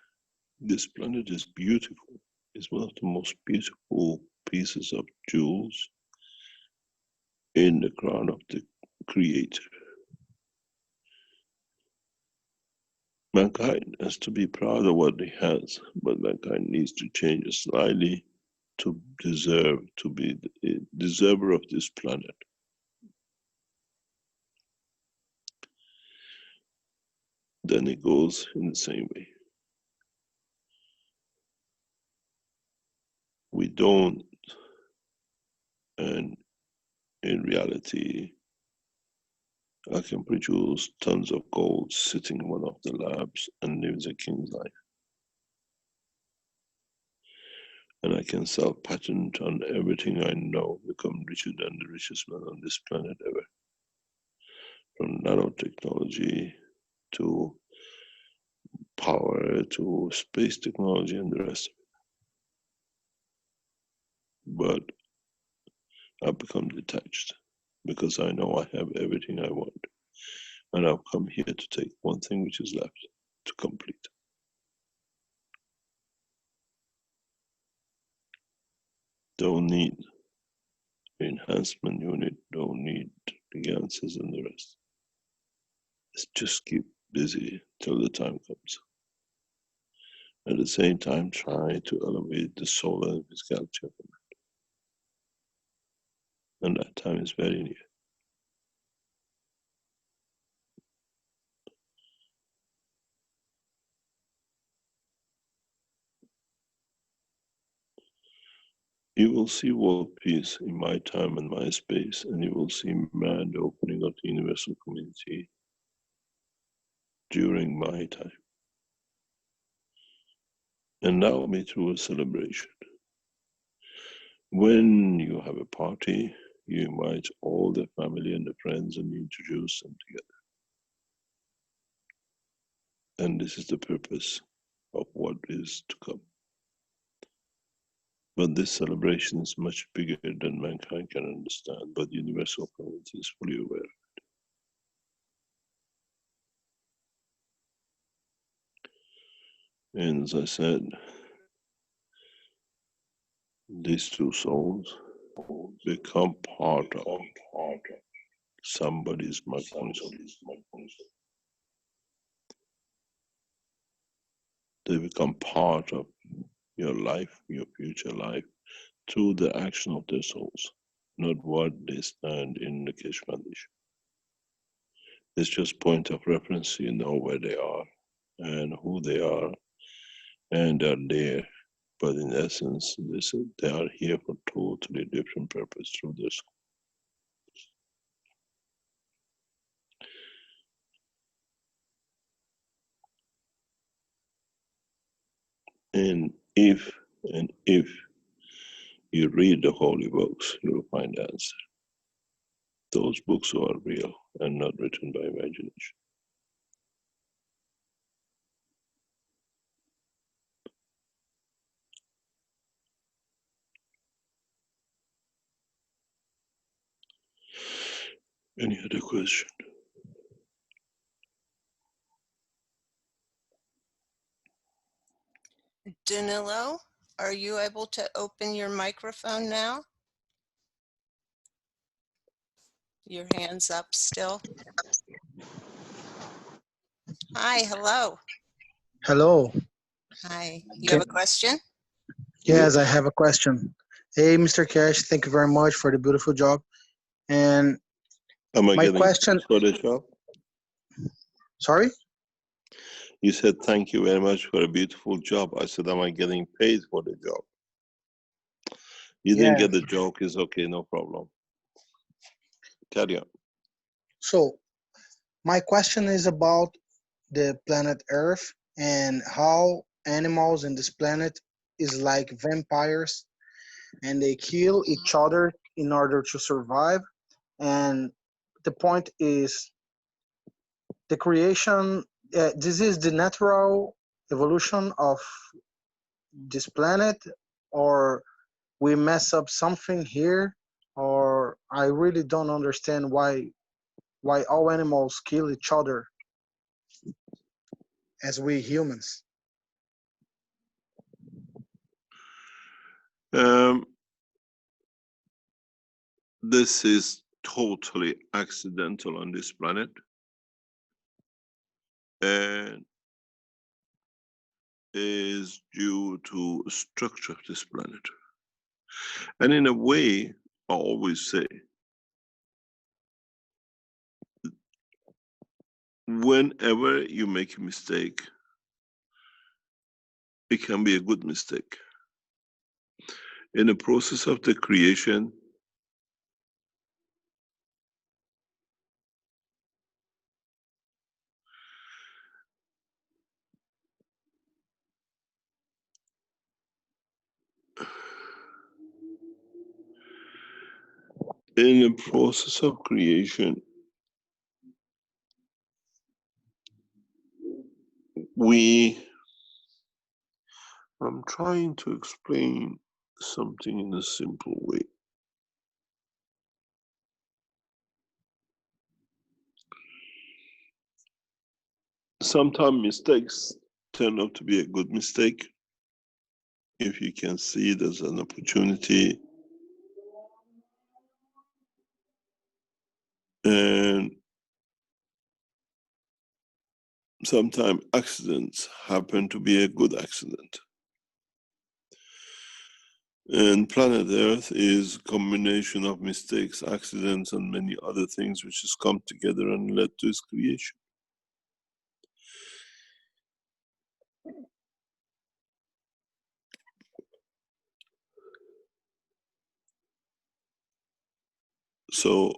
this planet is beautiful. It's one of the most beautiful pieces of jewels in the crown of the Creator. Mankind has to be proud of what he has, but mankind needs to change slightly to deserve to be the deserver of this planet. Then it goes in the same way. We don't, and in reality, I can produce tons of gold sitting in one of the labs and live a king's life. And I can sell patent on everything I know, become richer than the richest man on this planet ever. From nanotechnology to power to space technology and the rest of it. But I've become detached because I know I have everything I want. And I've come here to take one thing which is left to complete. Don't need enhancement unit, don't need the ganses and the rest. Let's just keep busy till the time comes. At the same time, try to elevate the soul and physicality of man. And that time is very near. You will see world peace in my time and my space, and you will see man, the opening of the universal community during my time. And that will be through a celebration. When you have a party, you invite all the family and the friends and you introduce them together. And this is the purpose of what is to come. But this celebration is much bigger than mankind can understand, but the universal community is fully aware. And as I said, these two souls become part of somebody's mechanism. They become part of your life, your future life, through the action of their souls, not what they stand in the Keshe Foundation. It's just point of reference, you know where they are and who they are, and they're there. But in essence, they are here for totally different purpose through this. And if you read the holy books, you'll find the answer. Those books are real and not written by imagination. Any other question? Danilo, are you able to open your microphone now? Your hand's up still. Hi, hello. Hello. Hi, you Can, have a question? yes, I have a question. Hey, Mr. Cash, thank you very much for the beautiful job. And Am I my getting question, paid for the job? sorry? You said thank you very much for a beautiful job. I said, am I getting paid for the job? You didn't Yeah. get the joke, it's okay, no problem. Carry on. So my question is about the planet Earth and how animals in this planet is like vampires and they kill each other in order to survive. And the point is the creation, this is the natural evolution of this planet, or we mess up something here, or I really don't understand why all animals kill each other as we humans. This is totally accidental on this planet. And is due to structure of this planet. And in a way, I always say, whenever you make a mistake, it can be a good mistake. In the process of the creation, I'm trying to explain something in a simple way. Sometimes mistakes turn out to be a good mistake if you can see it as an opportunity. And sometimes accidents happen to be a good accident. And planet Earth is a combination of mistakes, accidents, and many other things which has come together and led to its creation. So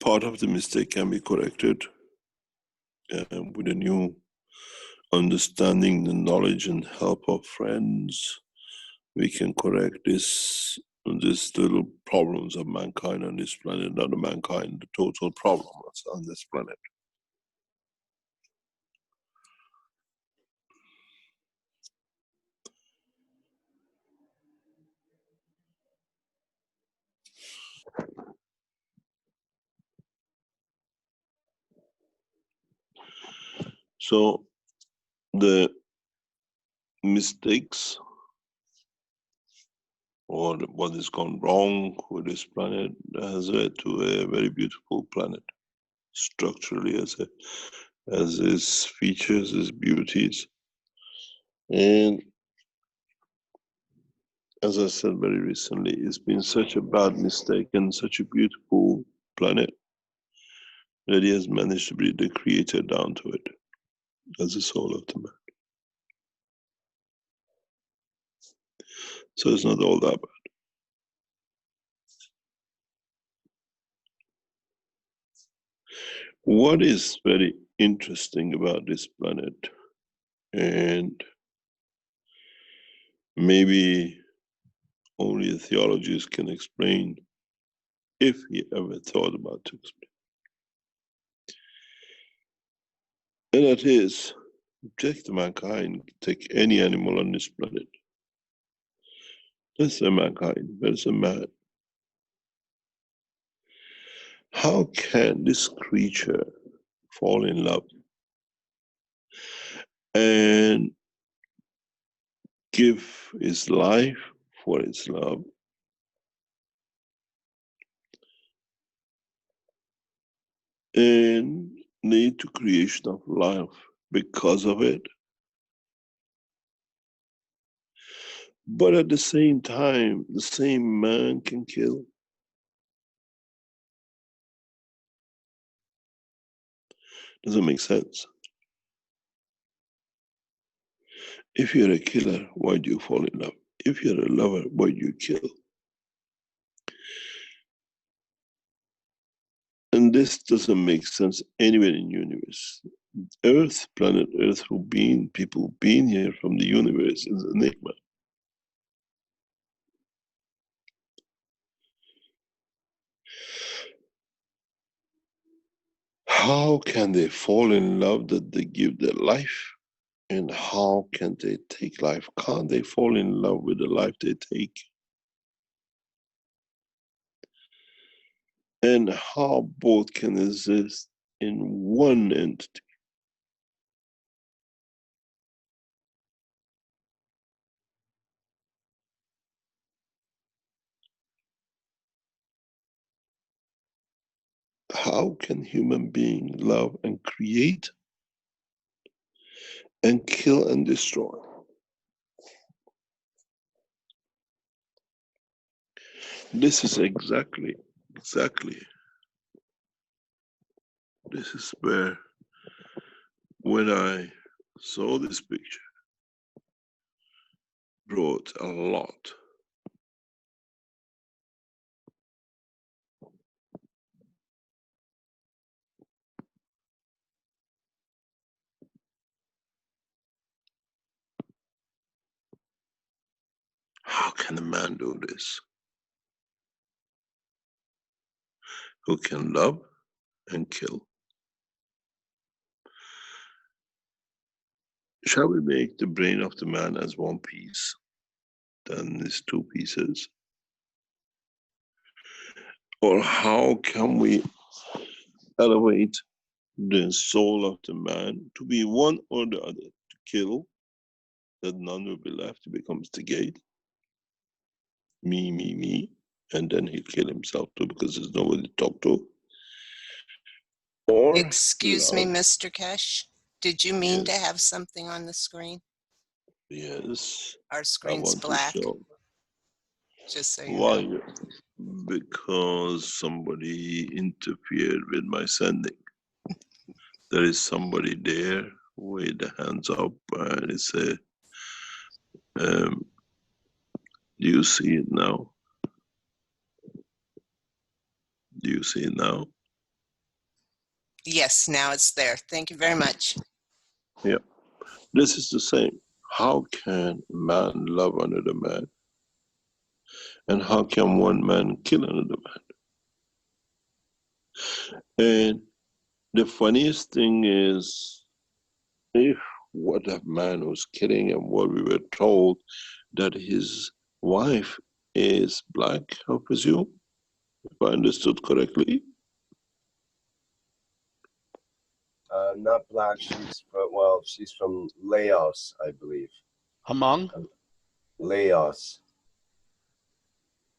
part of the mistake can be corrected with a new understanding, the knowledge and help of friends. We can correct this little problems of mankind on this planet, not the mankind, the total problem on this planet. So the mistakes or what has gone wrong with this planet has led to a very beautiful planet, structurally as its features, its beauties. And as I said very recently, it's been such a bad mistake and such a beautiful planet that he has managed to bring the creator down to it as the soul of the man. So it's not all that bad. What is very interesting about this planet, and maybe only a theologist can explain, if he ever thought about to explain, and that is, take mankind, take any animal on this planet. Let's say mankind, there's a man. How can this creature fall in love and give his life for his love, and lead to creation of life because of it? But at the same time, the same man can kill. Doesn't make sense. If you're a killer, why do you fall in love? If you're a lover, why do you kill? And this doesn't make sense anywhere in the universe. Earth, planet Earth, people being here from the universe is an enigma. How can they fall in love that they give their life? And how can they take life? Can't they fall in love with the life they take? And how both can exist in one entity? How can human being love and create and kill and destroy? This is exactly, this is where, when I saw this picture, brought a lot. How can a man do this? Who can love and kill? Shall we make the brain of the man as one piece, then it's two pieces? Or how can we elevate the soul of the man to be one or the other, to kill, that none will be left, he becomes the gate, me, and then he'll kill himself too because there's nobody to talk to? Or Excuse me, love, Mr. Keshe. Did you mean to yes, have something on the screen? yes, Our I screen's want to black, show. just so you Why? know. Because somebody interfered with my sending. There is somebody there with the hands up, and it said, do you see it now? Do you see it now? Yes, now it's there. Thank you very much. Yeah. This is the same. How can man love another man? And how can one man kill another man? And the funniest thing is, if what a man was killing and what we were told that his wife is black, I presume, if I understood correctly. Not black. She's from Laos, I believe. Among? Laos,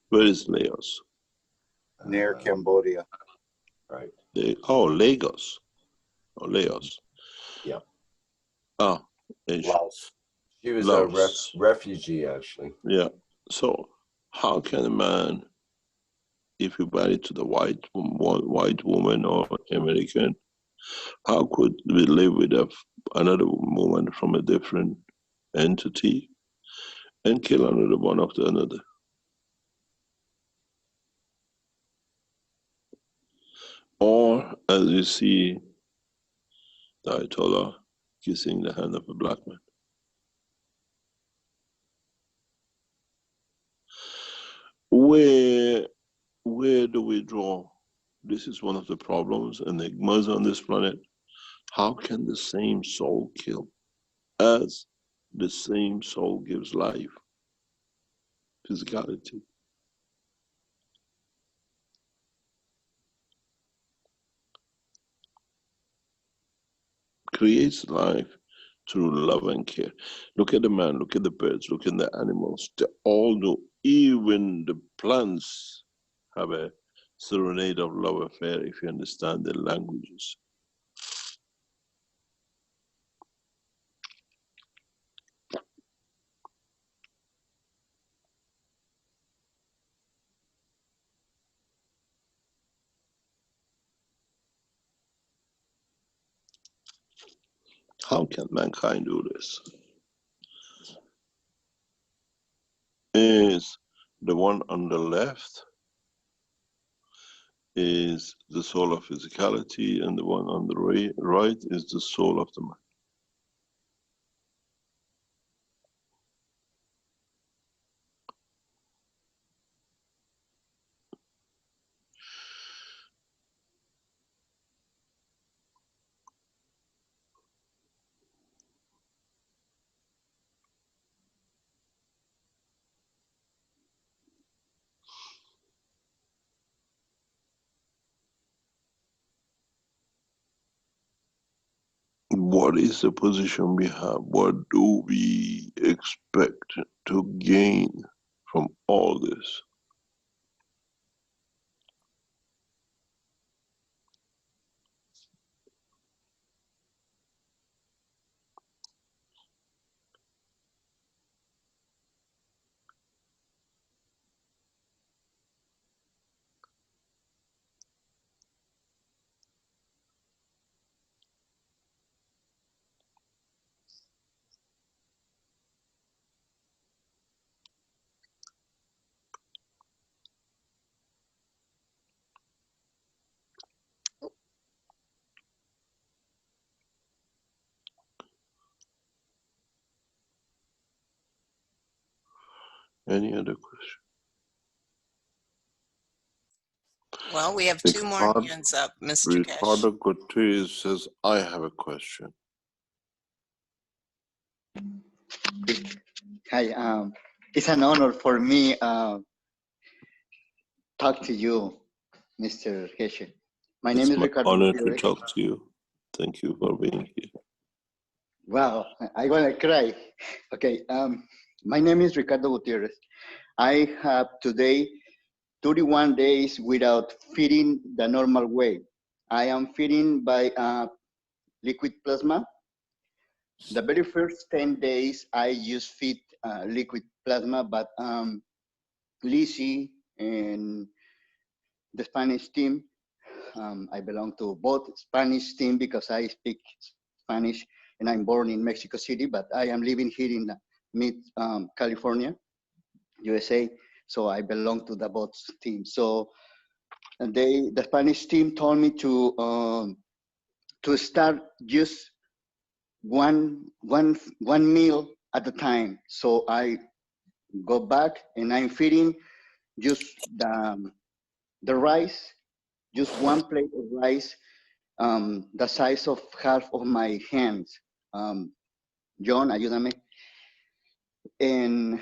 Where is Laos? near Cambodia. Right. Lagos. Oh, Laos. Yeah. Ah, Asia. Laos. She was a Laos. refugee, actually. Yeah. So how can a man, if he married to the white woman or American, how could we live with another woman from a different entity and kill another one after another? Or, as you see, the Ayatollah kissing the hand of a black man. Where do we draw? This is one of the problems, enigmas on this planet. How can the same soul kill as the same soul gives life, physicality? Creates life through love and care. Look at the man, look at the birds, look at the animals. They all do. Even the plants have a serenade of love affair if you understand their languages. How can mankind do this? Is the one on the left is the soul of physicality, and the one on the right is the soul of the mind. What is the position we have? What do we expect to gain from all this? Any other question? Well, we have two more hands up, Mr. Keshe. Ricardo Cortez says, I have a question. Hi, it's an honor for me talk to you, Mr. Keshe. My name It's is my Ricardo honor to Gutierrez. talk to you. Thank you for being here. Wow, I wanna cry. Okay, my name is Ricardo Gutierrez. I have today 31 days without feeding the normal way. I am feeding by liquid plasma. The very first 10 days, I just feed liquid plasma, but Lizzie and the Spanish team, I belong to both Spanish team because I speak Spanish and I'm born in Mexico City, but I am living here in mid California, USA. So I belong to the both team. So and the Spanish team told me to start just one meal at a time. So I go back and I'm feeding just the rice, just one plate of rice, the size of half of my hands. John, ayúdame. And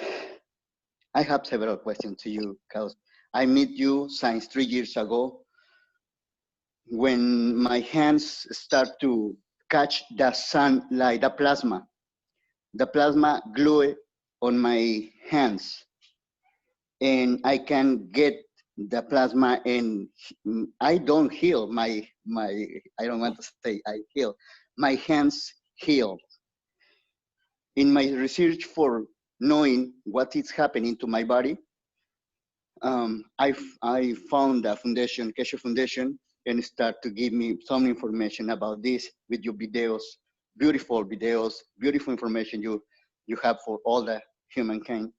I have several questions to you because I met you since 3 years ago when my hands start to catch the sunlight, the plasma. The plasma glue on my hands and I can get the plasma and I don't heal my, I don't want to say I heal, my hands heal. In my research for knowing what is happening to my body, I found the foundation, Keshe Foundation, and start to give me some information about this with your videos, beautiful information you have for all the humankind.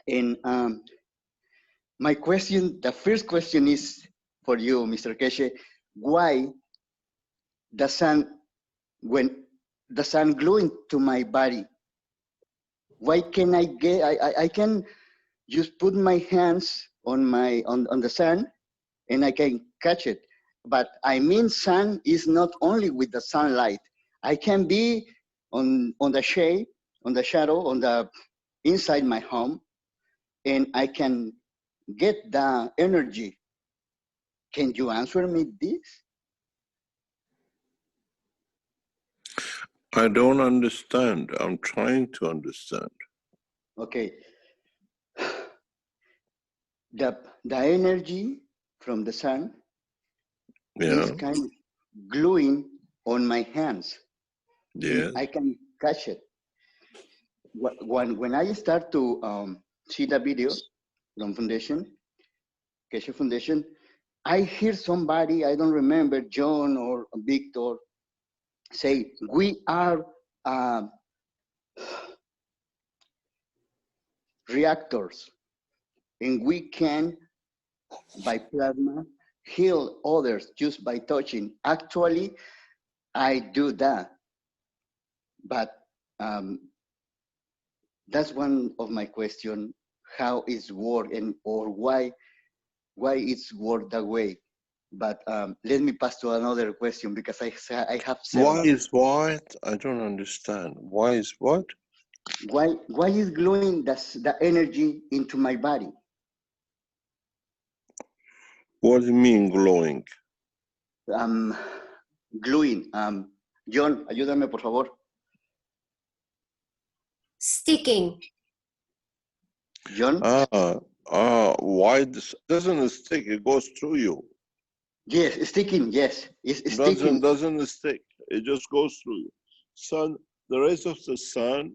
And my question, the first question is for you, Mr. Keshe, why the sun, when the sun glowing to my body, why can I can just put my hands on the sun and I can catch it. But I mean, sun is not only with the sunlight. I can be on the shade, on the shadow, on the inside my home, and I can get the energy. Can you answer me this? I don't understand. I'm trying to understand. Okay. The energy from the sun is kind of gluing on my hands. Yeah. I can catch it. When I start to see the video from Foundation, Keshe Foundation, I hear somebody, I don't remember, John or Victor, say, we are reactors, and we can, by plasma, heal others just by touching. Actually, I do that, but that's one of my question, how it's work and or why it's work that way. But let me pass to another question because I have several. Why is what? I don't understand. Why is what? Why is glowing the energy into my body? What do you mean glowing? Gluing. John, ayúdame por favor. Sticking. John? Why doesn't it stick? It goes through you. Yes, sticking, yes. It's sticking. Doesn't stick. It just goes through you. Sun, the rays of the sun,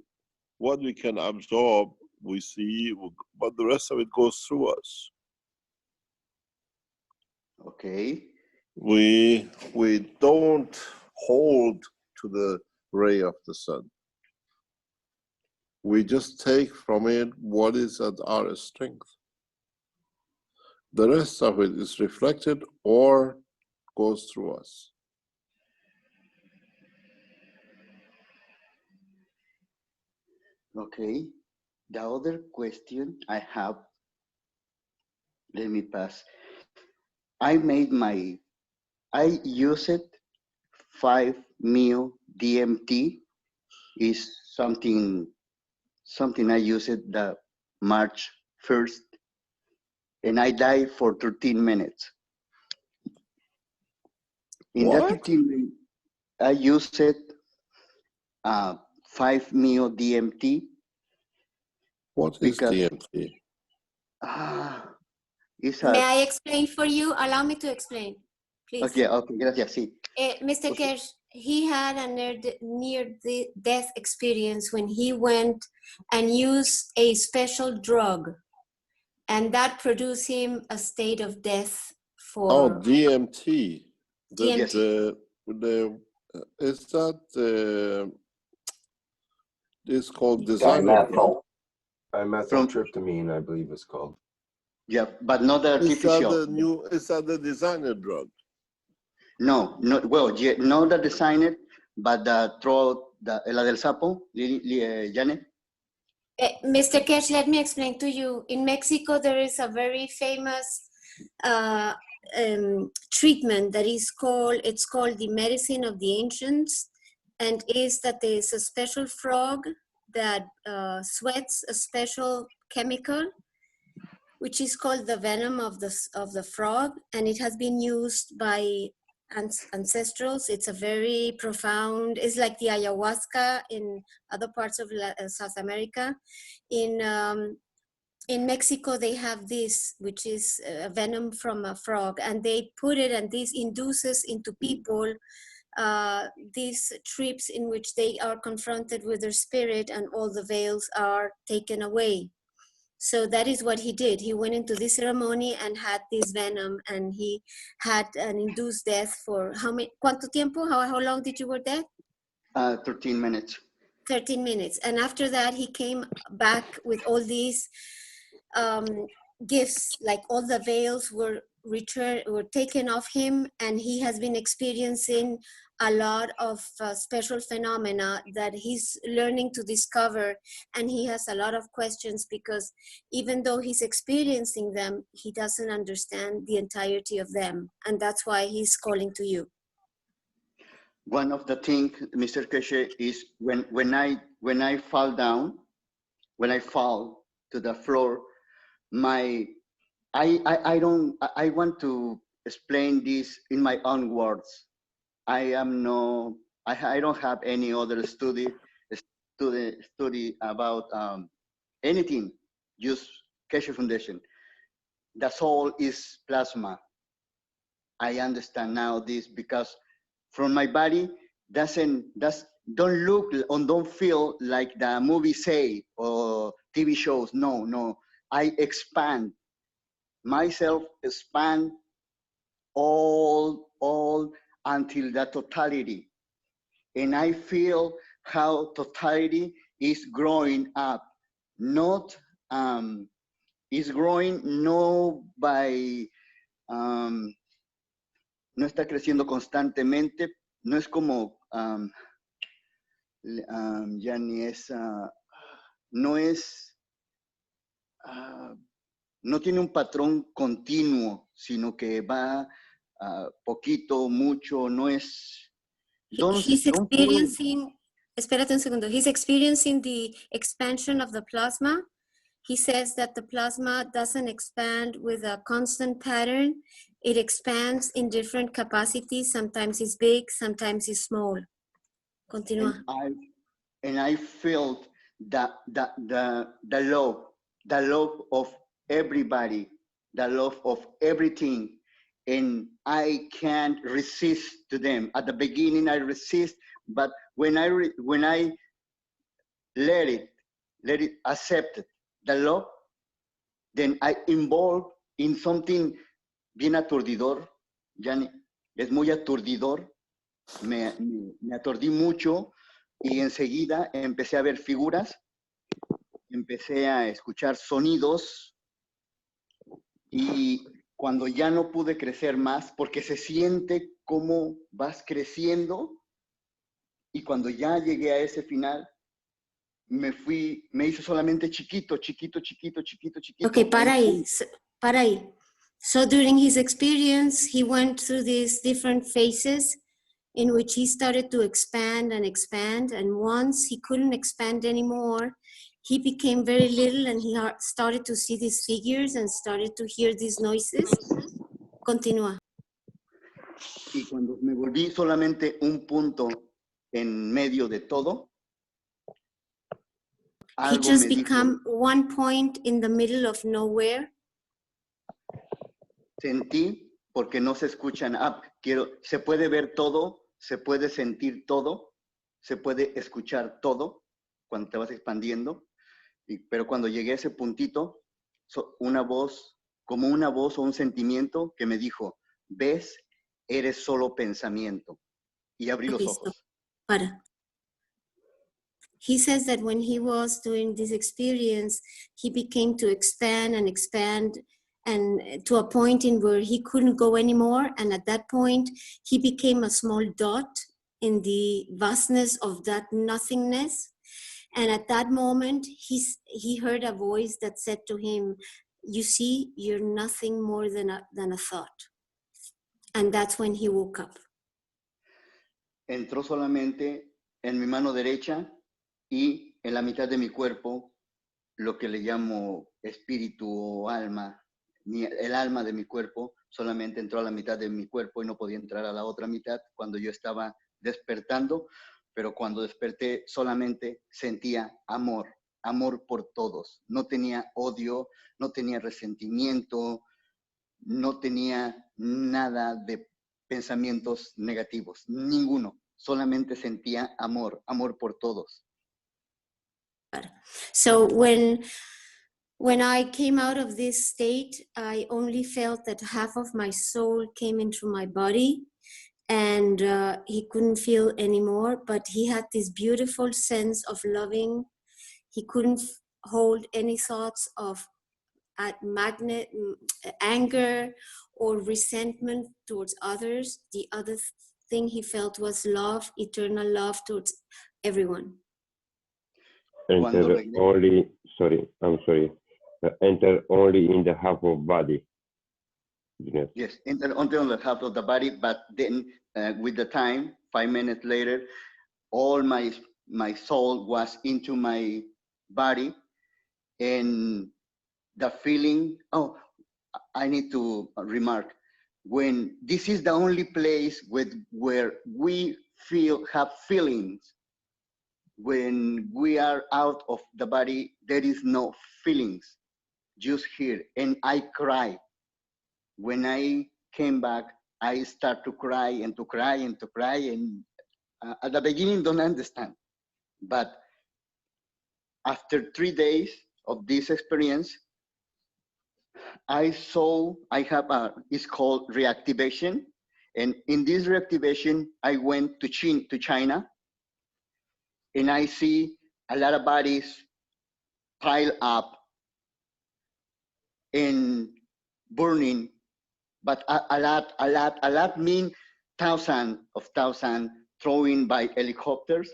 what we can absorb, we see, but the rest of it goes through us. Okay. We don't hold to the ray of the sun. We just take from it what is at our strength. The rest of it is reflected or goes through us. Okay. The other question I have, let me pass. I use it 5-meo DMT is something I use it the March 1st, and I died for 13 minutes. In that 13 minutes, I use it 5-meo DMT. What is DMT? May I explain for you? Allow me to explain, please. Okay, gracias, sí. Mr. Okay. Keshe, he had a near-death experience when he went and used a special drug, and that produced him a state of death for... DMT. DMT. Is that it's called designer drug? Dimethyltryptamine, I believe it's called. Yeah, but not the artificial. Is that the designer drug? No, well, yeah, not the designer, but the la del sapo, Janet. Mr. Keshe, let me explain to you. In Mexico, there is a very famous treatment that is called the medicine of the ancients, and is that there's a special frog that sweats a special chemical, which is called the venom of the frog, and it has been used by ancestrals. It's a very profound, it's like the ayahuasca in other parts of South America. In Mexico, they have this, which is a venom from a frog, and they put it, and this induces into people these trips in which they are confronted with their spirit and all the veils are taken away. So that is what he did. He went into this ceremony and had this venom, and he had an induced death for ¿cuánto tiempo? How long did you were dead? 13 minutes. 13 minutes. And after that, he came back with all these gifts, like all the veils were taken off him, and he has been experiencing a lot of special phenomena that he's learning to discover, and he has a lot of questions because even though he's experiencing them, he doesn't understand the entirety of them, and that's why he's calling to you. One of the things, Mr. Keshe, is when I fall down, when I fall to the floor, I want to explain this in my own words. I don't have any other study about anything, just Keshe Foundation. The soul is plasma. I understand now this because from my body don't look or don't feel like the movie say or TV shows. No. I expand myself, expand all until the totality. And I feel how totality is growing up, not is growing no by no está creciendo constantemente, no es como ya ni es no es no tiene un patrón continuo, sino que va poquito, mucho, no es. He's experiencing, espérate un segundo, he's experiencing the expansion of the plasma. He says that the plasma doesn't expand with a constant pattern. It expands in different capacities. Sometimes it's big, sometimes it's small. Continúa. And I felt the love of everybody, the love of everything, and I can't resist to them. At the beginning, I resist, but when I let it accept the love, then I involve in something bien aturdidor. Yani, es muy aturdidor. Me aturdí mucho y enseguida empecé a ver figuras, empecé a escuchar sonidos y cuando ya no pude crecer más, porque se siente cómo vas creciendo y cuando ya llegué a ese final, me hizo solamente chiquito. Okay, para ahí. So during his experience, he went through these different phases in which he started to expand, and once he couldn't expand anymore, he became very little and he started to see these figures and started to hear these noises. Continúa. Y cuando me volví solamente un punto en medio de todo, he just became one point in the middle of nowhere. Sentí, porque no se escuchan, se puede ver todo, se puede sentir todo, se puede escuchar todo cuando te vas expandiendo, pero cuando llegué a ese puntito, una voz o un sentimiento que me dijo, ves, eres solo pensamiento. Y abrí los ojos. He says that when he was doing this experience, he became to expand and to a point in where he couldn't go anymore. And at that point, he became a small dot in the vastness of that nothingness. And at that moment, he heard a voice that said to him, you see, you're nothing more than a thought. And that's when he woke up. Entró solamente en mi mano derecha y en la mitad de mi cuerpo, lo que le llamo espíritu o alma. El alma de mi cuerpo solamente entró a la mitad de mi cuerpo y no podía entrar a la otra mitad cuando yo estaba despertando, pero cuando desperté solamente sentía amor por todos. No tenía odio, no tenía resentimiento, no tenía nada de pensamientos negativos, ninguno. Solamente sentía amor, amor por todos. So when I came out of this state, I only felt that half of my soul came into my body, and he couldn't feel anymore, but he had this beautiful sense of loving. He couldn't hold any thoughts of anger or resentment towards others. The other thing he felt was love, eternal love towards everyone. Enter only, sorry, I'm sorry. Enter only in the half of body. Yes, enter only on the half of the body, but then with the time, 5 minutes later, all my soul was into my body, and the feeling, oh, I need to remark, when this is the only place where we have feelings. When we are out of the body, there is no feelings, just here. And I cry. When I came back, I start to cry and to cry and to cry. And at the beginning, don't understand. But after 3 days of this experience, I have it's called reactivation. And in this reactivation, I went to China, and I see a lot of bodies pile up and burning, but a lot mean thousand throwing by helicopters,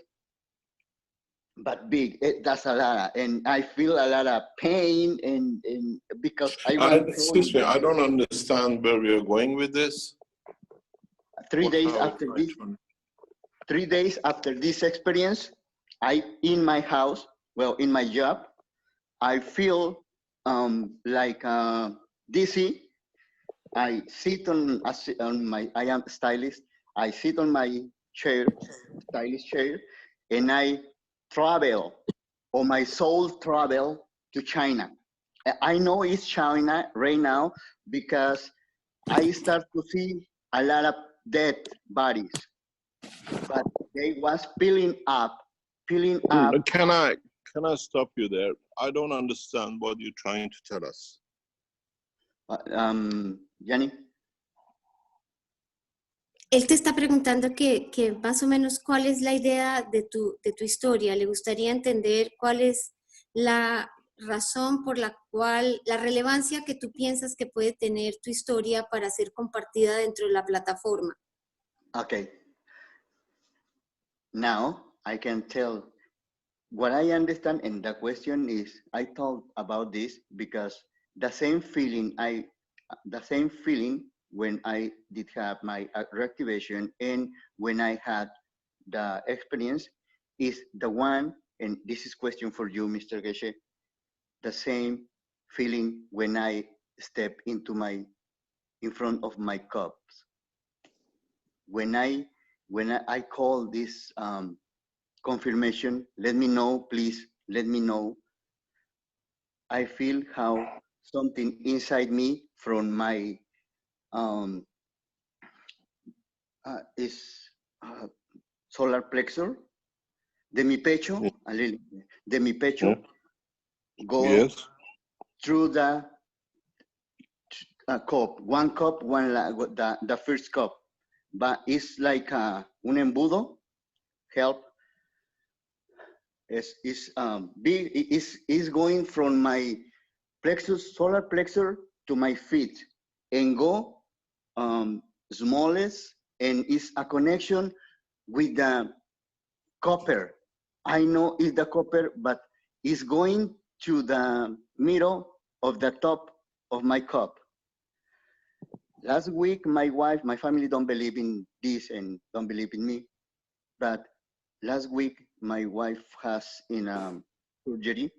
but big, that's a lot. And I feel a lot of pain and because I was excuse me, I don't understand where we are going with this. 3 days after this, 3 days after this experience, in my house, well, in my job, I feel like dizzy. I sit on my, I am stylist. I sit on my chair, stylist chair, and I travel, or my soul travel to China. I know it's China right now because I start to see a lot of dead bodies, but they was peeling up. Can I stop you there? I don't understand what you're trying to tell us. Yanni? Él te está preguntando que más o menos cuál es la idea de tu historia. Le gustaría entender cuál es la razón por la cual, la relevancia que tú piensas que puede tener tu historia para ser compartida dentro de la plataforma. Okay. Now I can tell what I understand, and the question is, I thought about this because the same feeling when I did have my reactivation and when I had the experience is the one, and this is question for you, Mr. Keshe, the same feeling when I step in front of my cups. When I call this confirmation, let me know, please, let me know. I feel how something inside me from my solar plexus, de mi pecho, go through the cup, one cup, the first cup, but it's like un embudo, help. Is big, is going from my solar plexus to my feet and go smallest, and it's a connection with the copper. I know it's the copper, but it's going to the middle of the top of my cup. Last week, my family don't believe in this and don't believe in me, but last week, my wife has in surgery,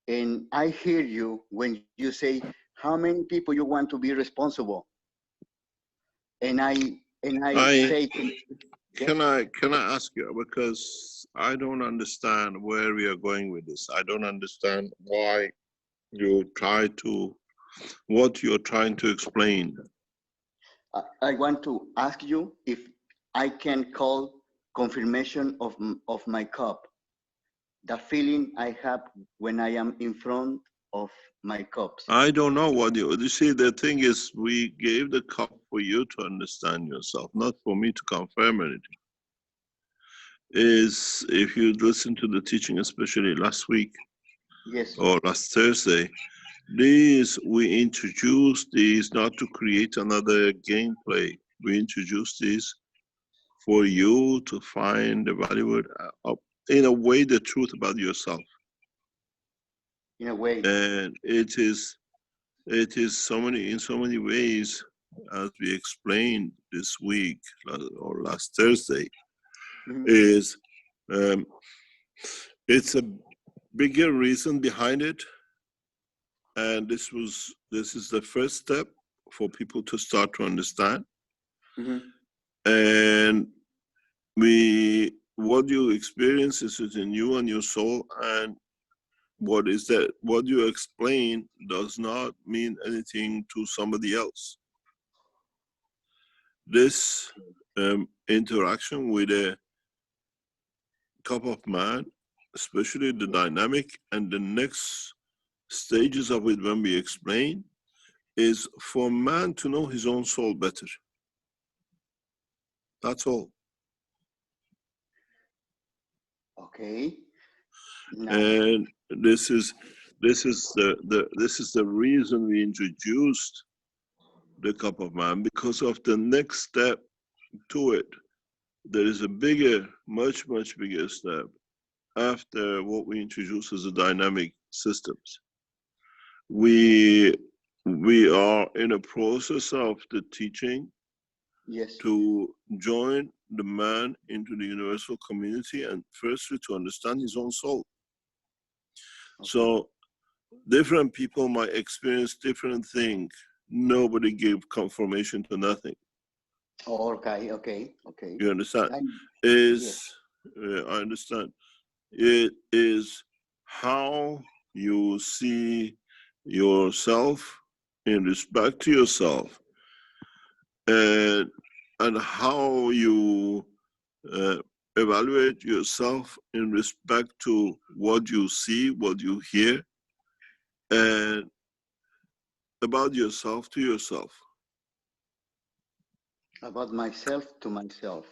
and I hear you when you say how many people you want to be responsible, and I say, can I ask you, because I don't understand where we are going with this. I don't understand why you try to, what you're trying to explain. I want to ask you if I can call confirmation of my cup, the feeling I have when I am in front of my cups. I don't know what you see. The thing is, we gave the cup for you to understand yourself, not for me to confirm anything. Is if you listen to the teaching, especially last week, yes, or last Thursday, these we introduced these not to create another gameplay. We introduced these for you to find the value in a way the truth about yourself. In a way. And it is so many in so many ways, as we explained this week or last Thursday, is it's a bigger reason behind it, and this is the first step for people to start to understand. And what you experience is in you and your soul, and what you explain does not mean anything to somebody else. This interaction with a cup of man, especially the dynamic and the next stages of it when we explain, is for man to know his own soul better. That's all. Okay. No. And this is the reason we introduced the cup of man, because of the next step to it. There is a bigger, much bigger step after what we introduce as the dynamic systems. We are in a process of the teaching to join the man into the universal community, and firstly to understand his own soul. So different people might experience different things. Nobody gave confirmation to nothing. Okay. You understand? I understand. It is how you see yourself in respect to yourself, and how you evaluate yourself in respect to what you see, what you hear, and about yourself to yourself. About myself to myself.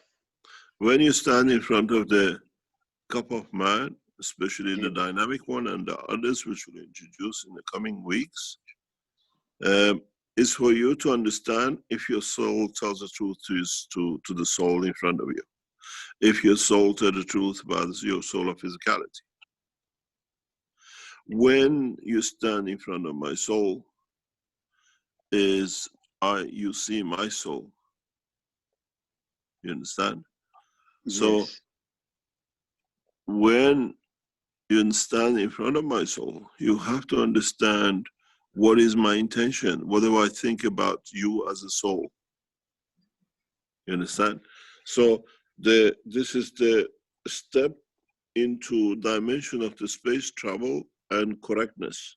When you stand in front of the cup of man, especially the dynamic one and the others which we'll introduce in the coming weeks, is for you to understand if your soul tells the truth to the soul in front of you. If your soul tells the truth about your soul of physicality. When you stand in front of my soul, you see my soul. You understand? Yes. So when you stand in front of my soul, you have to understand what is my intention. What do I think about you as a soul? You understand? So this is the step into dimension of the space travel and correctness.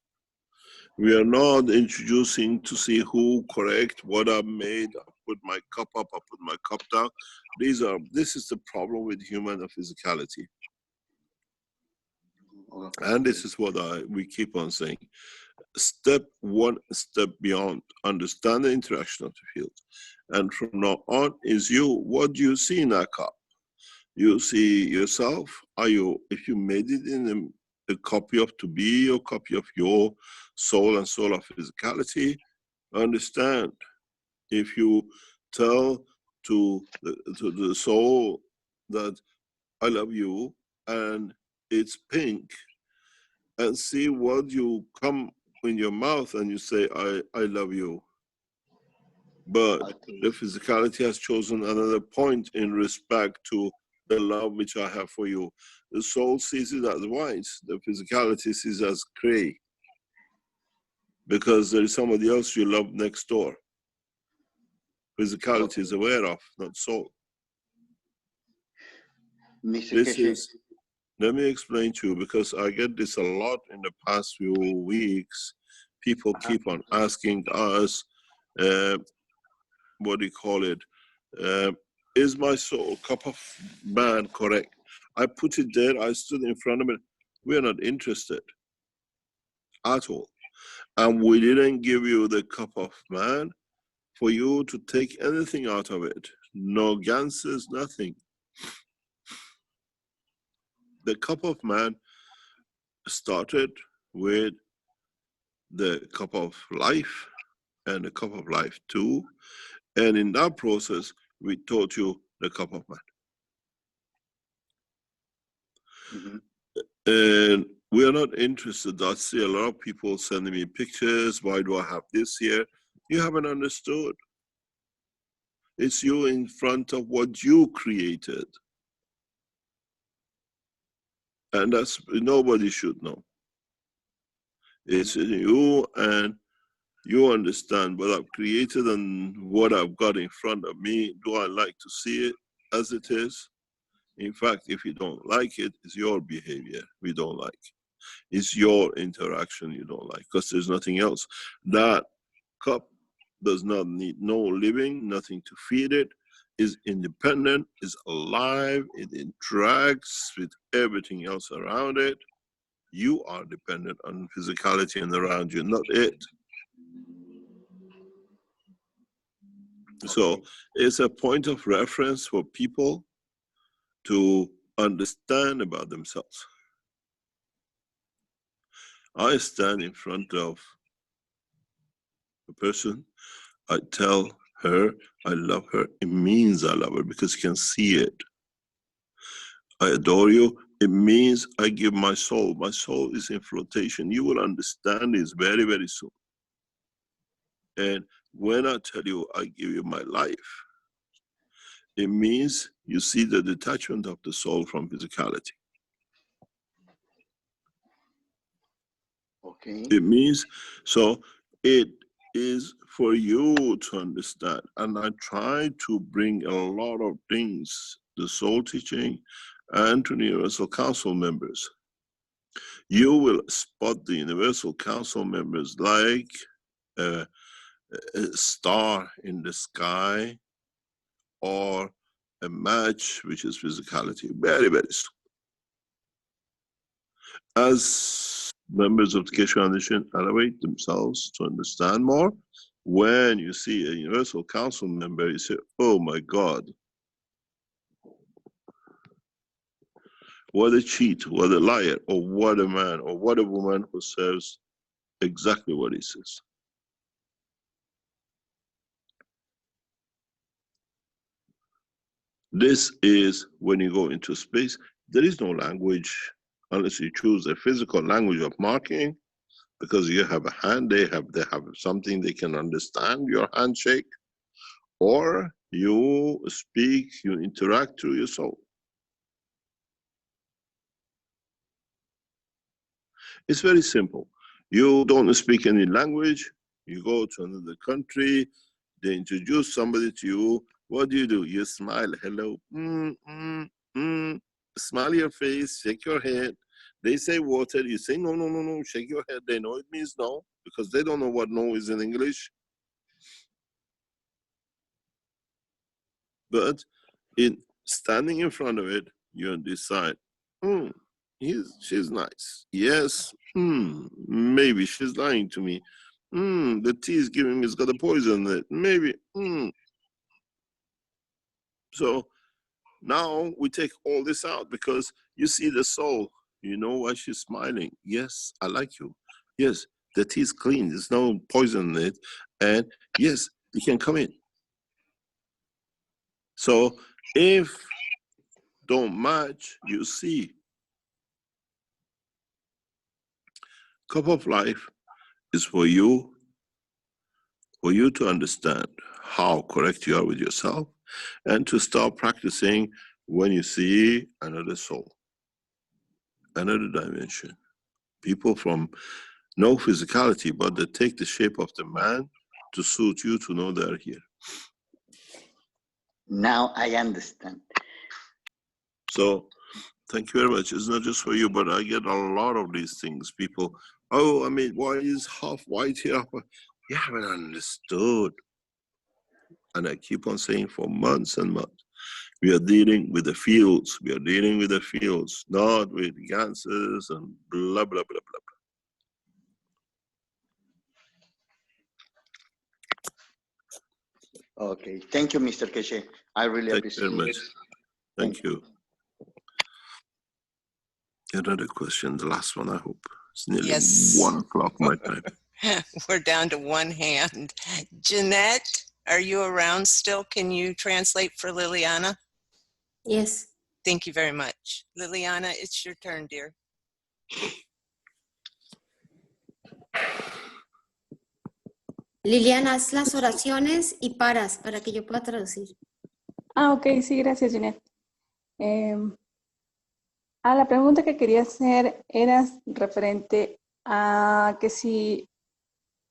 We are not introducing to see who correct, what I made, I put my cup up, I put my cup down. This is the problem with human physicality. And this is what we keep on saying. Step beyond, understand the interaction of the field. And from now on is you. What do you see in that cup? You see yourself. If you made it in a copy of to be, or copy of your soul and soul of physicality, understand. If you tell to the soul that I love you and it's pink, and see what you come in your mouth and you say, I love you. But the physicality has chosen another point in respect to the love which I have for you. The soul sees it as white, the physicality sees it as gray. Because there is somebody else you love next door. Physicality is aware of, not soul. Let me explain to you, because I get this a lot in the past few weeks. People keep on asking us, what do you call it? Is my soul cup of man correct? I put it there, I stood in front of it. We are not interested at all. And we didn't give you the cup of man for you to take anything out of it. No ganses, nothing. The cup of man started with the cup of life and the cup of life too. And in that process, we taught you the cup of man. Mm-hmm. And we are not interested. I see a lot of people sending me pictures. Why do I have this here? You haven't understood. It's you in front of what you created. And that's, nobody should know. It's in you, and you understand what I've created and what I've got in front of me. Do I like to see it as it is? In fact, if you don't like it, it's your behavior we don't like. It's your interaction you don't like, because there's nothing else. That cup does not need no living, nothing to feed it, is independent, is alive, it interacts with everything else around it. You are dependent on physicality and around you, not it. So it's a point of reference for people to understand about themselves. I stand in front of a person, I tell her I love her. It means I love her because you can see it. I adore you. It means I give my soul. My soul is in flotation. You will understand this very, very soon. And when I tell you I give you my life, it means you see the detachment of the soul from physicality. Okay. It means, so it is for you to understand. And I try to bring a lot of things, the soul teaching and to the Universal Council members. You will spot the Universal Council members like a star in the sky or a match, which is physicality. Very, very soon. As members of the Keshe Foundation elevate themselves to understand more, when you see a Universal Council member, you say, oh my God, what a cheat, what a liar, or what a man, or what a woman who says exactly what he says. This is when you go into space, there is no language unless you choose a physical language of marking, because you have a hand, they have something they can understand, your handshake, or you speak, you interact through your soul. It's very simple. You don't speak any language, you go to another country, they introduce somebody to you, what do? You smile, hello, smile your face, shake your head. They say water, you say no, no, no, no, shake your head. They know it means no, because they don't know what no is in English. But in standing in front of it, you decide, she's nice. Yes, maybe she's lying to me. The tea is giving me, it's got a poison in it. Maybe, So now we take all this out because you see the soul. You know why she's smiling. Yes, I like you. Yes, the tea is clean. There's no poison in it. And yes, you can come in. So if don't match, you see. Cup of life is for you to understand how correct you are with yourself and to start practicing when you see another soul, another dimension. People from no physicality, but they take the shape of the man to suit you to know they're here. Now I understand. So thank you very much. It's not just for you, but I get a lot of these things. People, oh, I mean, why is half white here? You haven't understood. And I keep on saying for months and months, we are dealing with the fields. We are dealing with the fields, not with gases and blah, blah, blah, blah, blah. Okay. Thank you, Mr. Keshe. I really Thank you appreciate very it. much. Thank you. Another question, the last one, I hope. It's nearly Yes. 1 o'clock my time. We're down to one hand. Jeanette, are you around still? Can you translate for Liliana? Yes. Thank you very much. Liliana, it's your turn, dear. Liliana, haz las oraciones y paras para que yo pueda traducir. Ok, sí, gracias, Jeanette. La pregunta que quería hacer era referente a que si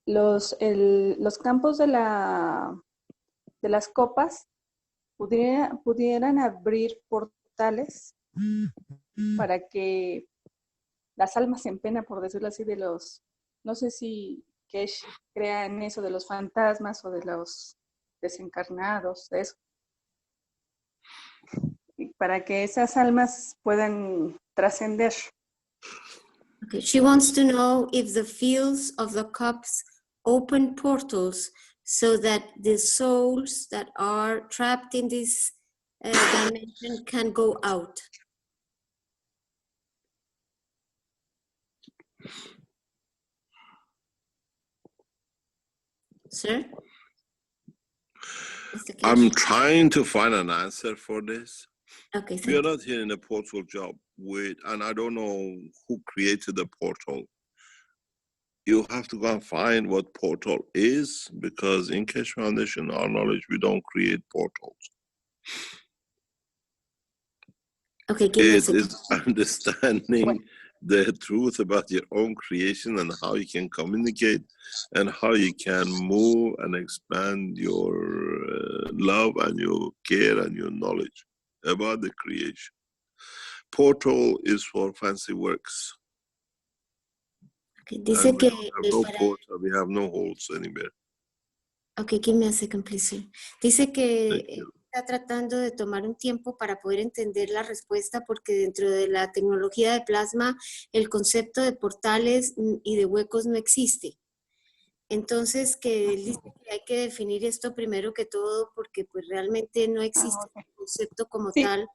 los campos de las copas pudieran abrir portales para que las almas en pena, por decirlo así, no sé si Keshe crea en eso de los fantasmas o de los desencarnados, de eso, para que esas almas puedan trascender. Okay. She wants to know if the fields of the cups open portals so that the souls that are trapped in this dimension can go out. Sir? I'm trying to find an answer for this. Okay, we are not here in a portal job and I don't know who created the portal. You have to go and find what portal is, because in Keshe Foundation, our knowledge, we don't create portals. Okay, give me a second. It is understanding the truth about your own creation and how you can communicate and how you can move and expand your love and your care and your knowledge about the creation. Portal is for fancy works. Okay, dice que we have no holes anywhere. Okay, give me a second, please, sir. Dice que está tratando de tomar un tiempo para poder entender la respuesta, porque dentro de la tecnología de plasma el concepto de portales y de huecos no existe. Entonces, que él dice que hay que definir esto primero que todo, porque pues realmente no existe un concepto como tal.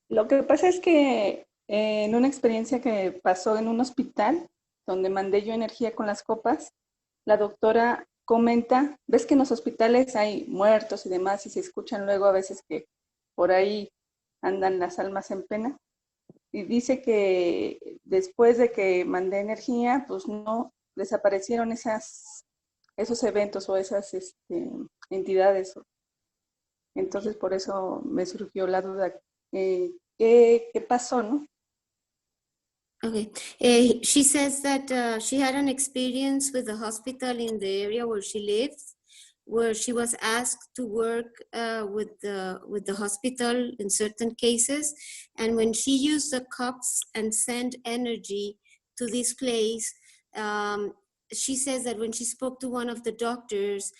Lo que pasa es que en una experiencia que pasó en un hospital, donde mandé yo energía con las copas, la doctora comenta, ves que en los hospitales hay muertos y demás, y se escuchan luego a veces que por ahí andan las almas en pena, y dice que después de que mandé energía, pues no desaparecieron esos eventos o esas entidades. Entonces por eso me surgió la duda, ¿qué pasó, no? Okay. She says that she had an experience with the hospital in the area where she lives, where she was asked to work with the hospital in certain cases. And when she used the cups and sent energy to this place, she says that when she spoke to one of the doctors,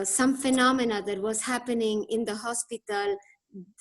some phenomena that was happening in the hospital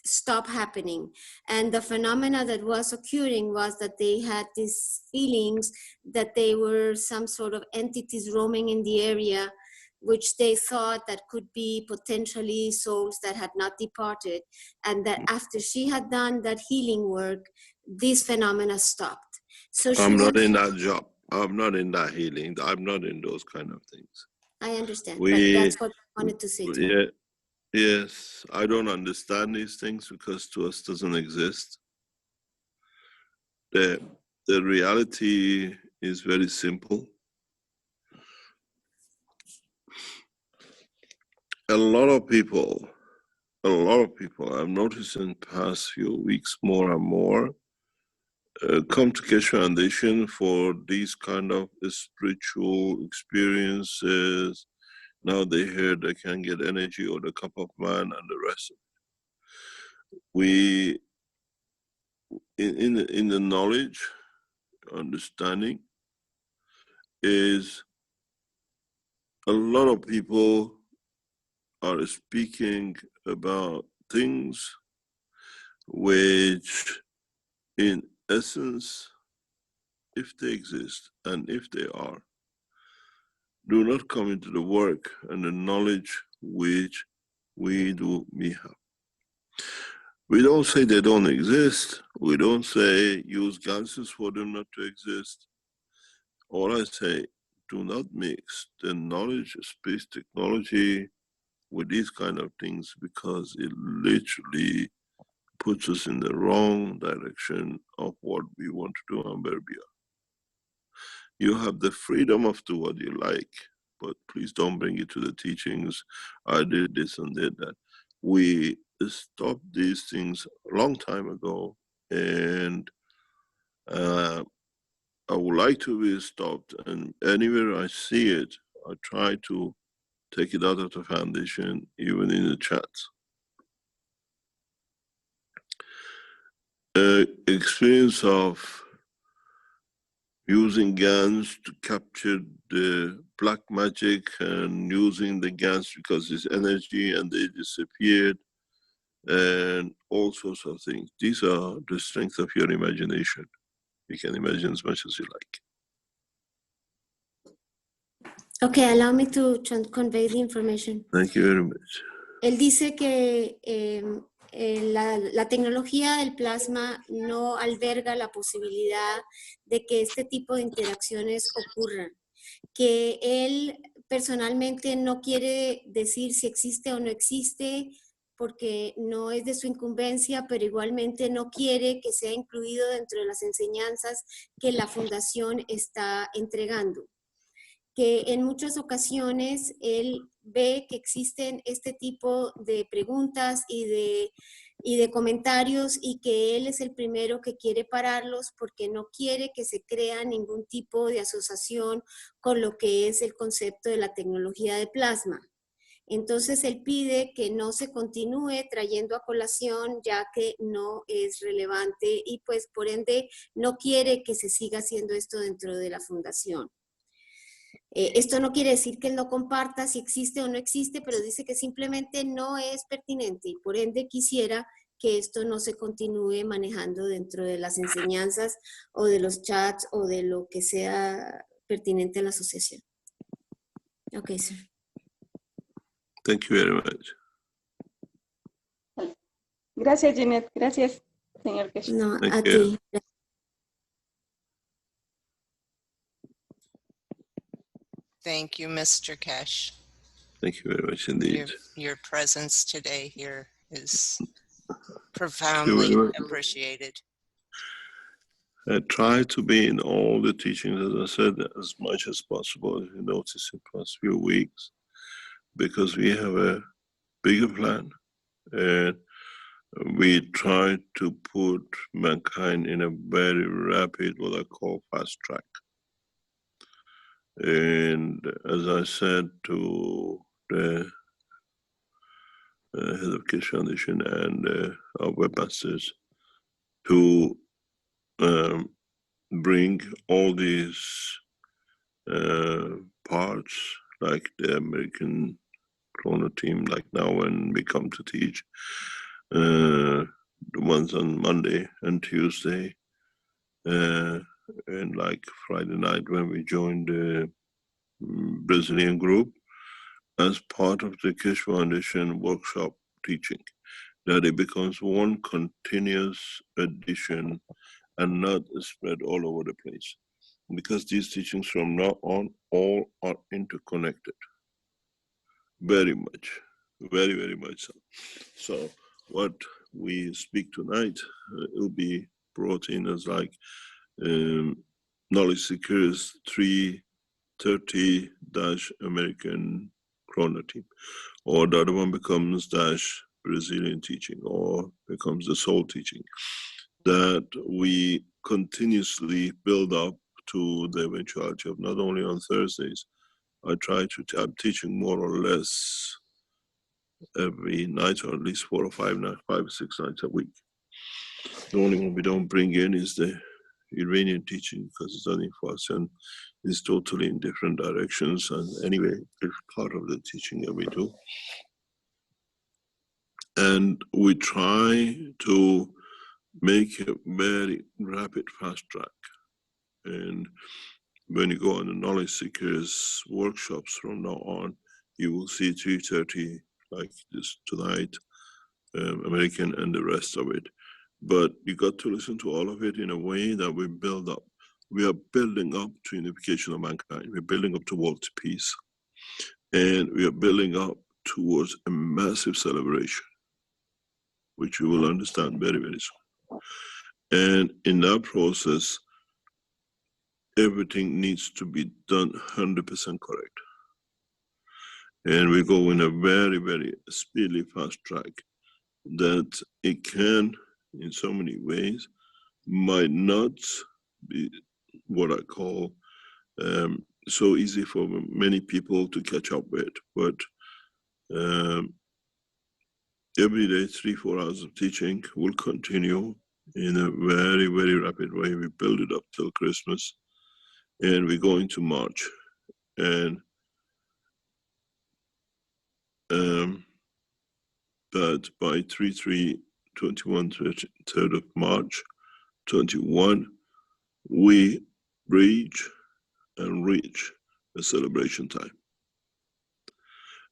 stop happening, and the phenomena that was occurring was that they had these feelings that they were some sort of entities roaming in the area, which they thought that could be potentially souls that had not departed, and that after she had done that healing work, these phenomena stopped. So I'm not in that job. I'm not in that healing. I'm not in those kind of things. I understand, but that's what I wanted to say to you. Yes, I don't understand these things because to us doesn't exist. The reality is very simple. A lot of people I've noticed in the past few weeks more and more come to Keshe Foundation for these kind of spiritual experiences. Now they hear they can get energy or the cup of man and the rest of it. We, in the knowledge, understanding, is a lot of people are speaking about things which, in essence, if they exist and if they are, do not come into the work and the knowledge which we have. We don't say they don't exist. We don't say use gases for them not to exist. All I say, do not mix the knowledge of space technology with these kind of things, because it literally puts us in the wrong direction of what we want to do and where we are. You have the freedom of do what you like, but please don't bring it to the teachings. I did this and did that. We stopped these things a long time ago, and I would like to be stopped. And anywhere I see it, I try to take it out of the foundation, even in the chats. Experience of using GANs to capture the black magic and using the GANs because it's energy and they disappeared and all sorts of things. These are the strength of your imagination. You can imagine as much as you like. Okay, allow me to convey the information. Thank you very much. Él dice que la tecnología del plasma no alberga la posibilidad de que este tipo de interacciones ocurran, que él personalmente no quiere decir si existe o no existe, porque no es de su incumbencia, pero igualmente no quiere que sea incluido dentro de las enseñanzas que la fundación está entregando. Que en muchas ocasiones él ve que existen este tipo de preguntas y de comentarios y que él es el primero que quiere pararlos porque no quiere que se crea ningún tipo de asociación con lo que es el concepto de la tecnología de plasma. Entonces él pide que no se continúe trayendo a colación ya que no es relevante y pues por ende no quiere que se siga haciendo esto dentro de la fundación. Esto no quiere decir que él no comparta si existe o no existe, pero dice que simplemente no es pertinente y por ende quisiera que esto no se continúe manejando dentro de las enseñanzas o de los chats o de lo que sea pertinente a la asociación. Ok, sir. Thank you very much. Gracias, Jeanette. Gracias, señor Keshe. No, Thank a you. ti. Thank you, Mr. Keshe. Thank you very much indeed. Your presence today here is profoundly appreciated. I try to be in all the teachings, as I said, as much as possible, as you notice in the past few weeks, because we have a bigger plan. And we try to put mankind in a very rapid, what I call fast track. And as I said to the head of Keshe Foundation and our webmasters, to bring all these parts, like the American Chrono team, like now when we come to teach, the ones on Monday and Tuesday, and like Friday night when we joined the Brazilian group as part of the Keshe Foundation workshop teaching, that it becomes one continuous addition and not spread all over the place. Because these teachings from now on all are interconnected. Very much, very, very much so. So what we speak tonight will be brought in as like knowledge seekers 330 American Chrono team, or the other one becomes Brazilian teaching, or becomes the soul teaching, that we continuously build up to the eventuality of not only on Thursdays. I try to, I'm teaching more or less every night, or at least 4 or 5 or 6 nights a week. The only one we don't bring in is the Iranian teaching, because it's only for us and it's totally in different directions. And anyway, it's part of the teaching that we do. And we try to make a very rapid fast track. And when you go on the knowledge seekers workshops from now on, you will see 3:30 like this tonight, American and the rest of it. But you got to listen to all of it in a way that we build up. We are building up to unification of mankind. We're building up to world peace. And we are building up towards a massive celebration, which you will understand very, very soon. And in that process, everything needs to be done 100% correct. And we go in a very, very speedily fast track that it can, in so many ways, might not be what I call so easy for many people to catch up with. But every day, 3-4 hours of teaching will continue in a very, very rapid way. We build it up till Christmas, and we go into March. And that by 3/3/21, 3rd of March 21, we reach a celebration time,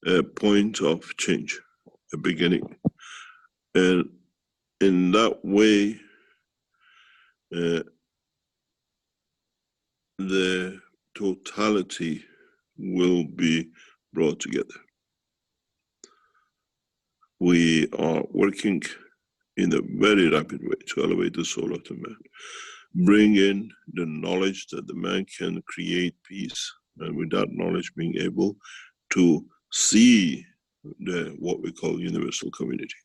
a point of change, a beginning. And in that way, the totality will be brought together. We are working in a very rapid way to elevate the soul of the man, bring in the knowledge that the man can create peace, and with that knowledge being able to see what we call universal community.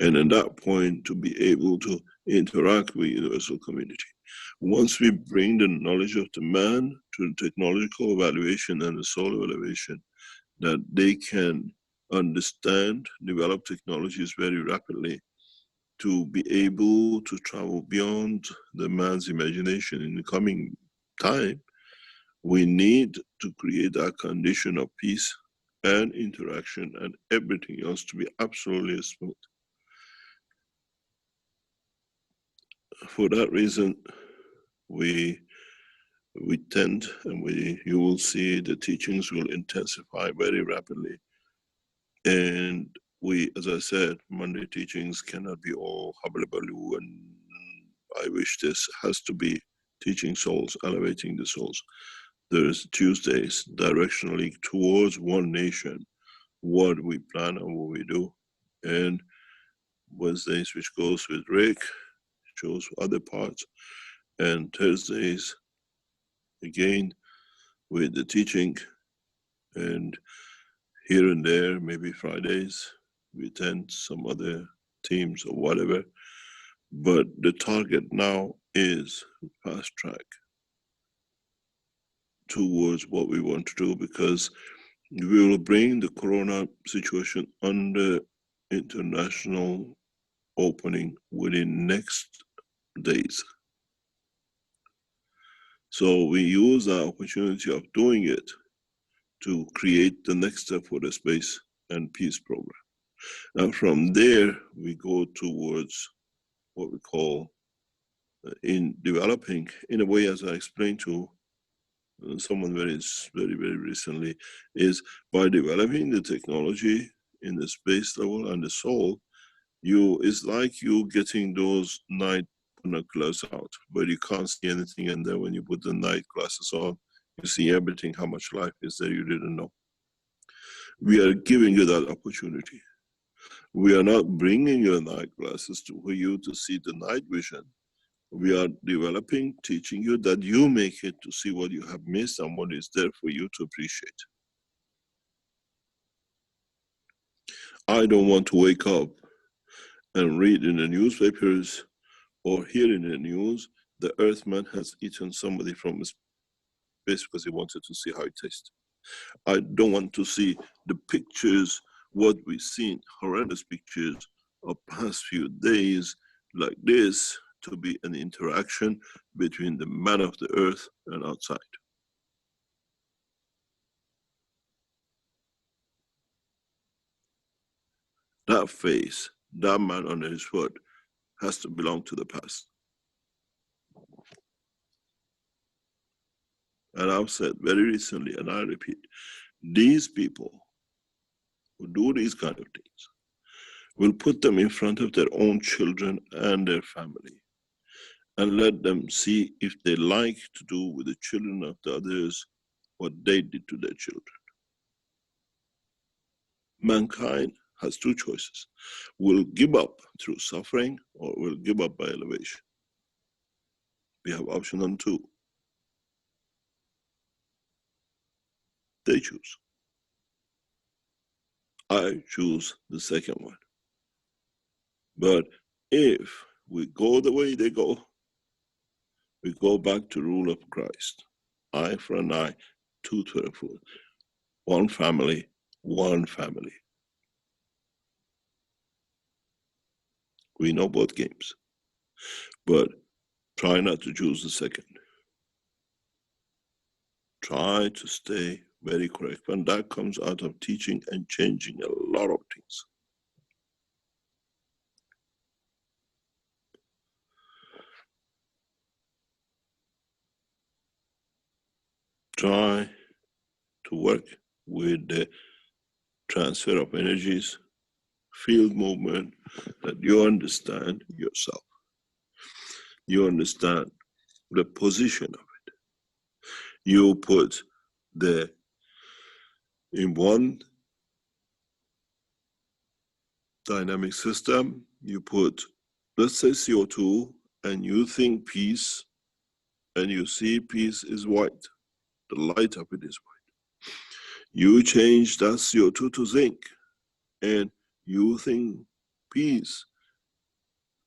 And at that point, to be able to interact with universal community. Once we bring the knowledge of the man to the technological evaluation and the soul elevation, that they can understand, develop technologies very rapidly to be able to travel beyond the man's imagination in the coming time, we need to create that condition of peace and interaction and everything else to be absolutely smooth. For that reason, we tend, and you will see the teachings will intensify very rapidly. And we, as I said, Monday teachings cannot be all hubbub-baloo, and I wish this has to be teaching souls, elevating the souls. There's Tuesdays directionally towards one nation, what we plan and what we do. And Wednesdays, which goes with Rick, shows other parts. And Thursdays, again, with the teaching. And here and there, maybe Fridays, we attend some other teams or whatever. But the target now is fast track towards what we want to do, because we will bring the corona situation under international opening within next days. So we use our opportunity of doing it to create the next step for the space and peace program. And from there, we go towards what we call in developing, in a way, as I explained to someone very, very recently, is by developing the technology in the space level and the soul, it's like you getting those night binoculars out, but you can't see anything, and then when you put the night glasses on, you see everything, how much life is there you didn't know. We are giving you that opportunity. We are not bringing your night glasses for you to see the night vision. We are developing, teaching you that you make it to see what you have missed and what is there for you to appreciate. I don't want to wake up and read in the newspapers or hear in the news the Earthman has eaten somebody from his space because he wanted to see how it tastes. I don't want to see the pictures, what we've seen, horrendous pictures of past few days like this, to be an interaction between the man of the earth and outside. that face, that man under his foot has to belong to the past. And I've said very recently, and I repeat, these people who do these kind of things will put them in front of their own children and their family and let them see if they like to do with the children of the others what they did to their children. Mankind has two choices. We'll give up through suffering or we'll give up by elevation. We have option number two. They choose. I choose the second one. But if we go the way they go, we go back to rule of Christ. Eye for an eye, tooth for a tooth. One family, one family. We know both games, but try not to choose the second. Try to stay very correct. And that comes out of teaching and changing a lot of things. Try to work with the transfer of energies, field movement, that you understand yourself. You understand the position of it. You put in one dynamic system, you put, let's say CO2, and you think peace, and you see peace is white. The light of it is white. You change that CO2 to zinc, and you think peace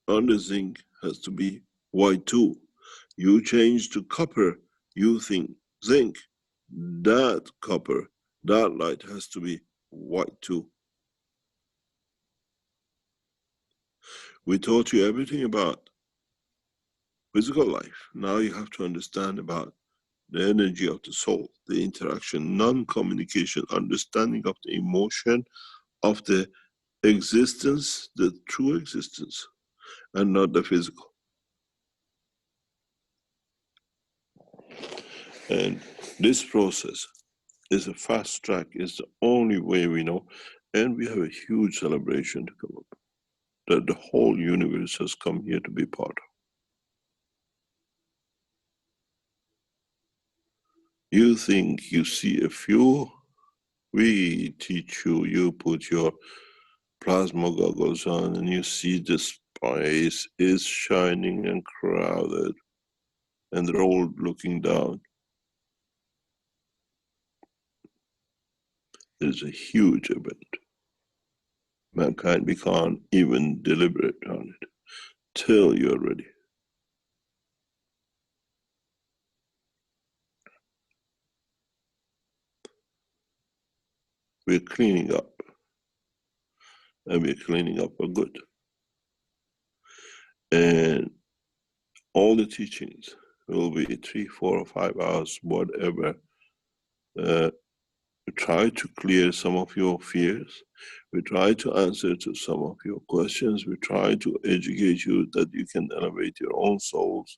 under zinc has to be white too. You change to copper, you think zinc, that copper, that light has to be white too. We taught you everything about physical life. Now you have to understand about the energy of the soul, the interaction, non-communication, understanding of the emotion of the existence, the true existence, and not the physical. And this process is a fast track, is the only way we know. And we have a huge celebration to come up, that the whole universe has come here to be part of. You think you see a few, we teach you, you put your plasma goggles on and you see the space is shining and crowded and they're all looking down. It's a huge event. Mankind, we can't even deliberate on it till you're ready. We're cleaning up, and we're cleaning up for good. And all the teachings will be 3, 4, or 5 hours, whatever. We try to clear some of your fears. We try to answer to some of your questions. We try to educate you that you can elevate your own souls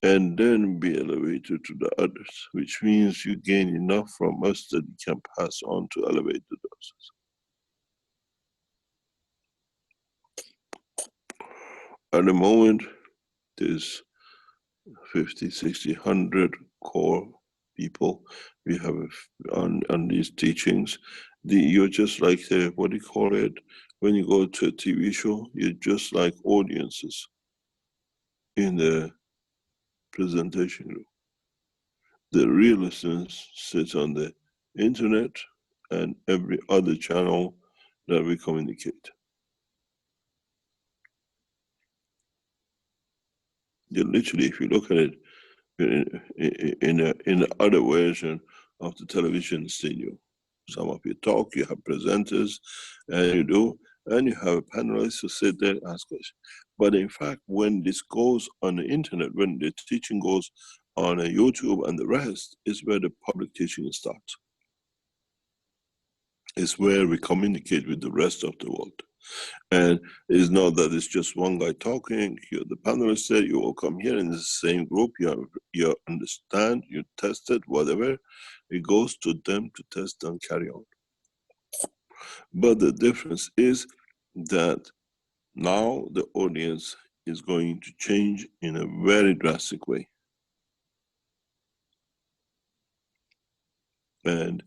and then be elevated to the others, which means you gain enough from us that you can pass on to elevate the others. At the moment, there's 50, 60, 100 core people we have on these teachings. You're just like the, what do you call it? When you go to a TV show, you're just like audiences in the presentation room. The real listeners sit on the internet and every other channel that we communicate. You literally, if you look at it in the other version of the television studio, some of you talk, you have presenters, and you have panelists who sit there and ask questions. But in fact, when this goes on the internet, when the teaching goes on YouTube and the rest, is where the public teaching starts. It's where we communicate with the rest of the world. And it's not that it's just one guy talking. You're the panelist said you all come here in the same group. You understand, you test it, whatever. It goes to them to test and carry on. But the difference is that now the audience is going to change in a very drastic way. And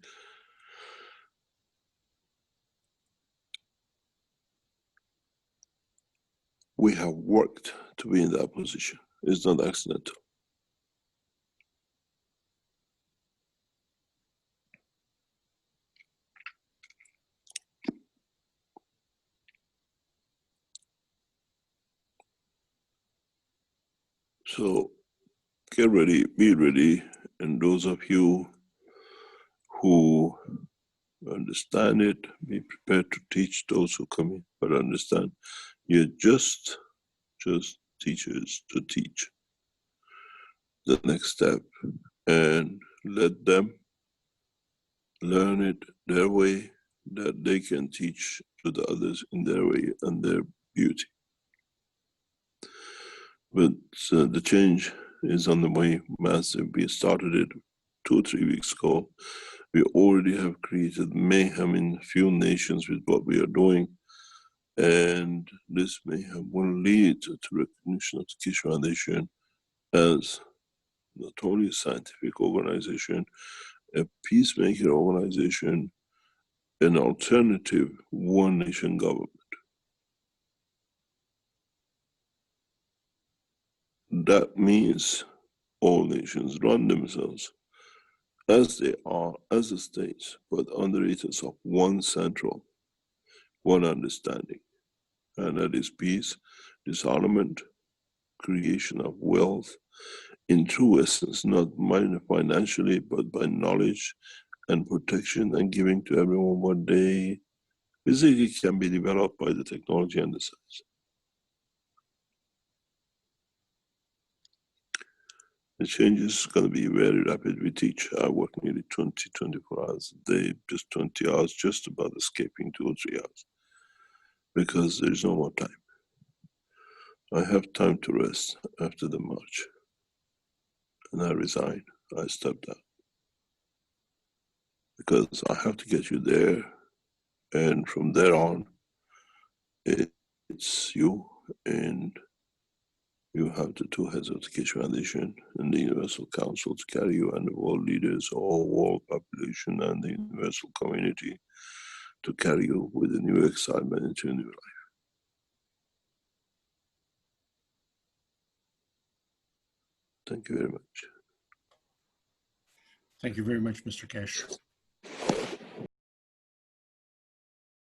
we have worked to be in that position. It's not accidental. So get ready, be ready, and those of you who understand it, be prepared to teach those who come in, but understand you're just teachers to teach the next step and let them learn it their way, that they can teach to the others in their way and their beauty. But the change is on the way, massive. We started it 2 or 3 weeks ago. We already have created mayhem in a few nations with what we are doing. And this mayhem will lead to recognition of the Keshe Foundation as not only a scientific organization, a peacemaker organization, an alternative one nation government. That means all nations run themselves as they are, as the states, but under the aegis of one central, one understanding, and that is peace, disarmament, creation of wealth, in true essence, not financially, but by knowledge and protection and giving to everyone what they physically can be developed by the technology and the science. The change is going to be very rapid. We teach, I work nearly 24 hours a day, just 20 hours, just about escaping 2 or 3 hours, because there's no more time. I have time to rest after the march, and I resign, I step down. Because I have to get you there, and from there on, it's you, and you have the 2 heads of the Keshe Foundation and the Universal Council to carry you, and the world leaders, all world population, and the universal community to carry you with a new excitement into a new life. Thank you very much. Thank you very much, Mr. Keshe.